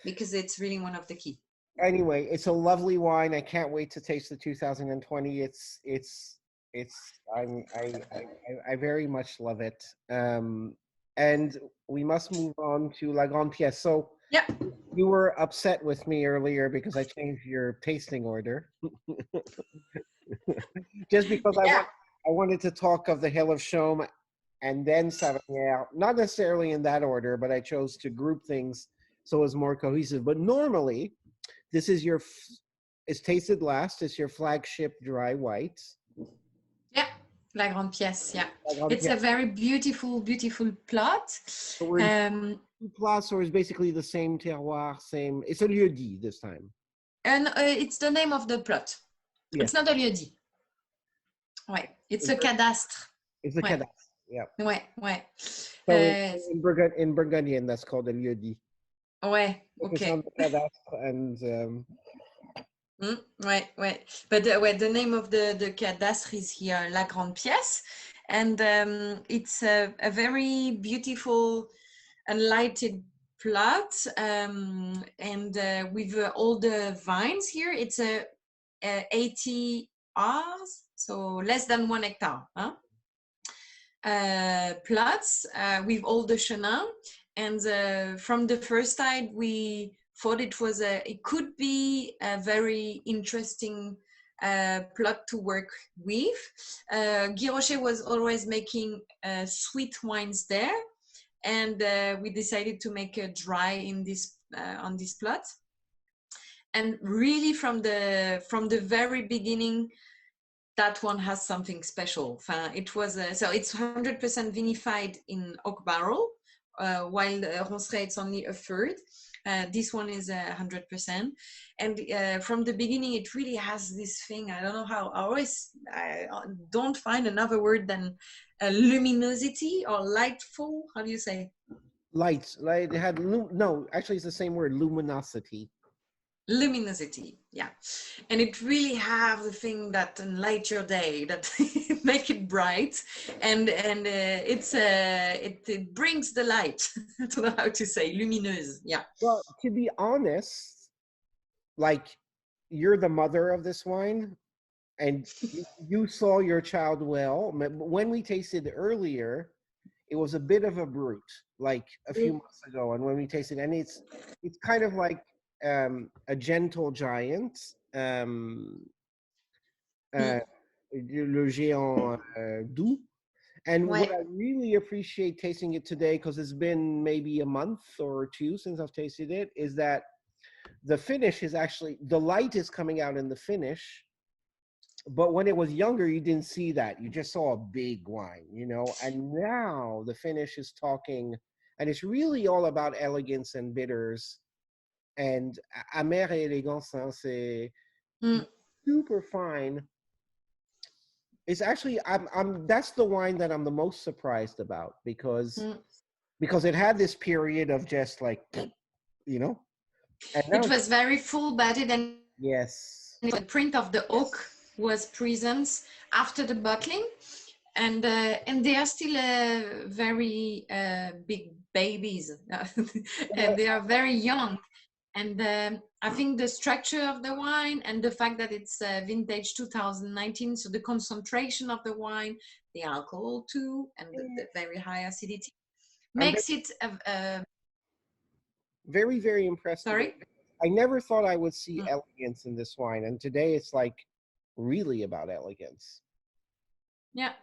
because it's really one of the key. Anyway, it's a lovely wine. I can't wait to taste the 2020. I very much love it. And we must move on to La Grande Pièce. So yeah, you were upset with me earlier because I changed your tasting order. Just because I wanted to talk of the Hill of Chaume and then Savennières, not necessarily in that order, but I chose to group things so it was more cohesive. But normally, this is it's tasted last. It's your flagship dry white. Yeah, La Grande Pièce. Yeah, it's Pièce. a very beautiful, beautiful plot. So we're in 2 plots, or it's basically the same terroir, same. It's a lieu-dit this time. And it's the name of the plot. Yes. It's not a lieu-dit. Ouais, it's a cadastre. It's a cadastre. Yeah. Ouais, ouais. So in Burgundian, that's called a lieu-dit. Ouais, okay. On the cadastre and. Ouais, ouais. But the name of the cadastre is here La Grande Pièce, and it's a very beautiful and lighted plot, and with all the vines here. It's a 80 Rs, so less than 1 hectare. Huh? Plots with all the chenin, and from the first side we thought it could be a very interesting plot to work with. Guy Rocher was always making sweet wines there, and we decided to make a dry in this on this plot. And really, from the very beginning, that one has something special. It was so it's 100% vinified in oak barrel, while Ronceray it's only a third. This one is 100%, and from the beginning it really has this thing. I don't know how. I don't find another word than luminosity or lightful. How do you say? Light. It had no. Actually, it's the same word, luminosity. Luminosity, yeah, and it really have the thing that enlight your day, that make it bright, and it brings the light. I don't know how to say lumineuse. Yeah. Well, to be honest, like you're the mother of this wine, and you saw your child well. When we tasted earlier, it was a bit of a brute, like a few months ago, and when we tasted, and it's kind of like. A gentle giant, le géant doux. And what I really appreciate tasting it today, because it's been maybe a month or 2 since I've tasted it, is that the finish is actually, the light is coming out in the finish, but when it was younger, you didn't see that. You just saw a big wine, you know, and now the finish is talking, and it's really all about elegance and bitters. And Amer et Élégance, c'est super fine. It's actually that's the wine that I'm the most surprised about, because it had this period of just like, you know, and it was very full-bodied, and yes, the print of the oak was present after the bottling, and they are still very big babies, and they are very young. And I think the structure of the wine and the fact that it's vintage 2019, so the concentration of the wine, the alcohol too, and the very high acidity makes it very, very impressive. Sorry? I never thought I would see elegance in this wine, and today it's like really about elegance. Yeah.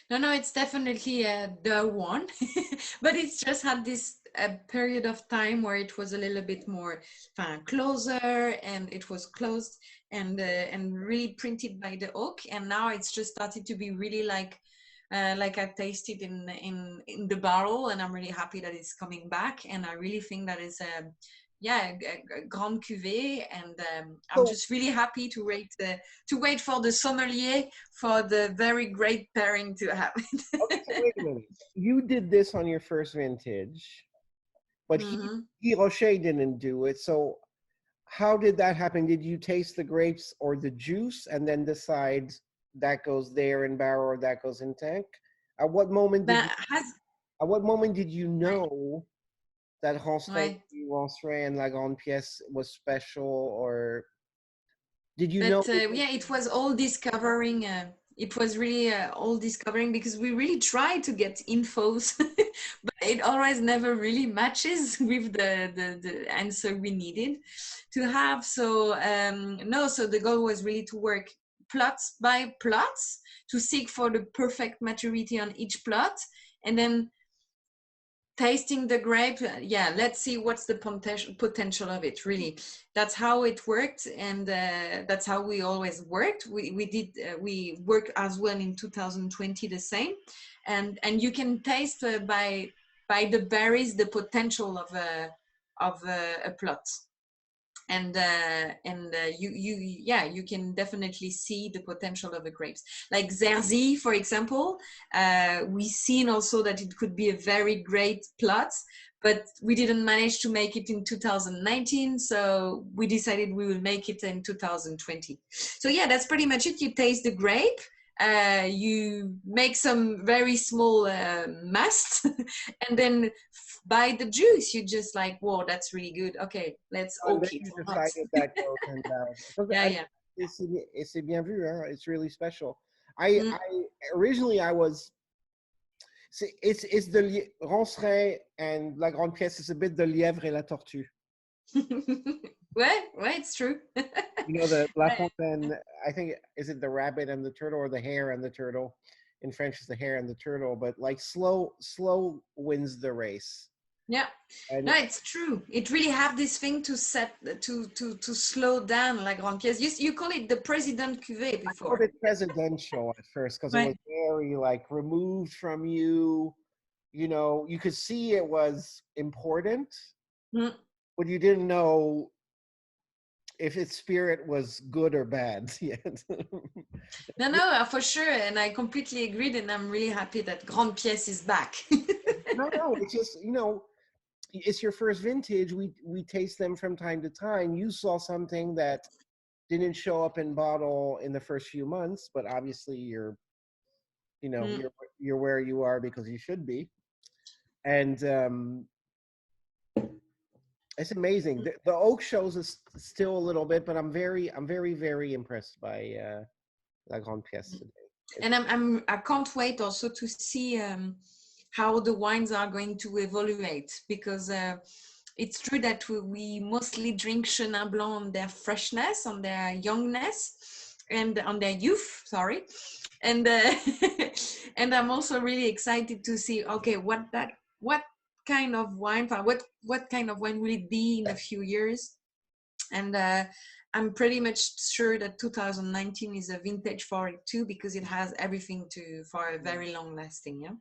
No, it's definitely the one, but it's just had this period of time where it was a little bit more closer, and it was closed and really printed by the oak, and now it's just started to be really like like I tasted in the barrel, and I'm really happy that it's coming back. And I really think that is a grande cuvée, and I'm So, just really happy to wait for the sommelier for the very great pairing to happen. okay, so wait a minute. You did this on your first vintage, but Mm-hmm. Rocher didn't do it. So how did that happen? Did you taste the grapes or the juice and then decide that goes there in barrel or that goes in tank? At what moment did you That has, at what moment did you know that ouais. Ronceray and La Grande Pièce was special, or did you know? But yeah, it was all discovering. It was really all discovering, because we really try to get infos, but it always never really matches with the answer we needed to have. So no, so the goal was really to work plots by plots to seek for the perfect maturity on each plot, and then tasting the grape. Yeah, let's see what's the potential of it, really. That's how it worked, and that's how we always worked. We work as well in 2020 the same, and you can taste by the berries the potential of a plot. And you can definitely see the potential of the grapes, like Zerzy, for example. We've seen also that it could be a very great plot, but we didn't manage to make it in 2019, so we decided we will make it in 2020. So yeah, that's pretty much it. You taste the grape, you make some very small mast, and then by the juice, you just like, whoa, that's really good. Okay, let's And then oak it. you decided that goes in barrel. Yeah, yeah. C'est bien vu, hein? It's really special. I Mm. originally I was. It's the Ronceray and La Grande Pièce. It's a bit the lièvre et la tortue. Ouais, ouais, it's true. You know, the La Ouais. Fontaine, I think, is it the rabbit and the turtle, or the hare and the turtle? In French, it's the hare and the turtle, but like slow wins the race. Yeah, And no, it's true. It really have this thing to set to slow down, like Grande Pièce. You call it the president cuvée I called before. it presidential at first because it was Right. very like removed from you. You know, you could see it was important, Mm. but you didn't know if its spirit was good or bad yet. No, no, for sure, and I completely agreed, and I'm really happy that Grande Pièce is back. No, it's just, you know, it's your first vintage. We taste them from time to time. You saw something that didn't show up in bottle in the first few months, but obviously you're, you know, Mm. you're where you are because you should be. And it's amazing. The oak shows us still a little bit, but I'm very very impressed by La Grande Pièce today. And I can't wait also to see how the wines are going to evaluate, because it's true that we mostly drink Chenin Blanc on their freshness, on their youngness, and on their youth. Sorry, and and I'm also really excited to see, okay, what kind of wine, what kind of wine will it be in a few years, and I'm pretty much sure that 2019 is a vintage for it too, because it has everything for a very long lasting. Yeah.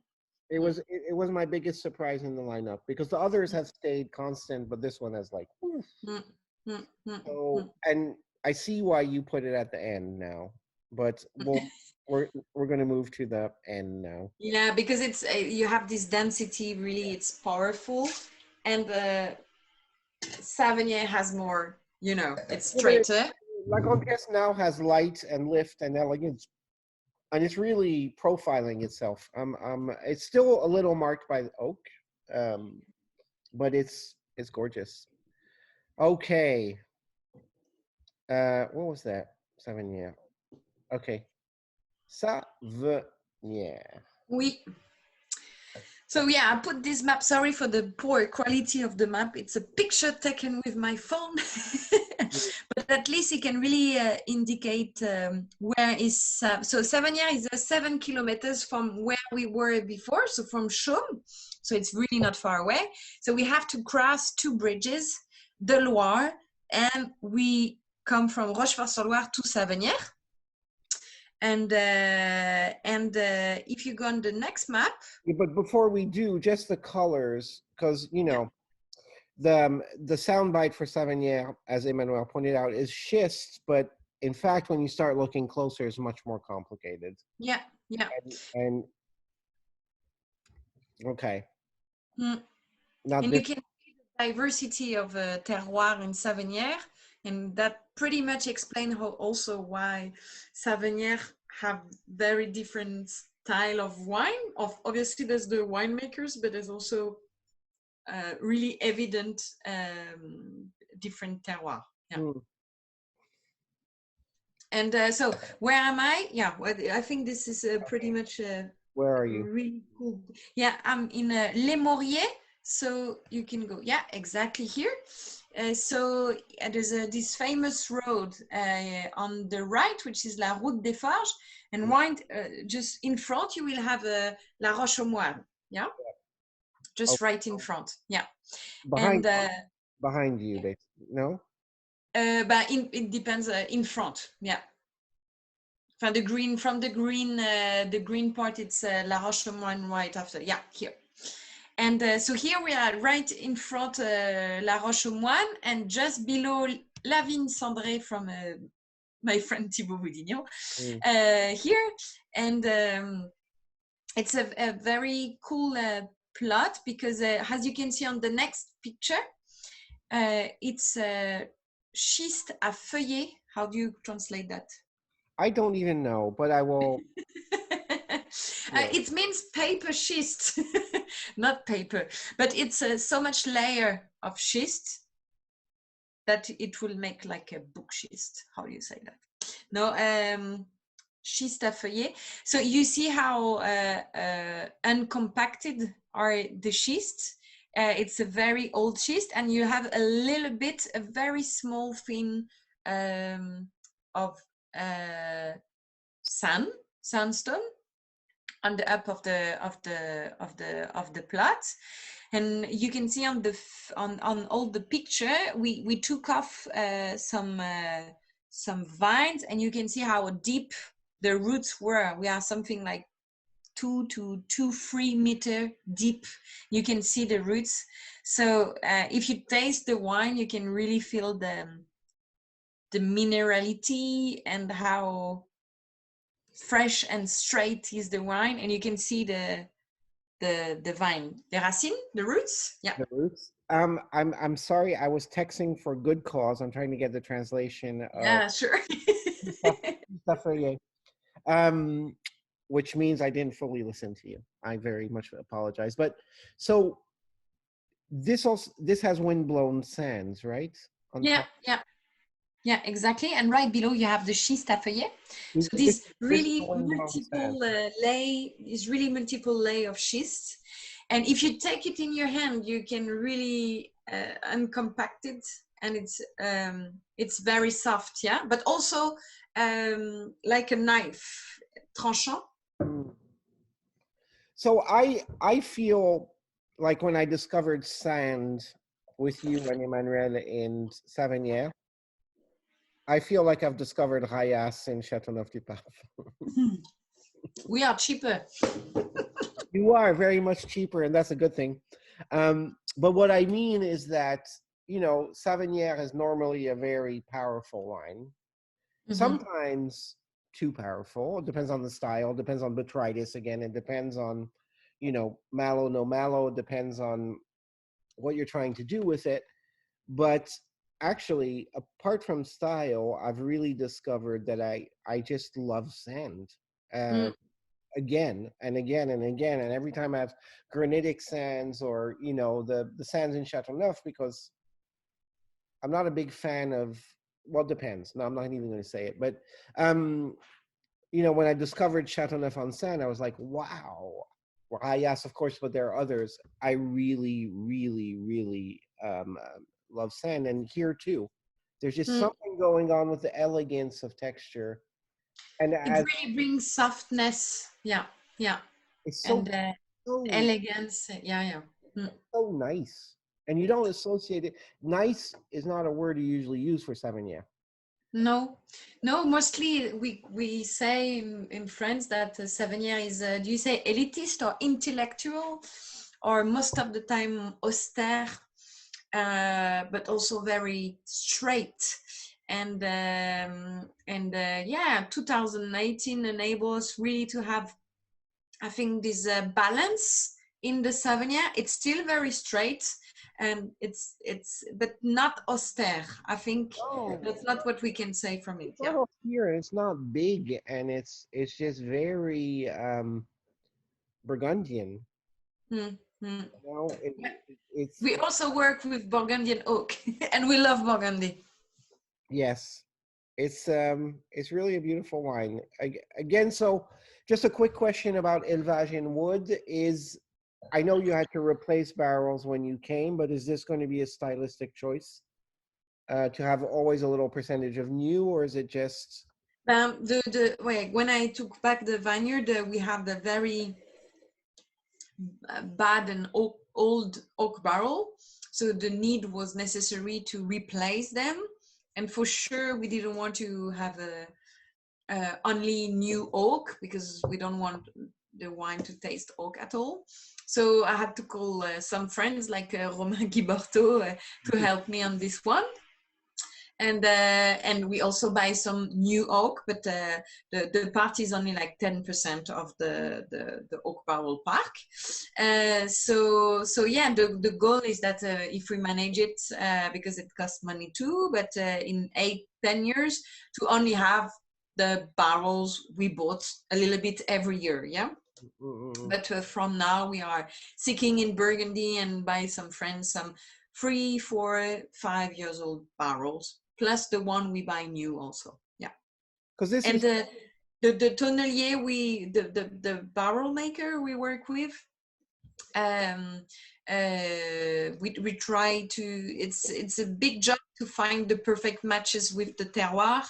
It was my biggest surprise in the lineup because the others have stayed constant, but this one has like. Mm, mm, mm, So, mm. and I see why you put it at the end now, but we're gonna move to the end now. Yeah, because it's you have this density. Really, it's powerful, and Savennières has more. You know, it's Yeah, but straighter. La Grande Pièce now has light and lift and elegance, and it's really profiling itself. It's still a little marked by the oak, um, but it's gorgeous. Okay, what was that? Savennière. Okay, Savennière. Oui. So yeah, I put this map. Sorry for the poor quality of the map. It's a picture taken with my phone, but at least it can really indicate where is. So Savennières is 7 kilometers from where we were before, so from Chaume. So it's really not far away. So we have to cross 2 bridges, the Loire, and we come from Rochefort-sur-Loire to Savennières. And if you go on the next map, Yeah, but before we do, just the colors, because you yeah, know the soundbite for Savennières, as Emmanuel pointed out, is schist, but in fact, when you start looking closer, it's much more complicated. yeah, yeah. And okay, Mm. now And you this. can see the diversity of terroir in Savennières, and that pretty much explains how also why Savennières have very different style of wine. Obviously, there's the winemakers, but there's also really evident different terroir. Yeah. And so where am I? Yeah, well, I think this is pretty much Where are you? really cool. Yeah, I'm in Les Mauriers, so you can go. Yeah, exactly here. So there's this famous road on the right, which is La Route des Forges, and wine just in front you will have La Roche-aux-Moines. Yeah, just right in front. Yeah, Behind and behind you, basically. No. but it depends in front. Yeah. From the green part, it's La Roche-aux-Moines right after. Yeah, here. And so here we are right in front La Roche-aux-Moines, and just below La Vigne Cendrée from my friend Thibaut Boudignon here. And it's a very cool plot because as you can see on the next picture, it's schiste à feuillet. How do you translate that? I don't even know, but I will. It means paper schist, not paper, but it's so much layer of schist that it will make like a book schist. How do you say that? No, schiste à feuillet. So you see how uncompacted are the schists. It's a very old schist, and you have a little bit, a very small thin of sandstone on the up of the plot. And you can see on all the picture we took off some vines, and you can see how deep the roots were. We are something like 2 to 3 meter deep. You can see the roots. So if you taste the wine, you can really feel the minerality and how fresh and straight is the wine, and you can see the vine, the racine, the roots. Yeah. The roots. I'm sorry. I was texting for good cause. I'm trying to get the translation of. Yeah, sure. Which means I didn't fully listen to you. I very much apologize. But so this has windblown sands, right? Yeah, yeah. Yeah, exactly. And right below you have the schiste à feuillet. So this really multiple lay of schist. And if you take it in your hand, you can really uncompact it, and it's very soft, yeah. But also like a knife, tranchant. So I feel like when I discovered sand with you and Emmanuel in Savennières, I feel like I've discovered Rayas in Châteauneuf-du-Pape. We are cheaper. You are very much cheaper, and that's a good thing. But what I mean is that, you know, Savennières is normally a very powerful wine. Sometimes too powerful. It depends on the style, depends on botrytis again. It depends on, you know, mallow, no mallow. It depends on what you're trying to do with it. But actually, apart from style, I've really discovered that I just love sand. Again and again and again, and every time I have granitic sands, or you know, the sands in Châteauneuf, because I'm not a big fan of, well, it depends. No, I'm not even going to say it, but you know, when I discovered Châteauneuf-en-Seine, I was like, wow. Well, yes, of course, but there are others. I really, really, really love sand, and here too, there's just something going on with the elegance of texture, and it really brings softness. Yeah, yeah. It's so, and so elegance. Yeah, yeah. So nice, and you don't associate it. Nice is not a word you usually use for Savennières. No, no. Mostly, we say in France that Savennières is, do you say elitist or intellectual, or most of the time austere, but also very straight. Yeah, 2018 enables us really to have, I think, this balance in the Savennières. It's still very straight, and it's but not austere. I think Oh, that's not what we can say from it. it's Yeah. not up here. It's not big, and it's just very Burgundian. Mm, mm. You know, Yeah. it's We also work with Burgundian oak, and we love Burgundy. yes, it's really a beautiful wine. Again, so just a quick question about élevage in wood is, I know you had to replace barrels when you came, but is this going to be a stylistic choice to have always a little percentage of new, or is it just? Wait, when I took back the vineyard, we have the very bad and old oak barrel, so the need was necessary to replace them, and for sure we didn't want to have a only new oak because we don't want the wine to taste oak at all. So I had to call some friends like Romain Guiberto to help me on this one. And we also buy some new oak, but the part is only like 10% of the oak barrel park. So yeah, the goal is that if we manage it, because it costs money too, but in 8-10 years to only have the barrels we bought a little bit every year. Yeah. But from now we are seeking in Burgundy and by some friends some 3, 4, 5 years old barrels plus the one we buy new also. Yeah. Because this And is the tonnelier, the barrel maker we work with, we try to, it's a big job to find the perfect matches with the terroir.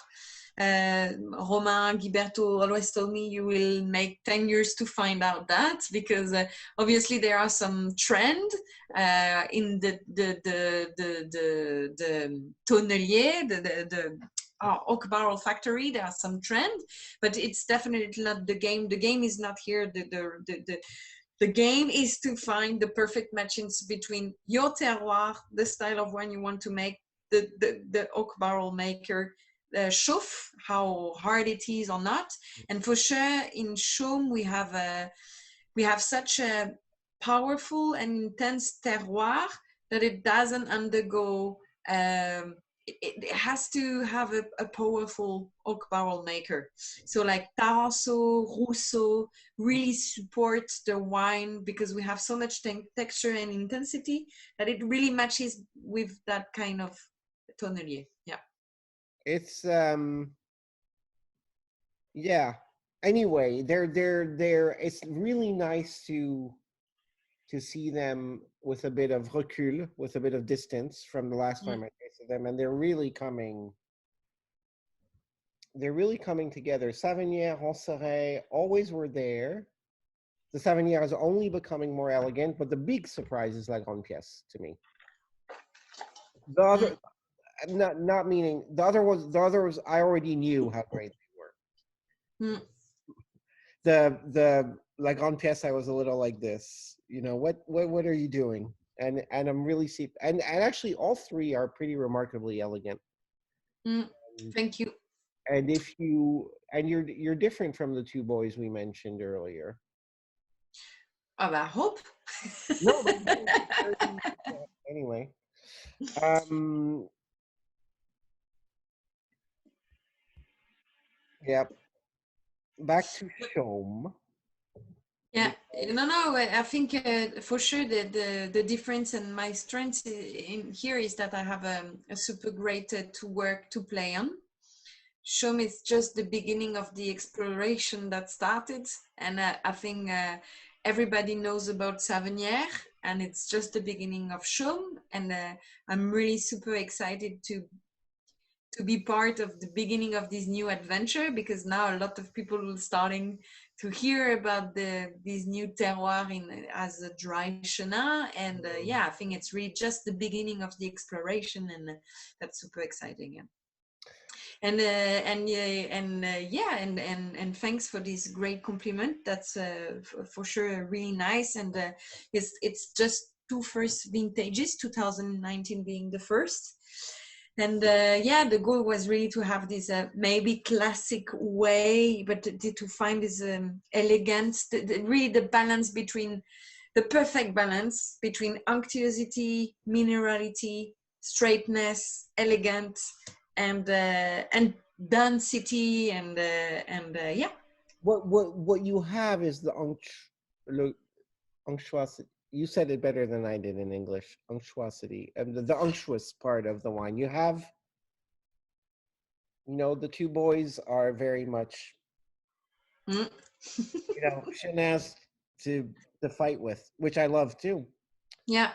Romain Guiberto always told me you will make 10 years to find out that, because obviously there are some trend in the tonnelier, the oak barrel factory. There are some trend, but it's definitely not the game. The game is not here. The game is to find the perfect matchings between your terroir, the style of wine you want to make, the oak barrel maker, chauffe, how hard it is or not. And for sure, in Chaume, we have such a powerful and intense terroir that it doesn't undergo. It has to have a powerful oak barrel maker. So like Taranto, Rousseau really supports the wine because we have so much texture and intensity that it really matches with that kind of tonnelier. Yeah. it's yeah. Anyway, they're it's really nice to see them with a bit of recul, with a bit of distance from the last time I tasted them, and they're really coming together. Savennières, Ronceray always were there. The Savennières is only becoming more elegant, but the big surprise is like Grande Pièce to me. The other, not meaning the other was I already knew how great they were. Mm. The like Grande Pièce, I was a little like this, you know, what are you doing? And I'm really and actually all three are pretty remarkably elegant. Thank you. And if you and you're different from the two boys we mentioned earlier. Oh, I hope. No, but anyway. Yep. Back to Chaume. Yeah, no, I think for sure the difference and my strength in here is that I have a super great to play on. Chaume is just the beginning of the exploration that started, and I think everybody knows about Savennières, and it's just the beginning of Chaume, and I'm really super excited to be part of the beginning of this new adventure, because now a lot of people are starting to hear about these new terroir as a dry chenin, and yeah, I think it's really just the beginning of the exploration, and that's super exciting. Yeah. And thanks for this great compliment. That's for sure really nice. And it's just two first vintages, 2019 being the first. And the goal was really to have this maybe classic way, but to find this elegance, really the balance between the perfect balance between unctuosity, minerality, straightness, elegance, and density, and yeah. What you have is the unctuosity. You said it better than I did in English. Unctuosity, and the unctuous part of the wine. You have, the two boys are very much, shenanigans to fight with, which I love too. Yeah.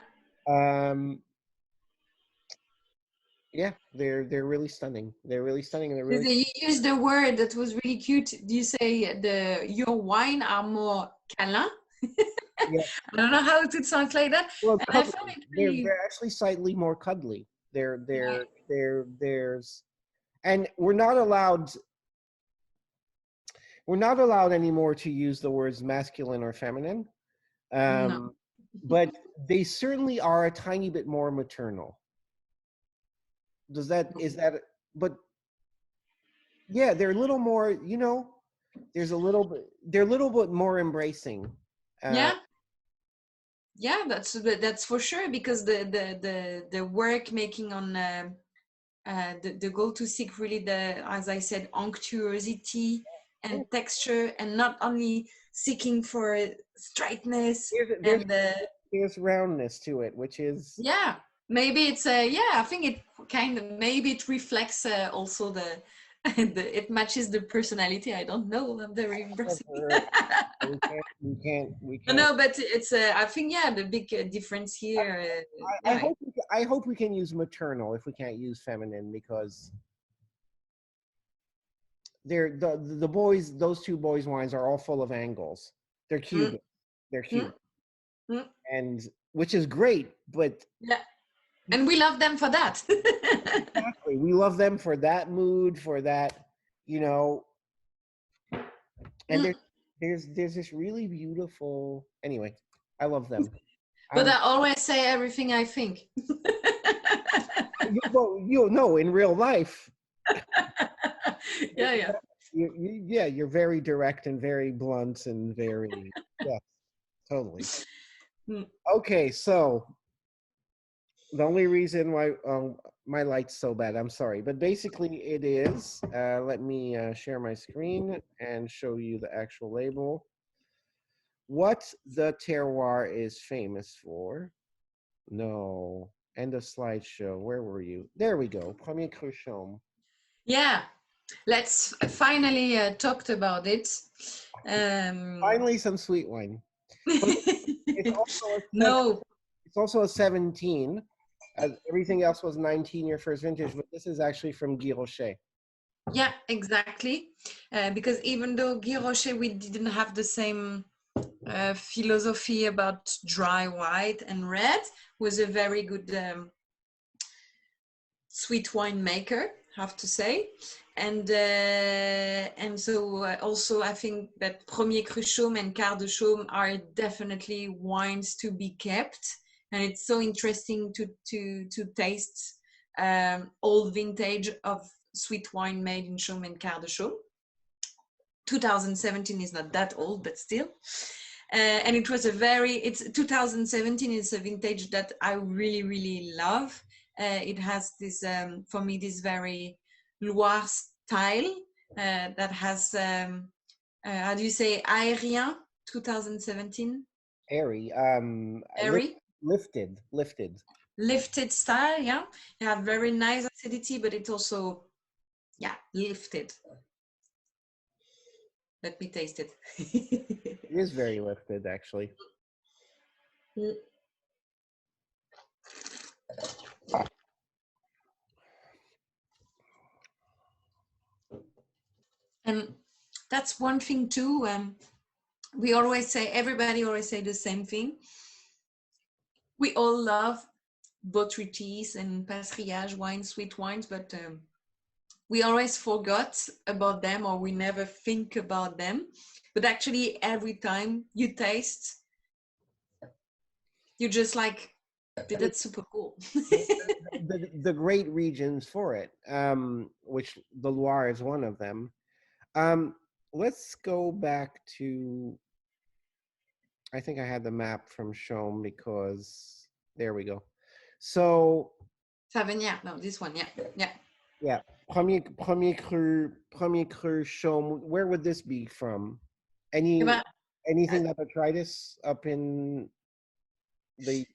Yeah, they're really stunning. They're really stunning, and they're really. You used the word that was really cute. Do you say your wine are more câlin? Yeah. I don't know how to translate that. Well, and I found it really... they're actually slightly more cuddly. There's, and we're not allowed anymore to use the words masculine or feminine. No. But they certainly are a tiny bit more maternal. But yeah, they're a little more, they're a little bit more embracing. Yeah, that's for sure, because the work making on the goal to seek really as I said, unctuosity and texture, and not only seeking for straightness. There's roundness to it, which is maybe it's I think it kind of, maybe it reflects also it matches the personality. I don't know. I'm very impressive. we can't. No, but it's I think the big difference here. I hope we can use maternal if we can't use feminine, because they're the boys. Those two boys' wines are all full of angles. They're Cuban. They're Cuban, and which is great. But and we love them for that. Exactly, we love them for that mood, for that, And there's this really beautiful. Anyway, I love them. But I always say everything I think. You'll know in real life. Yeah. You're very direct and very blunt and very totally. Okay, so the only reason why my light's so bad, I'm sorry, but basically it is. Let me share my screen and show you the actual label. What the terroir is famous for. No, end of slideshow. Where were you? There we go. Premier Cru Chaume. Yeah, let's finally talked about it. Finally, some sweet wine. It's also a 17. Everything else was 19, your first vintage, but this is actually from Guy Rocher. Yeah, exactly. Because even though Guy Rocher, we didn't have the same philosophy about dry white and red, was a very good sweet wine maker, have to say. And so also I think that Premier Cru Chaume and Quarts de Chaume are definitely wines to be kept. And it's so interesting to taste old vintage of sweet wine made in Chaume and Quarts de Chaume. 2017 is not that old, but still. And it was 2017 is a vintage that I really, really love. It has this, for me, this very Loire style that has, how do you say, aérien, 2017? Airy. Airy? Lifted style, yeah. You have very nice acidity, but it's also, lifted. Let me taste it. It is very lifted, actually. And that's one thing too. Everybody always say the same thing. We all love botrytis and passerillage wines, sweet wines, but we always forgot about them, or we never think about them. But actually, every time you taste, you're just like, that's super cool. The great regions for it, which the Loire is one of them. Let's go back to, I think I had the map from Chaume because there we go. So Savennières, no, this one, yeah, yeah. yeah, premier cru Chaume. Where would this be from? Anything that detritus up in the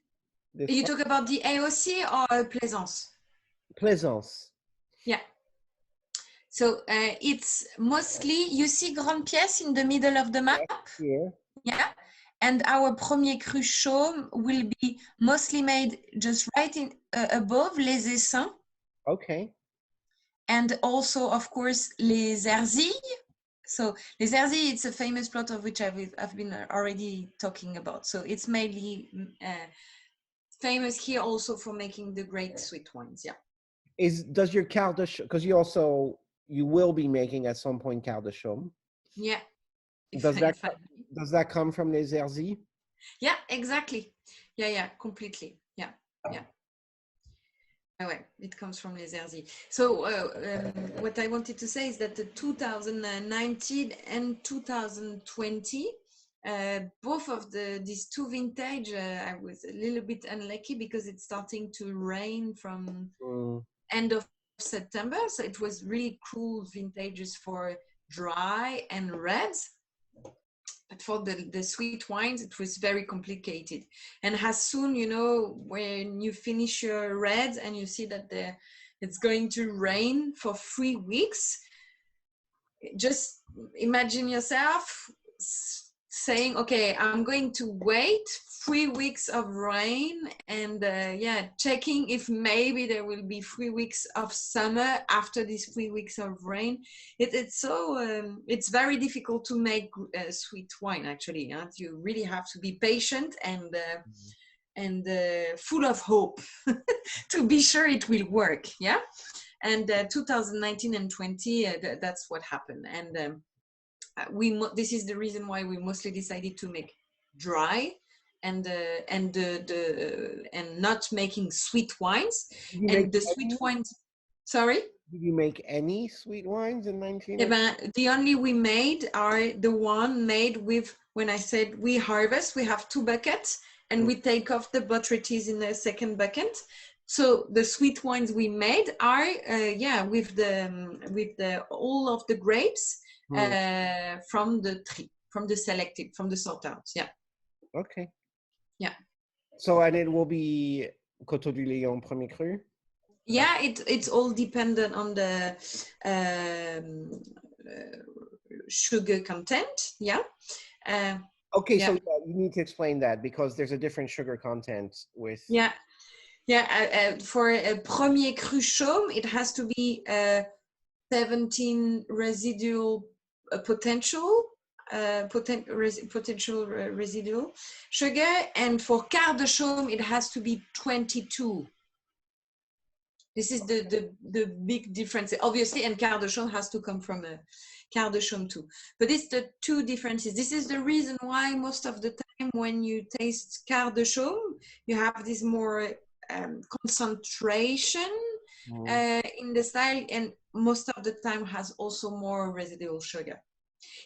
this You part? talk about the AOC or Plaisance? Plaisance. Yeah. So it's mostly, you see Grande Pièce in the middle of the map? Here. Yeah. And our premier cru Chaume will be mostly made just right in above Les Essaims. Okay. And also, of course, Les Herzilles. So Les Herzilles, it's a famous plot of which I've been already talking about. So it's mainly famous here also for making the great sweet wines. Yeah. Does your Quarts de Chaume, because you will be making at some point Quarts de Chaume. Yeah. Does that come from Les Herzilles? Yeah, exactly. Yeah, completely. Yeah. Oh, well, it comes from Les Herzilles. So what I wanted to say is that the 2019 and 2020, both of these two vintage, I was a little bit unlucky because it's starting to rain from end of September. So it was really cool vintages for dry and reds. But for the sweet wines, it was very complicated. And as soon, when you finish your reds and you see that it's going to rain for 3 weeks, just imagine yourself saying, okay, I'm going to wait 3 weeks of rain and checking if maybe there will be 3 weeks of summer after these 3 weeks of rain. It's very difficult to make sweet wine, actually. You really have to be patient and full of hope to be sure it will work. Yeah. And 2019 and 20, that's what happened. And this is the reason why we mostly decided to make dry and not making sweet wines. And the sweet wines, sorry? Did you make any sweet wines in 19? The only we made are the one made with, when I said we harvest, we have 2 buckets and we take off the botrytis in the second bucket. So the sweet wines we made are with the all of the grapes from the tree, from the selected, from the sort outs. Yeah. Okay. Yeah. So and it will be Coteaux-du-Layon premier cru? Yeah, it's all dependent on the sugar content. Yeah. Okay, so you need to explain that because there's a different sugar content with. Yeah. For a premier cru Chaume, it has to be 17 residual potential residual sugar, and for Quarts de Chaume, it has to be 22. This is the big difference, obviously, and Quarts de Chaume has to come from a Quarts de Chaume too. But it's the two differences. This is the reason why most of the time when you taste Quarts de Chaume, you have this more concentration in the style, and most of the time has also more residual sugar.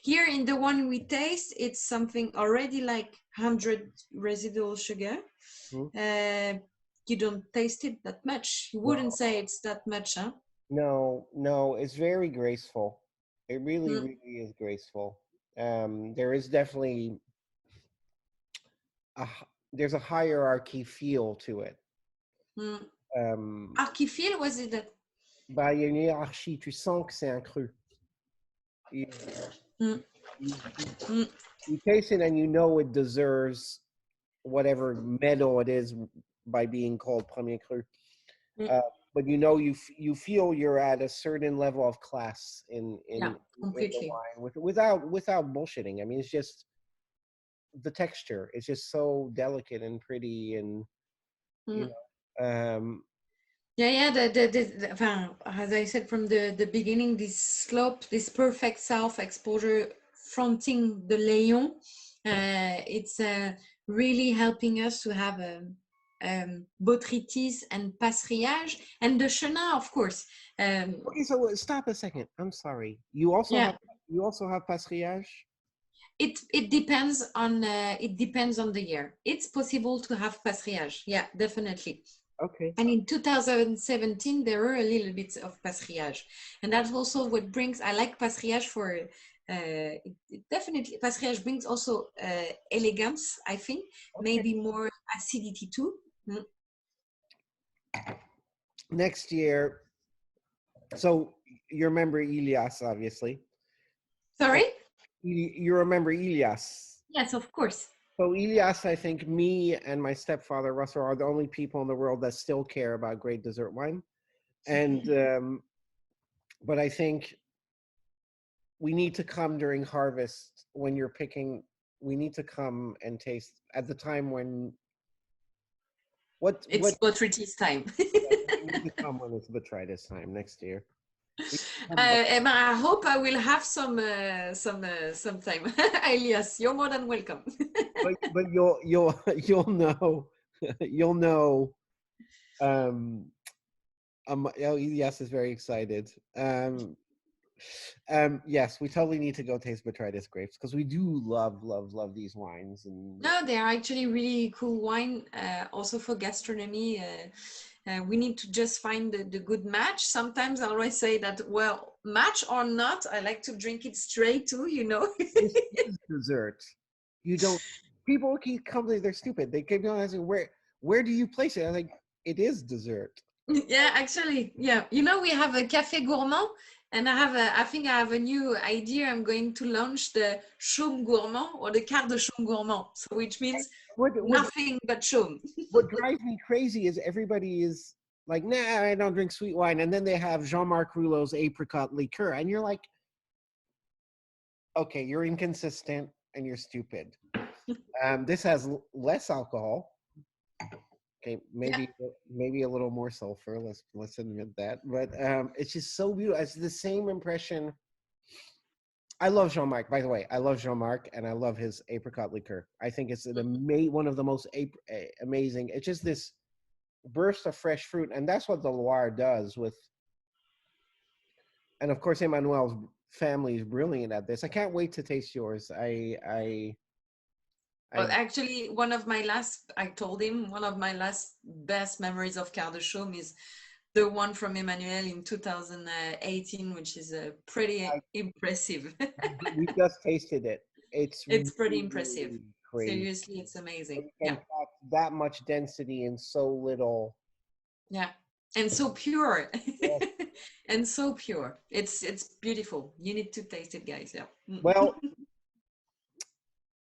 Here in the one we taste, it's something already like 100 residual sugar. You don't taste it that much. You wouldn't say it's that much, huh? No, it's very graceful. It really, really is graceful. There is definitely there's a hierarchy feel to it. Hierarchy feel, was it that? Bah, il y a une hiérarchie. Tu sens que c'est un cru. You taste it and you know it deserves whatever medal it is by being called premier cru. But you feel you're at a certain level of class in the wine without bullshitting. I mean, it's just the texture. It's just so delicate and pretty, and Yeah. As I said from the beginning, this slope, this perfect south exposure fronting the Layon, it's really helping us to have botrytis and passerillage, and the chenin, of course. Okay, so stop a second. I'm sorry. Yeah, You also have passerillage? it depends on the year. It's possible to have passerillage. Yeah, definitely. Okay. And in 2017, there were a little bit of passerillage. And that's also what brings, I like passerillage for, definitely, passerillage brings also elegance, I think, Okay. maybe more acidity too. Mm. Next year, so you remember Ilias, obviously. And Sorry? you remember Ilias. Yes, of course. So Ilias, I think me and my stepfather Russell are the only people in the world that still care about great dessert wine. And but I think we need to come during harvest when you're picking. We need to come and taste at the time when what It's botrytis time. we need to come when it's botrytis time next year. We come, Emma, I hope I will have some time. Elias, you're more than welcome. but you'll know you'll know. Um, oh, yes, is very excited. Yes, we totally need to go taste botrytis grapes because we do love these wines and No, they are actually really cool wine, also for gastronomy. We need to just find the good match. Sometimes I always say that, well, match or not, I like to drink it straight too, you know. this is dessert. You don't. People keep coming. They're stupid. They keep on asking where do you place it? I'm like, it is dessert. Yeah, actually, yeah. You know, we have a café gourmand, and I think I have a new idea. I'm going to launch the Chaume gourmand or the Quarts de Chaume gourmand, so which means What what nothing but Chaume. what drives me crazy is everybody is like, nah, I don't drink sweet wine, and then they have Jean-Marc Rouleau's apricot liqueur, and you're like, okay, you're inconsistent and you're stupid. This has less alcohol. Okay, Yeah, maybe a little more sulfur. Let's admit that. But it's just so beautiful. It's the same impression. I love Jean-Marc, by the way. I love Jean-Marc, and I love his apricot liqueur. I think it's one of the most amazing. It's just this burst of fresh fruit, and that's what the Loire does with. And of course, Emmanuel's family is brilliant at this. I can't wait to taste yours. well, I actually, I told him one of my last best memories of Quarts de Chaume is the one from Emmanuel in 2018, which is pretty I impressive. we just tasted it. It's It's pretty impressive. really crazy. Seriously, it's amazing. You Yeah, can pack that much density in so little. yeah, and so pure, Yes. and so pure. It's beautiful. You need to taste it, guys. Yeah. Well,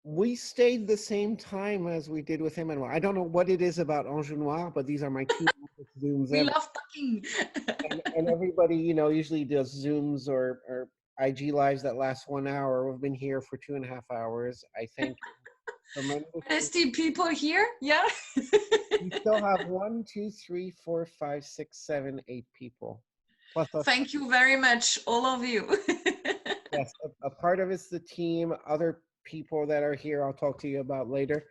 we stayed the same time as we did with Emmanuel. I don't know what it is about Anjou Noir, but these are my two longest Zooms We ever. love talking. And everybody, usually does Zooms or IG lives that last 1 hour. We've been here for 2.5 hours. I think tremendously. Nasty people here. Yeah. We still have 1, 2, 3, 4, 5, 6, 7, 8 people. Plus us. Thank you very much, all of you. Yes, a part of it's the team. Other people that are here, I'll talk to you about later.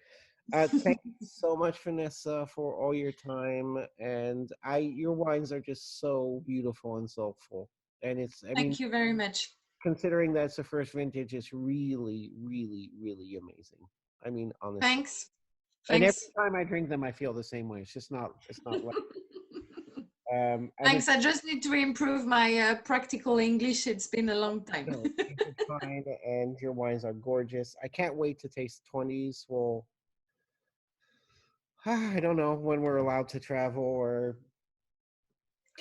Thank you so much, Vanessa, for all your time. And your wines are just so beautiful and soulful. And I mean, Thank you very much. considering that's the first vintage, it's really, really, really amazing. I mean, honestly. Thanks. And every Thanks. time I drink them, I feel the same way. It's not like, and Thanks. I just need to improve my practical English. It's been a long time. no, it's fine. And your wines are gorgeous. I can't wait to taste 20s. Well, I don't know when we're allowed to travel or.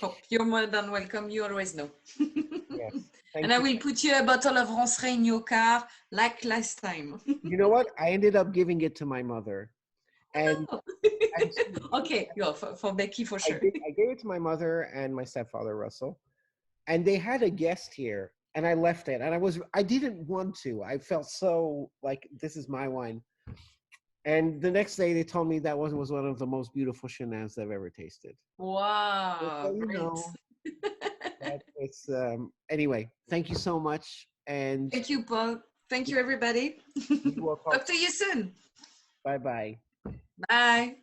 Oh, you're more than welcome. You always know. Yes, And thank I you. will put you a bottle of Ronceray in your car like last time. You know what? I ended up giving it to my mother, and and Okay, yeah, for Becky for sure. I gave it to my mother and my stepfather Russell, and they had a guest here, and I left it, and I didn't want to. I felt so like this is my wine, And the next day they told me that was one of the most beautiful Chenin they've ever tasted. Just so Wow, you great. know, that it's anyway, thank you so much. And Thank you, Paul. Thank you, everybody. we will Talk to you soon. bye bye. Bye.